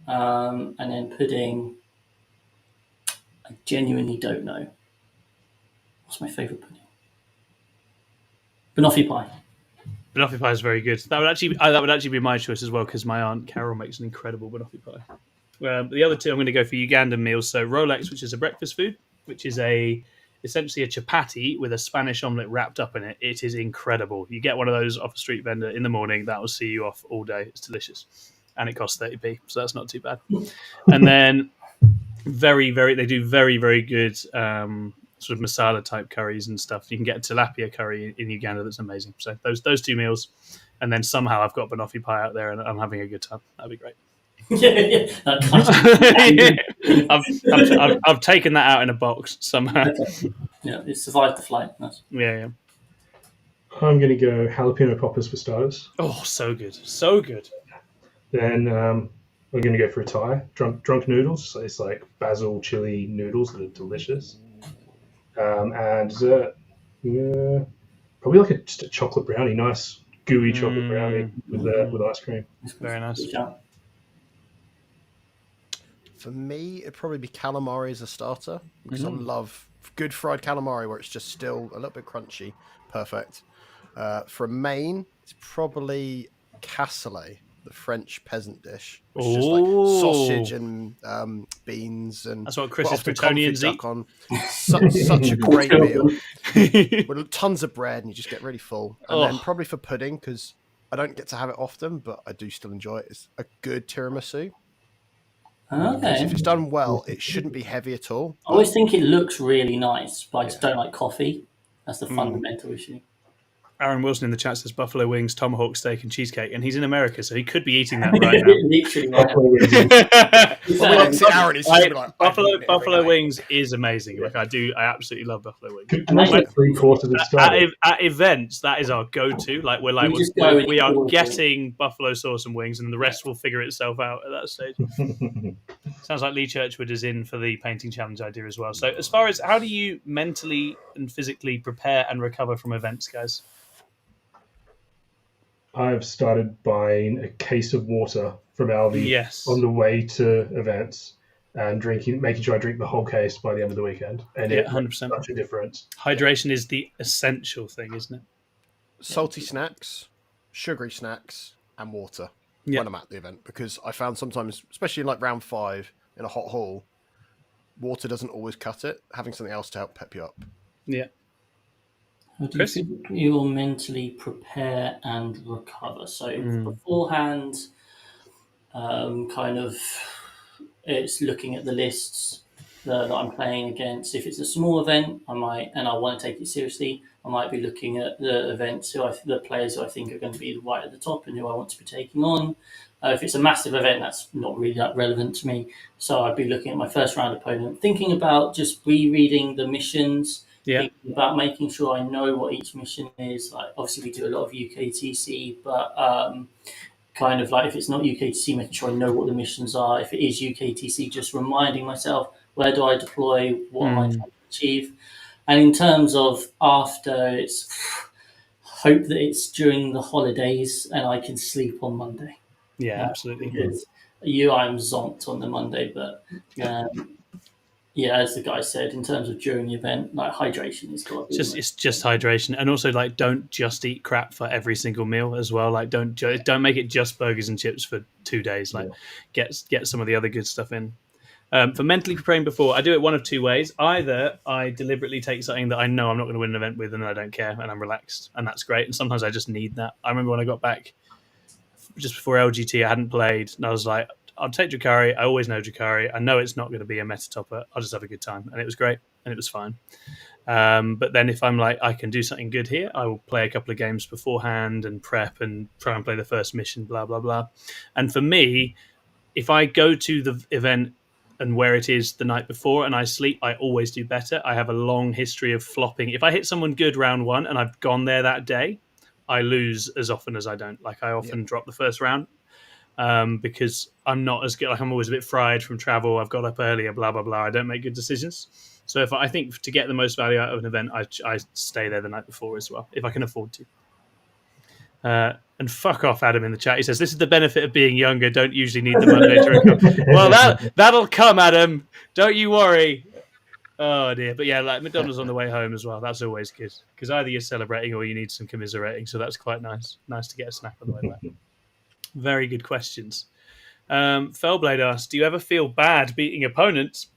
And then pudding. I genuinely don't know. What's my favourite pudding? Banoffee pie. Banoffee pie is very good. That would actually be my choice as well, because my aunt Carol makes an incredible banoffee pie. The other two, I'm going to go for Ugandan meals. So Rolex, which is a breakfast food, which is essentially a chapati with a Spanish omelette wrapped up in it. It is incredible. You get one of those off a street vendor in the morning, that will see you off all day. It's delicious, and it costs 30p, so that's not too bad. And then they do very, very good sort of masala type curries and stuff. You can get a tilapia curry in Uganda that's amazing. So those two meals, and then somehow I've got banoffee pie out there and I'm having a good time. That'd be great. I've taken that out in a box somehow. Yeah, it survived the flight. Nice. Yeah. I'm going to go jalapeno poppers for starters. Oh, so good, so good. Then we're going to go for a Thai drunk noodles. So it's like basil chili noodles that are delicious. And dessert, probably like just a chocolate brownie, nice gooey chocolate brownie with ice cream. Very nice. For me, it'd probably be calamari as a starter, because I love good fried calamari where it's just still a little bit crunchy. Perfect. For a main, it's probably cassoulet, the French peasant dish, which is just like sausage and beans, and that's what Chris's often Bretonians confit eat. duck on. Such a great meal with tons of bread, and you just get really full. And then probably for pudding, because I don't get to have it often, but I do still enjoy it. It's a good tiramisu. Okay. If it's done well, it shouldn't be heavy at all. I always think it looks really nice, but I just don't like coffee. That's the fundamental issue. Aaron Wilson in the chat says buffalo wings, tomahawk steak, and cheesecake, and he's in America, so he could be eating that right now. Buffalo wings is amazing. Like I absolutely love buffalo wings. Like 3/4 of the style. At events, that is our go-to. Like we are getting buffalo sauce and wings, and the rest will figure itself out at that stage. Sounds like Lee Churchwood is in for the painting challenge idea as well. So, as far as how do you mentally and physically prepare and recover from events, guys? I've started buying a case of water from Aldi on the way to events and making sure I drink the whole case by the end of the weekend. And 100%. Such a difference. Hydration is the essential thing, isn't it? Salty snacks, sugary snacks, and water when I'm at the event, because I found sometimes, especially in like round 5 in a hot hall, water doesn't always cut it. Having something else to help pep you up. Yeah. How do you will mentally prepare and recover? So beforehand, kind of, it's looking at the lists that I'm playing against. If it's a small event, I want to take it seriously, I might be looking at the events, the players who I think are going to be right at the top and who I want to be taking on. If it's a massive event, that's not really that relevant to me. So I'd be looking at my first round opponent, thinking about just rereading the missions, thinking about making sure I know what each mission is. Like, obviously, we do a lot of UKTC, but kind of like if it's not UKTC, making sure I know what the missions are. If it is UKTC, just reminding myself, where do I deploy? What am I trying to achieve? And in terms of after, it's hope that it's during the holidays and I can sleep on Monday. Yeah, absolutely. Because I'm zonked on the Monday, but yeah, as the guy said, in terms of during the event, like hydration is got to be. It's just hydration, and also like don't just eat crap for every single meal as well. Like don't make it just burgers and chips for 2 days. Like get some of the other good stuff in. For mentally preparing before, I do it one of two ways. Either I deliberately take something that I know I'm not going to win an event with and I don't care and I'm relaxed, and that's great. And sometimes I just need that. I remember when I got back just before LGT, I hadn't played, and I was like, I'll take Drakari. I always know Drakari. I know it's not going to be a meta topper. I'll just have a good time. And it was great, and it was fine. But then if I'm like, I can do something good here, I will play a couple of games beforehand and prep and try and play the first mission, blah, blah, blah. And for me, if I go to the event and where it is the night before and I sleep, I always do better. I have a long history of flopping. If I hit someone good round one and I've gone there that day, I lose as often as I don't. Like I often drop the first round because I'm not as good. Like I'm always a bit fried from travel. I've got up earlier, blah, blah, blah. I don't make good decisions. So if I think to get the most value out of an event, I stay there the night before as well, if I can afford to. And fuck off, Adam, in the chat. He says, this is the benefit of being younger. Don't usually need the Monday to recover. Well, that'll come, Adam. Don't you worry. Oh, dear. But yeah, like McDonald's on the way home as well. That's always good. Because either you're celebrating or you need some commiserating. So that's quite nice. Nice to get a snack on the way back. Very good questions. Fellblade asks, do you ever feel bad beating opponents?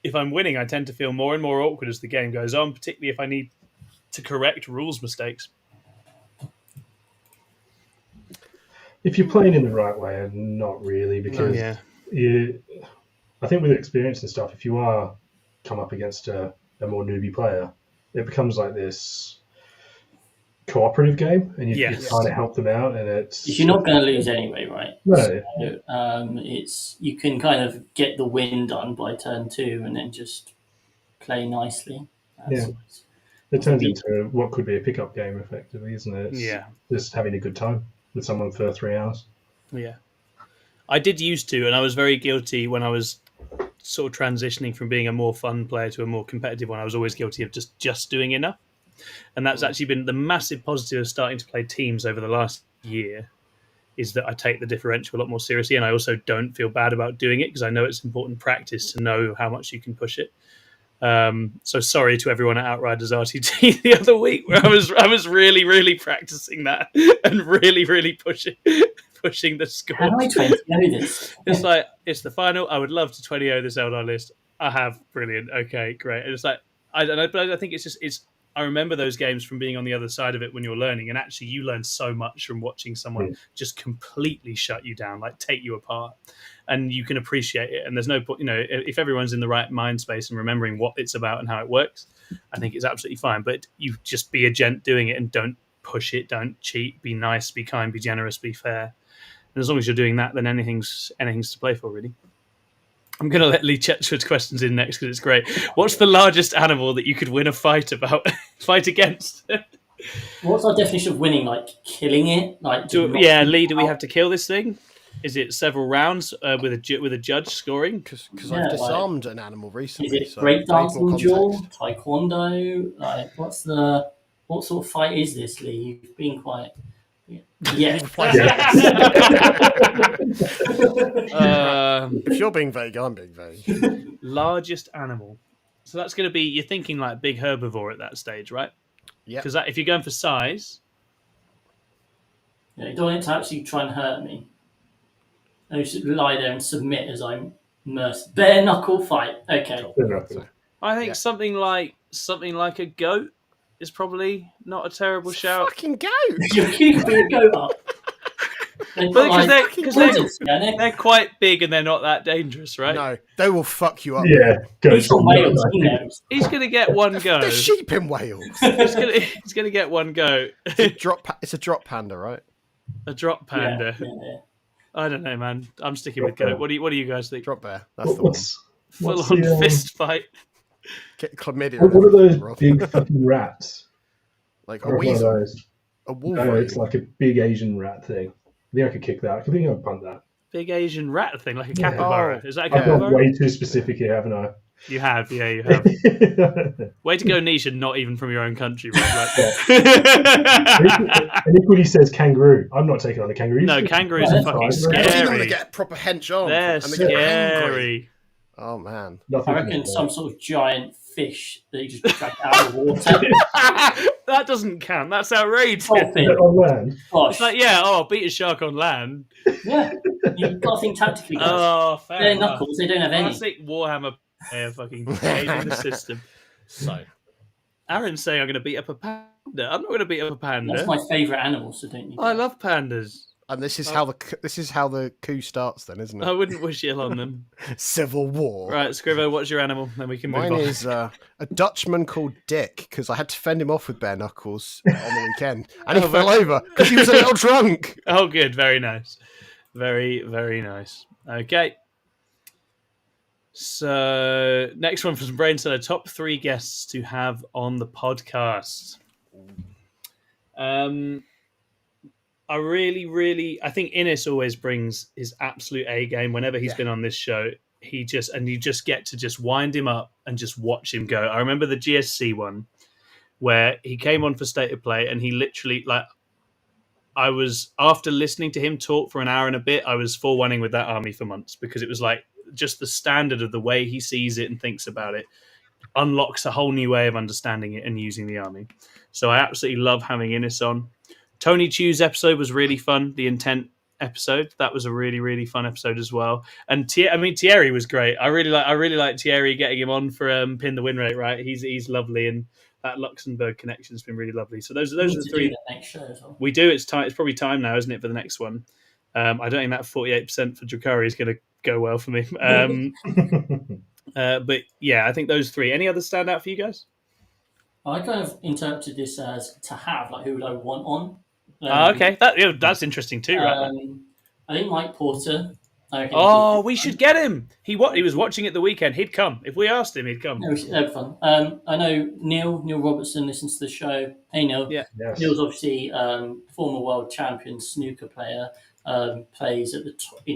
If I'm winning, I tend to feel more and more awkward as the game goes on, particularly if I need to correct rules mistakes. If you're playing in the right way, not really, because I think with experience and stuff, if you are come up against a more newbie player, it becomes like this cooperative game, and you're trying to help them out, and it's you're not going to lose anyway, right? No. So, you can kind of get the win done by turn 2, and then just play nicely. It turns into what could be a pickup game, effectively, isn't it? It's just having a good time with someone for 3 hours. Yeah. I did used to, and I was very guilty when I was sort of transitioning from being a more fun player to a more competitive one. I was always guilty of just doing enough. And that's actually been the massive positive of starting to play teams over the last year, is that I take the differential a lot more seriously, and I also don't feel bad about doing it because I know it's important practice to know how much you can push it. So sorry to everyone at Outriders RTT the other week where I was really, really practicing that and really, really pushing the score. How do I 20-0 this? It's like, it's the final. I would love to 20-0 this Eldar list. I have. Brilliant. Okay, great. And it's like, I don't know, but I think I remember those games from being on the other side of it when you're learning, and actually you learn so much from watching someone just completely shut you down, like take you apart, and you can appreciate it. And there's no point, if everyone's in the right mind space and remembering what it's about and how it works, I think it's absolutely fine. But you just be a gent doing it and don't push it, don't cheat, be nice, be kind, be generous, be fair. And as long as you're doing that, then anything's to play for, really. I'm going to let Lee Chetchford's questions in next because it's great. What's the largest animal that you could win a fight against? What's our definition of winning? Like killing it? Lee, do we have to kill this thing? Is it several rounds with a judge scoring? Because I've disarmed an animal recently. Is it break dancing, duel, taekwondo? What sort of fight is this, Lee? You've been quite... Yeah. If you're being vague, I'm being vague. Largest animal. So that's going to be, you're thinking like big herbivore at that stage, right? Yeah. Because if you're going for size... Yeah, you don't want it to actually try and hurt me. I should lie there and submit as I'm immersed. Bare knuckle fight. Okay. I think something like a goat is probably not a terrible shout. Fucking goat! You're keeping a goat up. Because they're quite big and they're not that dangerous, right? No, they will fuck you up. Yeah, he's from Wales. He's going to get one go. There's sheep in Wales. He's going to get one go. It's a drop panda, right? A drop panda. Yeah. I don't know, man. I'm sticking with goat. What do you guys think? Drop bear. That's the one. Full on fist fight. Get chlamydia. What are those big fucking rats? Like a weasel. A wolf. No, it's like a big Asian rat thing. I think I could kick that. I think I'd punt that. Big Asian rat thing, like a capybara. Is that a capybara? I've got way too specific here, haven't I? You have, yeah, you have. Way to go niche and not even from your own country, right? And equally says kangaroo. I'm not taking on a kangaroo. No, kangaroos are fucking scary. I've seen them get proper hench on. They're scary. Oh man. I reckon some sort of giant fish that you just drag out of the water. That doesn't count. That's outrageous. Dolphin. On land. Gosh. It's like, yeah, beat a shark on land. Yeah. You've got to think tactically, guys. Oh, fair They're enough. knuckles, they don't have any. Classic Warhammer player fucking gaming the system. So, Aaron's saying I'm going to beat up a panda. I'm not going to beat up a panda. That's my favourite animal, so don't you? I love pandas. And this is how the coup starts, then, isn't it? I wouldn't wish ill on them. Civil war. Right, Scrivo, what's your animal? Then we can move Mine on. is a Dutchman called Dick, because I had to fend him off with bare knuckles on the weekend, and he fell over because he was a little drunk. Oh, good. Very nice. Very, very nice. Okay. So, next one from Brain Cellar. Top 3 guests to have on the podcast. I I think Innes always brings his absolute A game whenever he's been on this show. You just get to just wind him up and just watch him go. I remember the GSC one where he came on for State of Play and he literally, like, I was, after listening to him talk for an hour and a bit, I was 4-1ing with that army for months, because it was like just the standard of the way he sees it and thinks about it unlocks a whole new way of understanding it and using the army. So I absolutely love having Innes on. Tony Chu's episode was really fun. The Intent episode, that was a really, really fun episode as well. And Thierry was great. I really like Thierry, getting him on for Pin the Win Rate. Right, he's lovely, and that Luxembourg connection has been really lovely. So those are the 3. Next show as well. We do. It's time. It's probably time now, isn't it, for the next one? I don't think that 48% for Drakari is going to go well for me. But yeah, I think those 3. Any others stand out for you guys? I kind of interpreted this as to have, like, who would I want on? Okay, that's interesting too, right? I think Mike Porter. We should get him. He was watching it the weekend. He'd come if we asked him. He'd come. That'd be fun. I know Neil Robertson listens to the show. Hey Neil. Yeah. Yes. Neil's obviously former world champion snooker player. Plays at the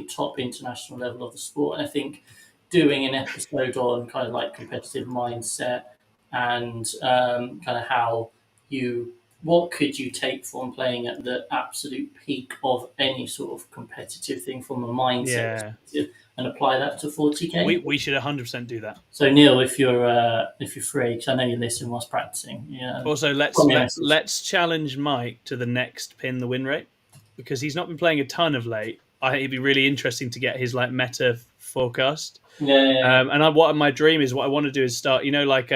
top international level of the sport, and I think doing an episode on kind of like competitive mindset and kind of how what could you take from playing at the absolute peak of any sort of competitive thing from a mindset perspective and apply that to 40k. We should 100% do that. So Neil, if you're free, because I know you listen whilst practicing. Yeah. Also, let's challenge Mike to the next Pin the Win Rate, because he's not been playing a ton of late. It'd be really interesting to get his like meta forecast. Yeah. And what my dream is, what I want to do is start, like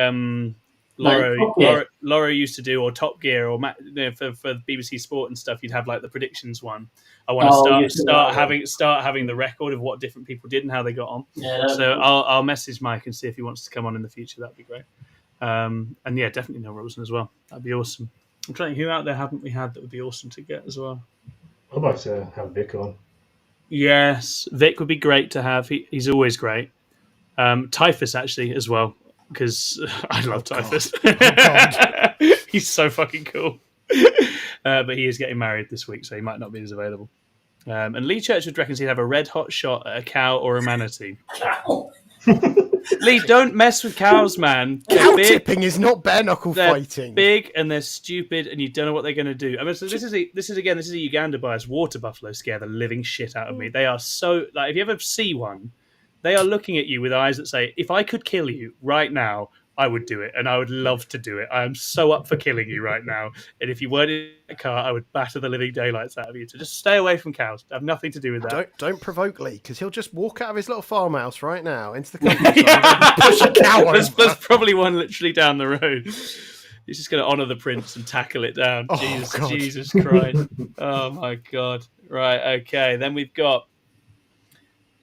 Laura used to do, or Top Gear, or for BBC Sport and stuff. You'd have like the predictions one. I want to start having the record of what different people did and how they got on. Yeah, so I'll message Mike and see if he wants to come on in the future. That'd be great. And yeah, definitely Neil Robertson as well. That'd be awesome. I'm trying to think, who out there haven't we had that would be awesome to get as well? I'd like to have Vic on. Yes, Vic would be great to have. He's always great. Typhus actually as well, because I love Typhus. He's so fucking cool. But he is getting married this week, so he might not be as available. And Lee Churchwood reckons he'd have a red hot shot at a cow or a manatee. Lee, don't mess with cows, man. Cow tipping is not bare knuckle They're fighting. big and they're stupid, and you don't know what they're going to do. I mean, so this is a Uganda bias. Water buffalo scare the living shit out of me. They are so, like, if you ever see one, they are looking at you with eyes that say, if I could kill you right now, I would do it, and I would love to do it. I am so up for killing you right now. And if you weren't in a car, I would batter the living daylights out of you. So just stay away from cows. I have nothing to do with that. Don't provoke Lee, because he'll just walk out of his little farmhouse right now into the countryside and push a cow over. There's probably one literally down the road. He's just going to honour the prince and tackle it down. Oh, God. Jesus Christ. Oh, my God. Right, okay. Then we've got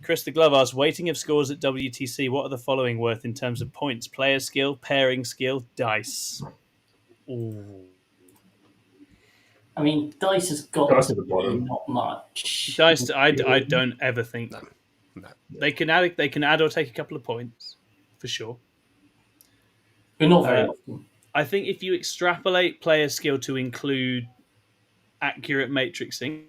Chris the Glove asks, weighting of scores at WTC, what are the following worth in terms of points? Player skill, pairing skill, dice. Ooh. I mean, dice has got Dice at the bottom. not much. Dice, I don't ever think No. they can add or take a couple of points for sure. But not very often. I think if you extrapolate player skill to include accurate matrixing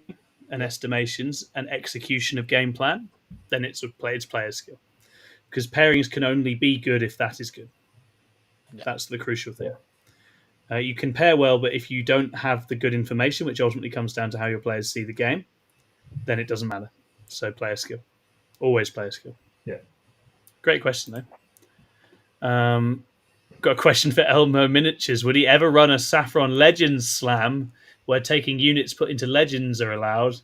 and estimations and execution of game plan, then it's player skill. Because pairings can only be good if that is good. Yeah. That's the crucial thing. Yeah. You can pair well, but if you don't have the good information, which ultimately comes down to how your players see the game, then it doesn't matter. So player skill. Always player skill. Yeah. Great question, though. Got a question for Elmo Miniatures. Would he ever run a Saffron Legends slam where taking units put into Legends are allowed?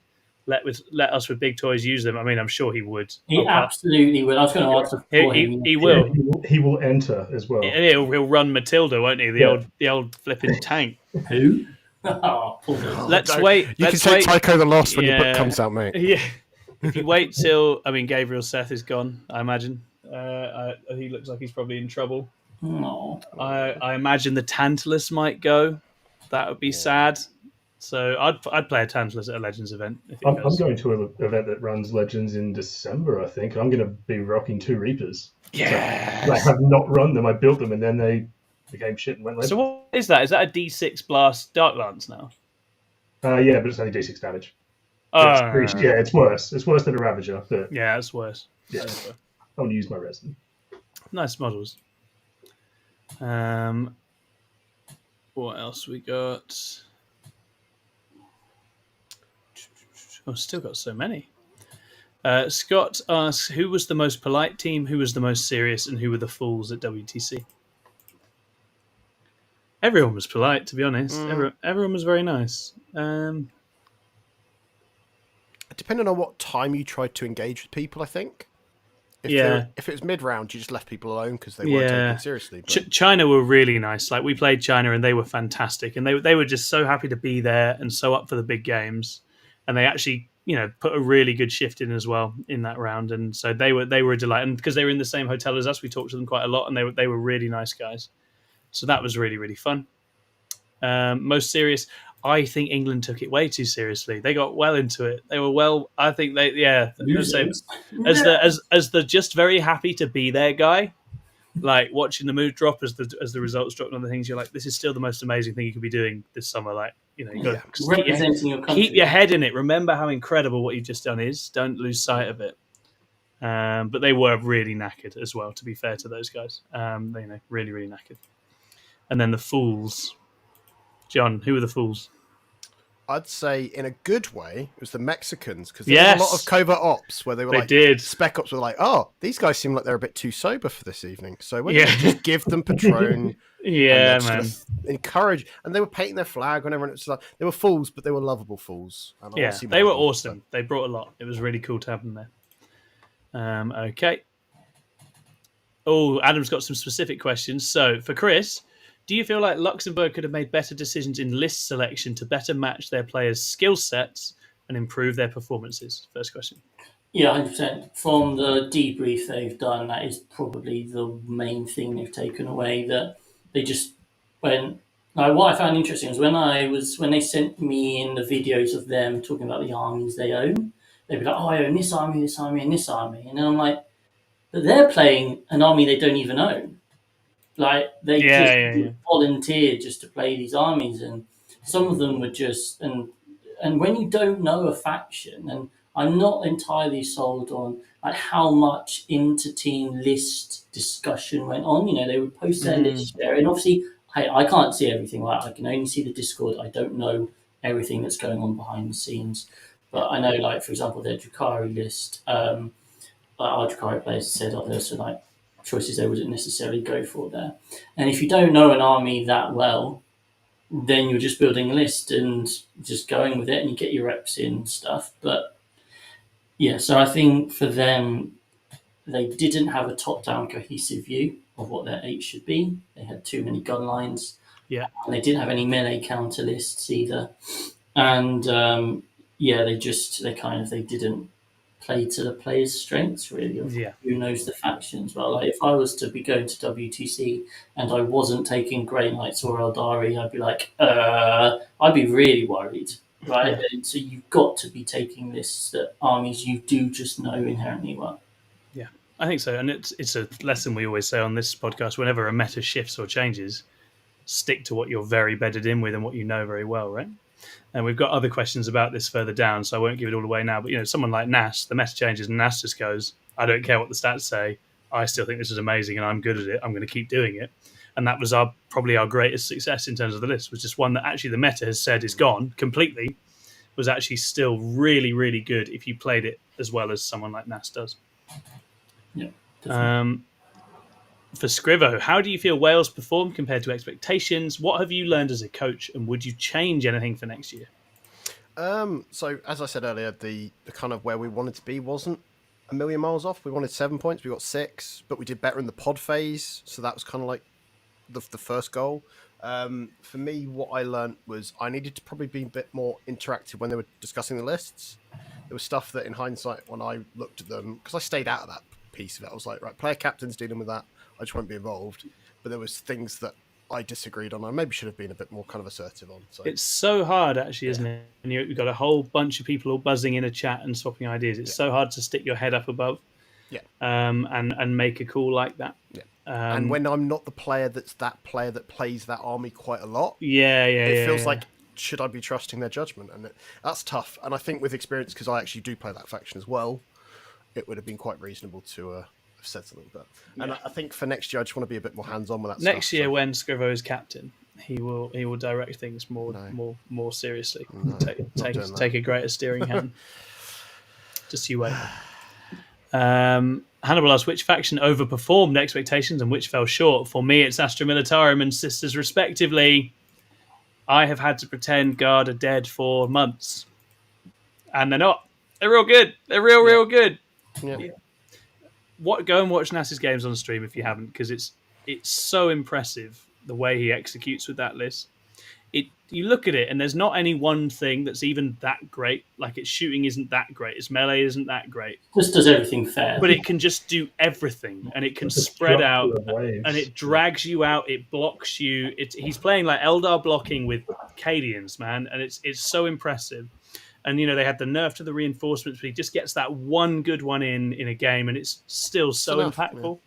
Let us with big toys use them. I mean, I'm sure he would. He absolutely will. I was going to answer for him. He will. Yeah, he will enter as well. And he'll run Matilda, won't he? The old flipping tank. Who? Let's wait. You can say Tycho the Lost when your book comes out, mate. Yeah. If you wait till, Gabriel Seth is gone, I imagine. He looks like he's probably in trouble. No. I imagine the Tantalus might go. That would be sad. So I'd play a Tantalus at a Legends event. I'm going to an event that runs Legends in December, I think. I'm going to be rocking 2 Reapers. Yeah. So I have not run them. I built them and then they became shit and went Legends. So what is that? Is that a D6 Blast Dark Lance now? Yeah, but it's only D6 damage. It's worse. It's worse than a Ravager. But yeah, it's worse. Yeah. I want to use my resin. Nice models. What else we got? Oh, still got so many. Scott asks, who was the most polite team, who was the most serious, and who were the fools at WTC? Everyone was polite, to be honest. Everyone was very nice. Depending on what time you tried to engage with people, I think. If it was mid-round, you just left people alone because they weren't taking it seriously. But... China were really nice. Like, we played China and they were fantastic. And they were just so happy to be there and so up for the big games. And they actually, put a really good shift in as well in that round. And so they were a delight. And because they were in the same hotel as us, we talked to them quite a lot, and they were really nice guys. So that was really, really fun. Most serious, I think England took it way too seriously. They got well into it. They were well. I think as the just very happy to be there guy, like watching the mood drop as the results dropped on the things. You're like, this is still the most amazing thing you could be doing this summer. Like, you got to keep your head in it. Remember how incredible what you've just done is. Don't lose sight of it. But they were really knackered as well. To be fair to those guys, really, really knackered. And then the fools. John, who were the fools? I'd say in a good way, it was the Mexicans, because there was a lot of covert ops where they were spec ops were like, oh, these guys seem like they're a bit too sober for this evening. So we're going to just give them Patron. Man. Sort of encourage. And they were painting their flag whenever it was like, they were fools, but they were lovable fools. And they were awesome. They brought a lot. It was really cool to have them there. Okay. Oh, Adam's got some specific questions. So for Chris, do you feel like Luxembourg could have made better decisions in list selection to better match their players' skill sets and improve their performances? First question. Yeah, 100%. From the debrief they've done, that is probably the main thing they've taken away. That they just went. Like, what I found interesting was when they sent me in the videos of them talking about the armies they own, they'd be like, "Oh, I own this army, and this army," and then I'm like, "But they're playing an army they don't even own." Like, they volunteered just to play these armies, and some of them were just and when you don't know a faction, and I'm not entirely sold on like how much inter-team list discussion went on. They would post their list there, and obviously I can't see everything. Right, I can only see the Discord. I don't know everything that's going on behind the scenes, but I know, like, for example, their Drukhari list. Our Drukhari players said, there's like choices they wouldn't necessarily go for there. And if you don't know an army that well, then you're just building a list and just going with it, and you get your reps in and stuff. But yeah, so I think for them, they didn't have a top-down cohesive view of what their 8 should be. They had too many gun lines. Yeah. And they didn't have any melee counter lists either. And they didn't play to the players' strengths, really. Who knows the factions? Well, like, if I was to be going to WTC and I wasn't taking Grey Knights or Eldari, I'd be like, I'd be really worried, right? Yeah. And so you've got to be taking lists that armies you do just know inherently well. Yeah, I think so. And it's a lesson we always say on this podcast: whenever a meta shifts or changes, stick to what you're very bedded in with and what you know very well, right? And we've got other questions about this further down, so I won't give it all away now. But, someone like Nas, the meta changes and Nas just goes, I don't care what the stats say. I still think this is amazing and I'm good at it. I'm going to keep doing it. And that was probably our greatest success in terms of the list, was just one that actually the meta has said is gone completely, was actually still really, really good if you played it as well as someone like Nas does. Yeah. For Scrivo, how do you feel Wales performed compared to expectations? What have you learned as a coach, and would you change anything for next year? So as I said earlier, the kind of where we wanted to be wasn't a million miles off. We wanted 7 points, we got 6, but we did better in the pod phase, so that was kind of like the first goal. For me, what I learned was I needed to probably be a bit more interactive when they were discussing the lists. There was stuff that in hindsight, when I looked at them, because I stayed out of that piece of it, I was like, right, player captain's dealing with that, I just won't be involved. But there was things that I disagreed on. I maybe should have been a bit more kind of assertive on. So it's so hard, actually, isn't it? And you've got a whole bunch of people all buzzing in a chat and swapping ideas. It's so hard to stick your head up above, and make a call like that. Yeah. And when I'm not the player that player that plays that army quite a lot, it feels like, should I be trusting their judgment? And that's tough. And I think with experience, because I actually do play that faction as well, it would have been quite reasonable to have said something. But and I think for next year, I just want to be a bit more hands-on with that. Next year, when Scrivo is captain, he will direct things more seriously. Take a greater steering hand. Just you wait. Hannibal asks, which faction overperformed expectations and which fell short? For me, it's Astra Militarum and Sisters, respectively. I have had to pretend Guard are dead for months, and they're not. They're real good. They're real good. Yeah. Go and watch Nass's games on stream if you haven't, because it's so impressive the way he executes with that list. You look at it and there's not any one thing that's even that great. Like its shooting isn't that great, its melee isn't that great. Just does everything fair. But it can just do everything, and it can spread out, and it drags you out. It blocks you. He's playing like Eldar blocking with Cadians, man, and it's so impressive. And they had the nerf to the reinforcements, but he just gets that one good one in a game, and it's still so impactful.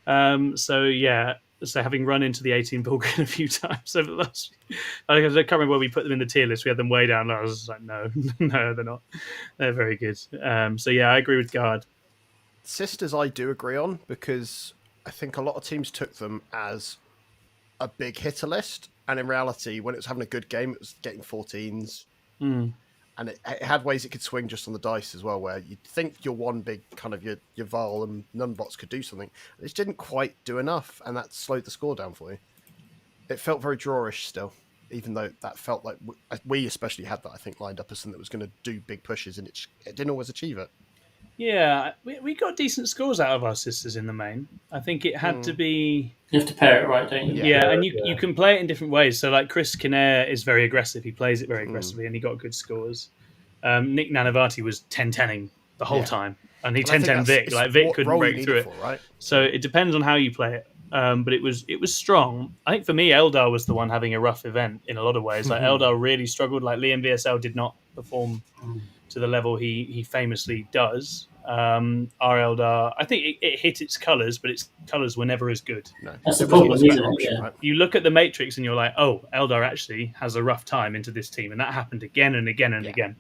Yeah. So having run into the 18 Bulgarian a few times over the last, I can't remember where we put them in the tier list. We had them way down low. I was just like, no, they're not. They're very good. So yeah, I agree with Guard. Sisters, I do agree on, because I think a lot of teams took them as a big hitter list, and in reality, when it was having a good game, it was getting 14s. And it had ways it could swing just on the dice as well, where you'd think your one big kind of your Val and Nunbots could do something. It just didn't quite do enough, and that slowed the score down for you. It felt very drawish still, even though that felt like we especially had that, I think, lined up as something that was going to do big pushes, and it didn't always achieve it. Yeah, we got decent scores out of our Sisters in the main. I think it had to be... You have to pair it right, don't you? Yeah, and you can play it in different ways. So, like, Chris Kinnair is very aggressive. He plays it very aggressively, and he got good scores. Nick Nanavati was 10-10ing the whole time. And he 10-10 Vic. Like, Vic couldn't break through it. Right? So it depends on how you play it. But it was strong. I think for me, Eldar was the one having a rough event in a lot of ways. Like, Eldar really struggled. Like, Liam VSL did not perform to the level he famously does. Our Eldar, I think it hit its colours, but its colours were never as good. No, that's the problem, isn't it? Option, right? You look at the Matrix and you're like, oh, Eldar actually has a rough time into this team, and that happened again and again and again.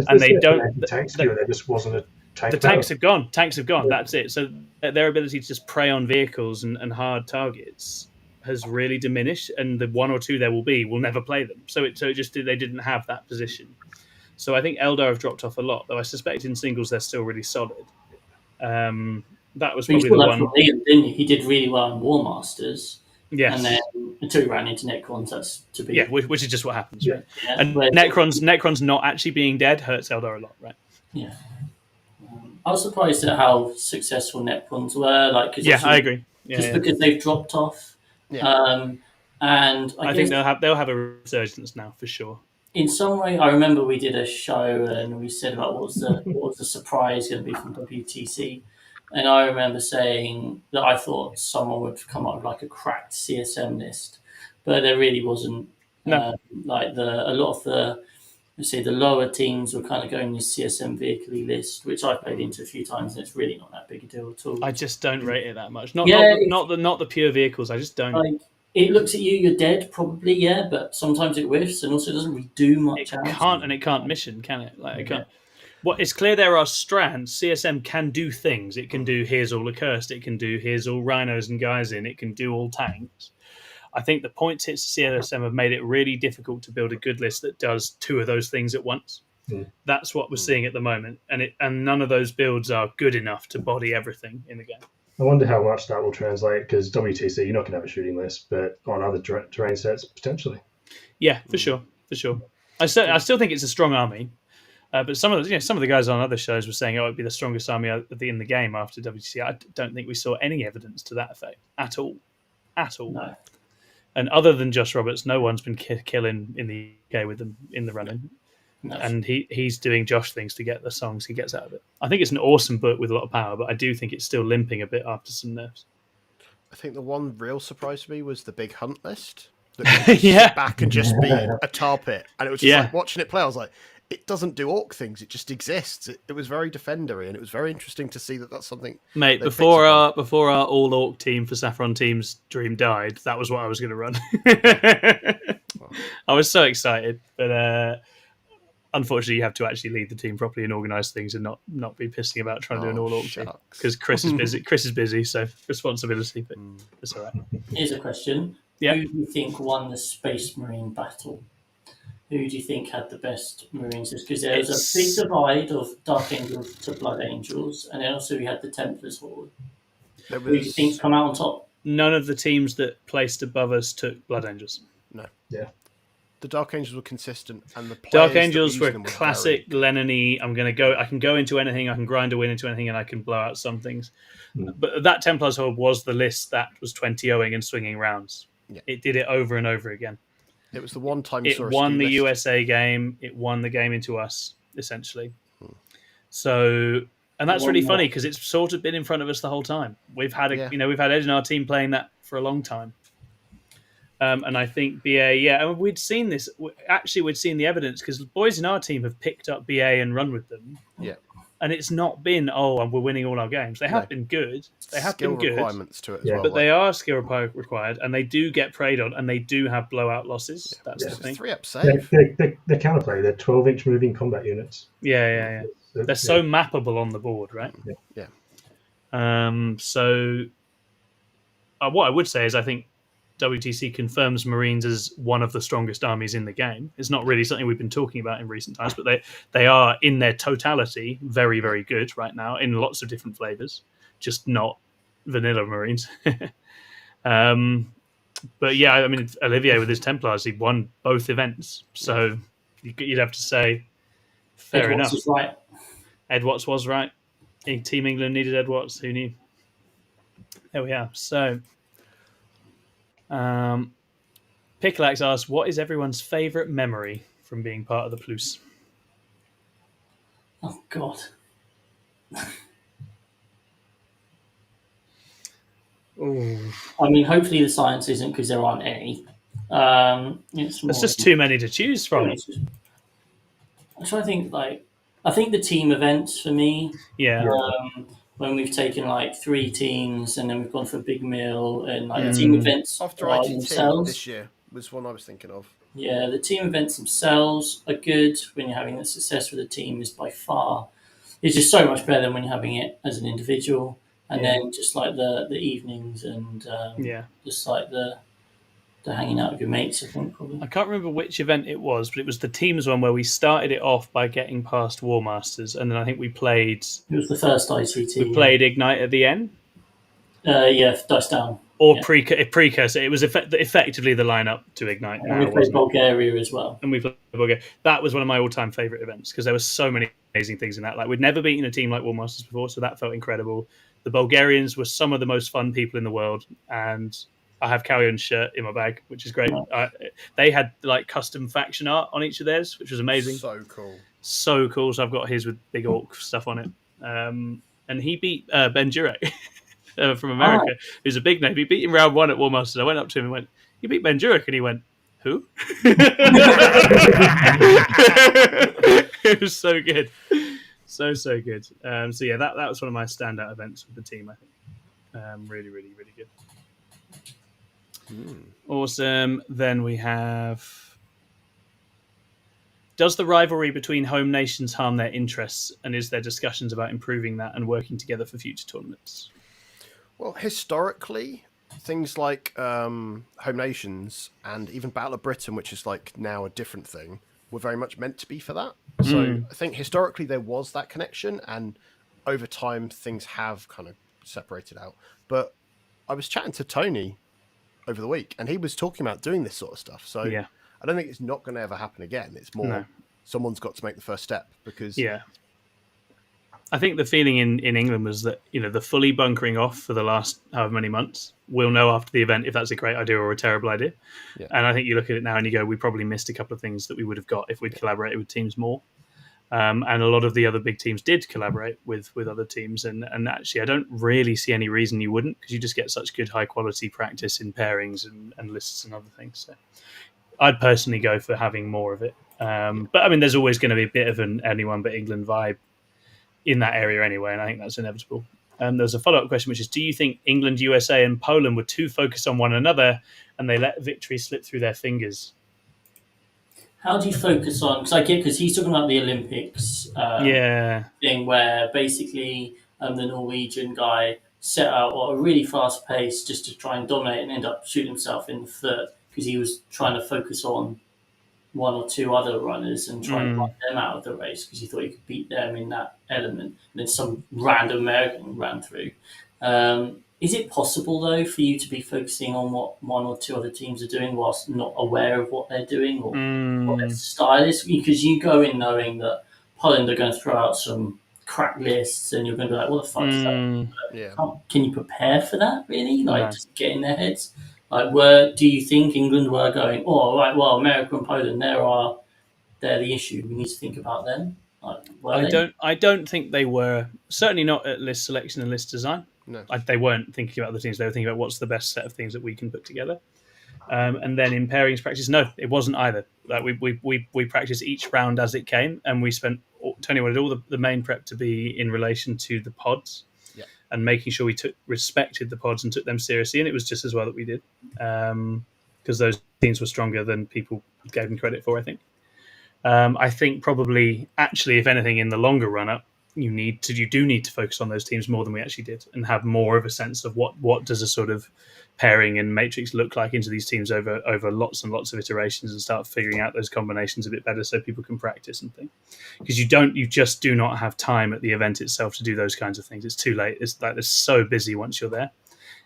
And they don't. There just wasn't a tank. The tanks have gone. Tanks have gone. That's it. So their ability to just prey on vehicles and hard targets has really diminished, and the one or two there will never play them. So it just they didn't have that position. So I think Eldar have dropped off a lot, though I suspect in singles they're still really solid. That was probably the one. Liam, didn't he? He did really well in War Masters. Yes. And then until he ran into Necrons, that's to be. Yeah, which is just what happens, right? Yeah. And Necrons not actually being dead hurts Eldar a lot, right? Yeah. I was surprised at how successful Necrons were. I agree. Because they've dropped off. Yeah. And I think they'll have a resurgence now for sure. In some way, I remember we did a show and we said about what was the surprise going to be from WTC, and I remember saying that I thought someone would come up with like a cracked CSM list, but there really wasn't. No. A lot of the lower teams were kind of going this CSM vehicle list, which I played into a few times, and it's really not that big a deal at all. I just don't rate it that much. Not the pure vehicles. I just don't. It looks at you, you're dead, probably, yeah, but sometimes it whiffs, and also doesn't really do much. It can't mission, can it? It can't. Well, it's clear there are strands. CSM can do things. It can do here's all accursed. It can do here's all rhinos and guys in. It can do all tanks. I think the points hits CSM have made it really difficult to build a good list that does two of those things at once. That's what we're seeing at the moment, and none of those builds are good enough to body everything in the game. I wonder how much that will translate, because WTC, you're not going to have a shooting list, but on other terrain sets, potentially. Yeah, for sure. I still think it's a strong army, but some of the guys on other shows were saying, it'd be the strongest army in the game after WTC. I don't think we saw any evidence to that effect at all. No. And other than Josh Roberts, no one's been killing in the UK with them in the running. No. And he's doing Josh things to get the songs he gets out of it. I think it's an awesome book with a lot of power, but I do think it's still limping a bit after some nerfs. I think the one real surprise to me was the big hunt list. That could just sit back and just be a tar pit. And it was just like watching it play, I was like, it doesn't do orc things, it just exists. It was very defendery, and it was very interesting to see that that's something. Mate, before our all orc team for Saffron Team's dream died, that was what I was going to run. I was so excited, but unfortunately, you have to actually lead the team properly and organise things, and not be pissing about trying to do an all orc team because Chris is busy. Chris is busy, so responsibility, but it's all right. Here's a question: Yeah. Who do you think won the Space Marine battle? Who do you think had the best Marines? Because there was a big divide of Dark Angels to Blood Angels, and then also we had the Templars Horde. Who do you think come out on top? None of the teams that placed above us took Blood Angels. No. Yeah. The Dark Angels were consistent, and the Dark Angels were classic Lennon-y. I can go into anything. I can grind a win into anything, and I can blow out some things. But that Templars Horde was the list that was 20-0ing and swinging rounds. Yeah. It did it over and over again. It was the one time it won the USA game. It won the game into us, essentially. So, and that's really funny because it's sort of been in front of us the whole time. We've had we've had Ed in our team playing that for a long time. And I think BA, and we'd seen this. Actually, we'd seen the evidence because the boys in our team have picked up BA and run with them. Yeah. And it's not been, and we're winning all our games. They have been good. They have been good. Requirements to it as well. But they are skill required, and they do get preyed on, and they do have blowout losses. That's the thing. 3-up save. They're counterplay. They're 12-inch moving combat units. Yeah. They're so mappable on the board, right? Yeah. So, what I would say is I think WTC confirms Marines as one of the strongest armies in the game. It's not really something we've been talking about in recent times, but they are, in their totality, very, very good right now in lots of different flavors, just not vanilla Marines. But yeah, I mean, Olivier with his Templars, he won both events. So you'd have to say, fair enough. Was right. Ed Watts was right. Team England needed Ed Watts. Who knew? There we are. So... Pickleaxe asks, what is everyone's favourite memory from being part of the Plus? Oh, God. I mean, hopefully the science isn't because there aren't any. There's just too many to choose from. I'm trying to think, I think the team events for me. Yeah. When we've taken 3 teams and then we've gone for a big meal and the team events after themselves this year was one I was thinking of. Yeah, the team events themselves are good when you're having the success with a team. Is by far it's just so much better than when you're having it as an individual. And then just the evenings and just the hanging out with your mates, I think, probably. I can't remember which event it was, but it was the teams one where we started it off by getting past War Masters, and then I think we played... It was the first ICT. We played Ignite at the end? Dice Down. Or Precursor. It was effectively the lineup to Ignite. And we played Bulgaria as well. And we played Bulgaria. That was one of my all-time favourite events, because there were so many amazing things in that. We'd never beaten a team like War Masters before, so that felt incredible. The Bulgarians were some of the most fun people in the world, and... I have Carrion's shirt in my bag, which is great. They had custom faction art on each of theirs, which was amazing. So cool. So I've got his with big orc stuff on it. And he beat Ben Jurek from America, who's a big name. He beat him round 1 at War Masters. I went up to him and went, "You beat Ben Jurek?" And he went, "Who?" It was so good. So good. So yeah, that was one of my standout events with the team, I think. Really, really, really good. Awesome. Then we have... Does the rivalry between home nations harm their interests, and is there discussions about improving that and working together for future tournaments? Well, historically, things like home nations and even Battle of Britain, which is now a different thing, were very much meant to be for that. So I think historically there was that connection, and over time things have kind of separated out. But I was chatting to Tony over the week, and he was talking about doing this sort of stuff. So Yeah. I don't think it's not going to ever happen again. It's more someone's got to make the first step, because I think the feeling in England was that, the fully bunkering off for the last however many months, we'll know after the event if that's a great idea or a terrible idea. Yeah. And I think you look at it now and you go, we probably missed a couple of things that we would have got if we'd collaborated with teams more. And a lot of the other big teams did collaborate with other teams. And actually, I don't really see any reason you wouldn't, because you just get such good high quality practice in pairings and lists and other things. So I'd personally go for having more of it. But I mean, there's always going to be a bit of an anyone but England vibe in that area anyway, and I think that's inevitable. There's a follow-up question, which is, do you think England, USA, and Poland were too focused on one another and they let victory slip through their fingers? How do you focus on? Because he's talking about the Olympics thing, where basically the Norwegian guy set out at a really fast pace just to try and dominate and end up shooting himself in the foot because he was trying to focus on one or two other runners and try and run them out of the race because he thought he could beat them in that element. And then some random American ran through. Is it possible, though, for you to be focusing on what one or two other teams are doing whilst not aware of what they're doing or what their style is? Because you go in knowing that Poland are going to throw out some crap lists and you're going to be like, what the fuck is that? Yeah. Can you prepare for that, really? Just get in their heads? Do you think England were going, America and Poland, they're the issue. We need to think about them. I don't think they were. Certainly not at list selection and list design. No. They weren't thinking about the teams. They were thinking about what's the best set of things that we can put together. And then in pairings practice, no, it wasn't either. Like we practiced each round as it came, and we spent. Tony wanted all the main prep to be in relation to the pods. And making sure we respected the pods and took them seriously, and it was just as well that we did, because those teams were stronger than people gave them credit for. I think probably, actually, if anything, in the longer run up, you do need to focus on those teams more than we actually did, and have more of a sense of what does a sort of pairing and matrix look like into these teams over lots and lots of iterations, and start figuring out those combinations a bit better so people can practice and things. Because you just do not have time at the event itself to do those kinds of things. It's too late. It's like they're so busy once you're there.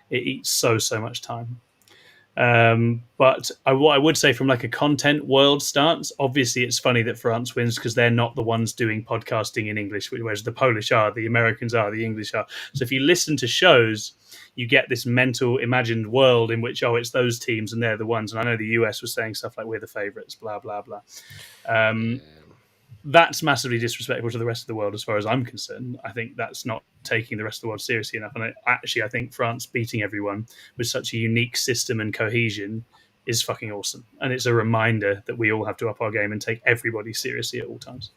It eats so much time. But what I would say from like a content world stance, obviously it's funny that France wins because they're not the ones doing podcasting in English, whereas the Polish are, the Americans are, the English are. So if you listen to shows, you get this mental imagined world in which, it's those teams and they're the ones. And I know the US was saying stuff like we're the favourites, blah, blah, blah. That's massively disrespectful to the rest of the world as far as I'm concerned. I think that's not taking the rest of the world seriously enough. And I think France beating everyone with such a unique system and cohesion is fucking awesome. And it's a reminder that we all have to up our game and take everybody seriously at all times.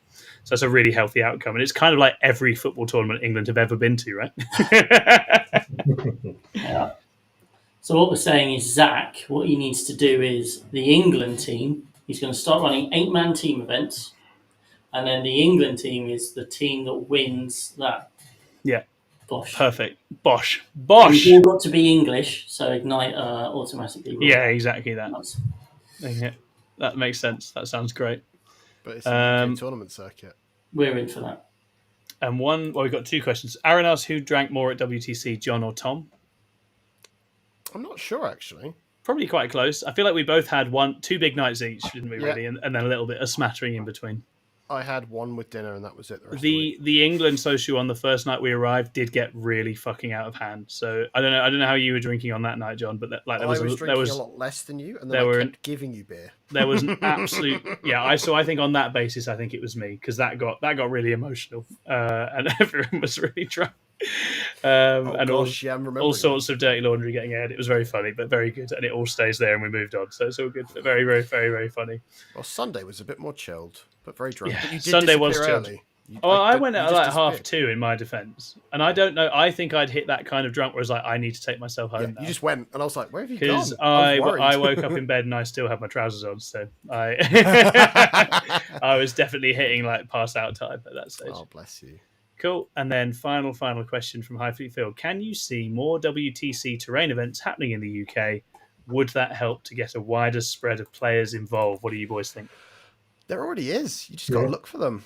So that's a really healthy outcome. And it's kind of like every football tournament England have ever been to, right? Yeah. So what we're saying is, Zach, what he needs to do is the England team, he's going to start running 8-man team events. And then the England team is the team that wins that. Yeah. Bosh. Perfect. Bosh. We've all got to be English, so Ignite automatically. Yeah, exactly that. Yeah, that makes sense. That sounds great. But it's a tournament circuit. We're in for that. And we've got two questions. Aaron asked, who drank more at WTC, John or Tom? I'm not sure, actually. Probably quite close. I feel like we both had two big nights each, didn't we, really? And then a little bit, a smattering in between. I had one with dinner, and that was it. The England social on the first night we arrived did get really fucking out of hand. So I don't know how you were drinking on that night, John. But I was drinking a lot less than you, and then I kept giving you beer. There was an absolute I think on that basis, I think it was me, because that got really emotional, and everyone was really drunk. I'm remembering all sorts of dirty laundry getting aired. It was very funny, but very good, and it all stays there, and we moved on. So it's all good. But very, very, very, very funny. Well, Sunday was a bit more chilled, but very drunk. Yeah, but you did Sunday was chilled. Early. I went at like 2:30 in my defence, and I don't know. I think I'd hit that kind of drunk where I was like, I need to take myself home. You just went, and I was like, where have you gone? Because I woke up in bed and I still had my trousers on, so I was definitely hitting like pass out time at that stage. Oh, bless you. Cool. And then final question from High Fleet Phil. Can you see more WTC terrain events happening in the UK? Would that help to get a wider spread of players involved? What do you boys think? There already is. You just got to look for them.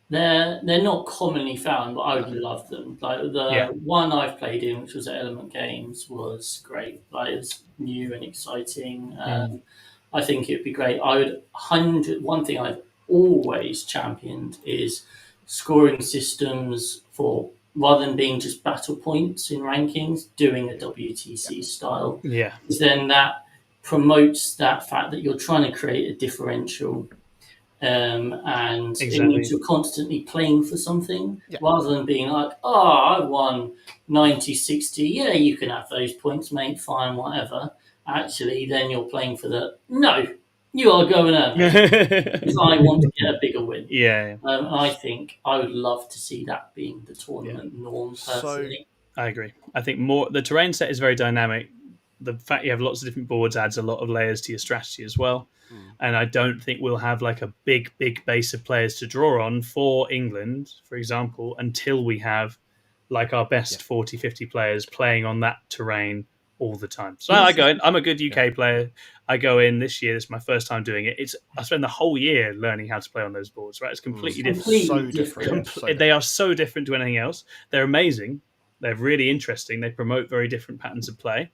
They're not commonly found, but I would love them. Like the one I've played in, which was at Element Games, was great. Like it was new and exciting. I think it'd be great. One thing I've always championed is scoring systems for, rather than being just battle points in rankings, doing a WTC style. Yeah. Because then that promotes that fact that you're trying to create a differential. And it means you're constantly playing for something rather than being like, oh, I won 90, 60. Yeah, you can have those points, mate. Fine, whatever. Actually, then you're playing for no, you are going to because I want to get a bigger win. Yeah. I think I would love to see that being the tournament norm personally. I agree. I think the terrain set is very dynamic. The fact you have lots of different boards adds a lot of layers to your strategy as well. And I don't think we'll have like a big base of players to draw on for England, for example, until we have like our best 40, 50 players playing on that terrain all the time. So I go in, I'm a good UK player. I go in this year. This is my first time doing it. I spend the whole year learning how to play on those boards, right? It's completely different. So different. They are so different to anything else. They're amazing. They're really interesting. They promote very different patterns of play.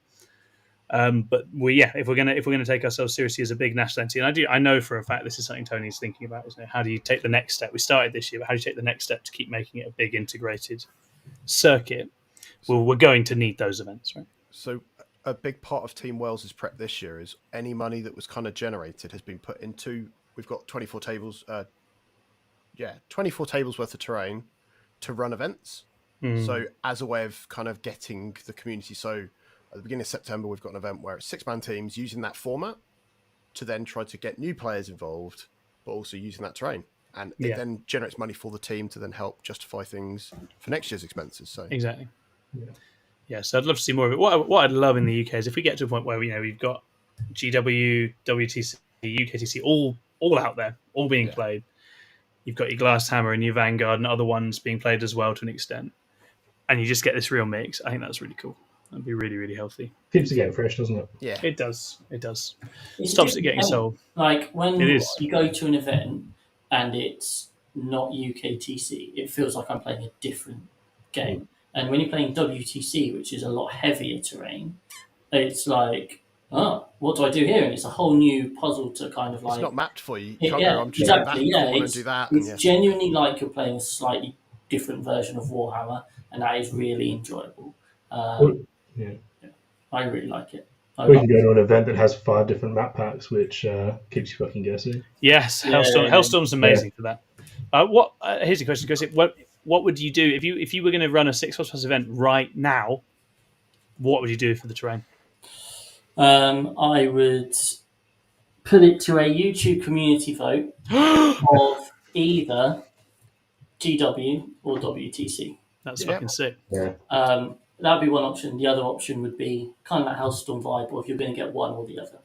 But if we're gonna take ourselves seriously as a big national entity, and I know for a fact this is something Tony's thinking about, isn't it? How do you take the next step? We started this year, but how do you take the next step to keep making it a big integrated circuit? Well, we're going to need those events, right? So a big part of Team Wales's prep this year is any money that was kind of generated has been put into. We've got 24 tables. 24 tables worth of terrain to run events. So as a way of kind of getting the community. So at the beginning of September, we've got an event where it's 6-man teams using that format to then try to get new players involved, but also using that terrain. And it then generates money for the team to then help justify things for next year's expenses. So exactly. Yeah, so I'd love to see more of it. What I'd love in the UK is if we get to a point where we've got GW, WTC, UKTC all out there, all being played. You've got your Glasshammer and your Vanguard and other ones being played as well to an extent. And you just get this real mix. I think that's really cool. That'd be really, really healthy. Keeps it getting fresh, doesn't it? Yeah. It does. Stops it getting sold. Like when you go to an event and it's not UKTC, it feels like I'm playing a different game. And when you're playing WTC, which is a lot heavier terrain, it's like, what do I do here? And it's a whole new puzzle to kind of like... It's not mapped for you. You can't go, I'm just doing that, I want to do that. It's genuinely like you're playing a slightly different version of Warhammer, and that is really enjoyable. I really like it. We can go to an event that has 5 different map packs, which keeps you fucking guessing. Yes, Hellstorm's amazing for that. Here's a question, Chris. What would you do if you were going to run a 6++ event right now? What would you do for the terrain? I would put it to a YouTube community vote of either GW or WTC. That's fucking sick. Yeah. That would be one option. The other option would be kind of that Hellstorm vibe, or if you're going to get one or the other.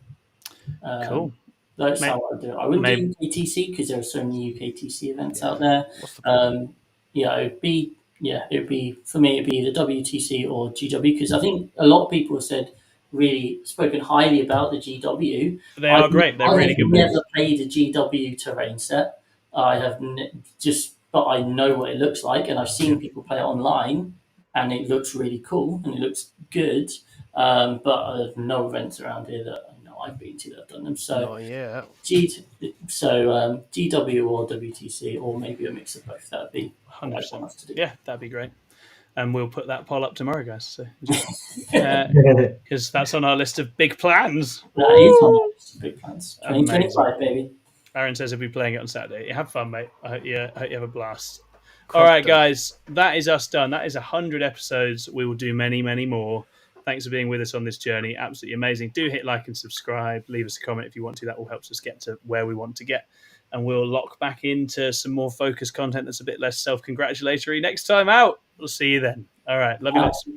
Cool. That's how I would do it. I wouldn't do UKTC because there are so many UKTC events out there. What's the point? It'd be for me. It'd be either WTC or GW because I think a lot of people have really spoken highly about the GW. They are great. They're really good. I've never played a GW terrain set. I have but I know what it looks like, and I've seen people play it online, and it looks really cool and it looks good. But there's no events around here that I've been to that have done them. So GW or WTC, or maybe a mix of both. That'd be 100%. Yeah, that'd be great. And we'll put that poll up tomorrow, guys. Because that's on our list of big plans. That is on our list of big plans. 2025, baby. Aaron says he'll be playing it on Saturday. Have fun, mate. I hope you have a blast. All right, guys. That is us done. That is 100 episodes. We will do many, many more. Thanks for being with us on this journey. Absolutely amazing. Do hit like and subscribe. Leave us a comment if you want to. That all helps us get to where we want to get. And we'll lock back into some more focused content that's a bit less self-congratulatory next time out. We'll see you then. All right. Love you lots. Bye.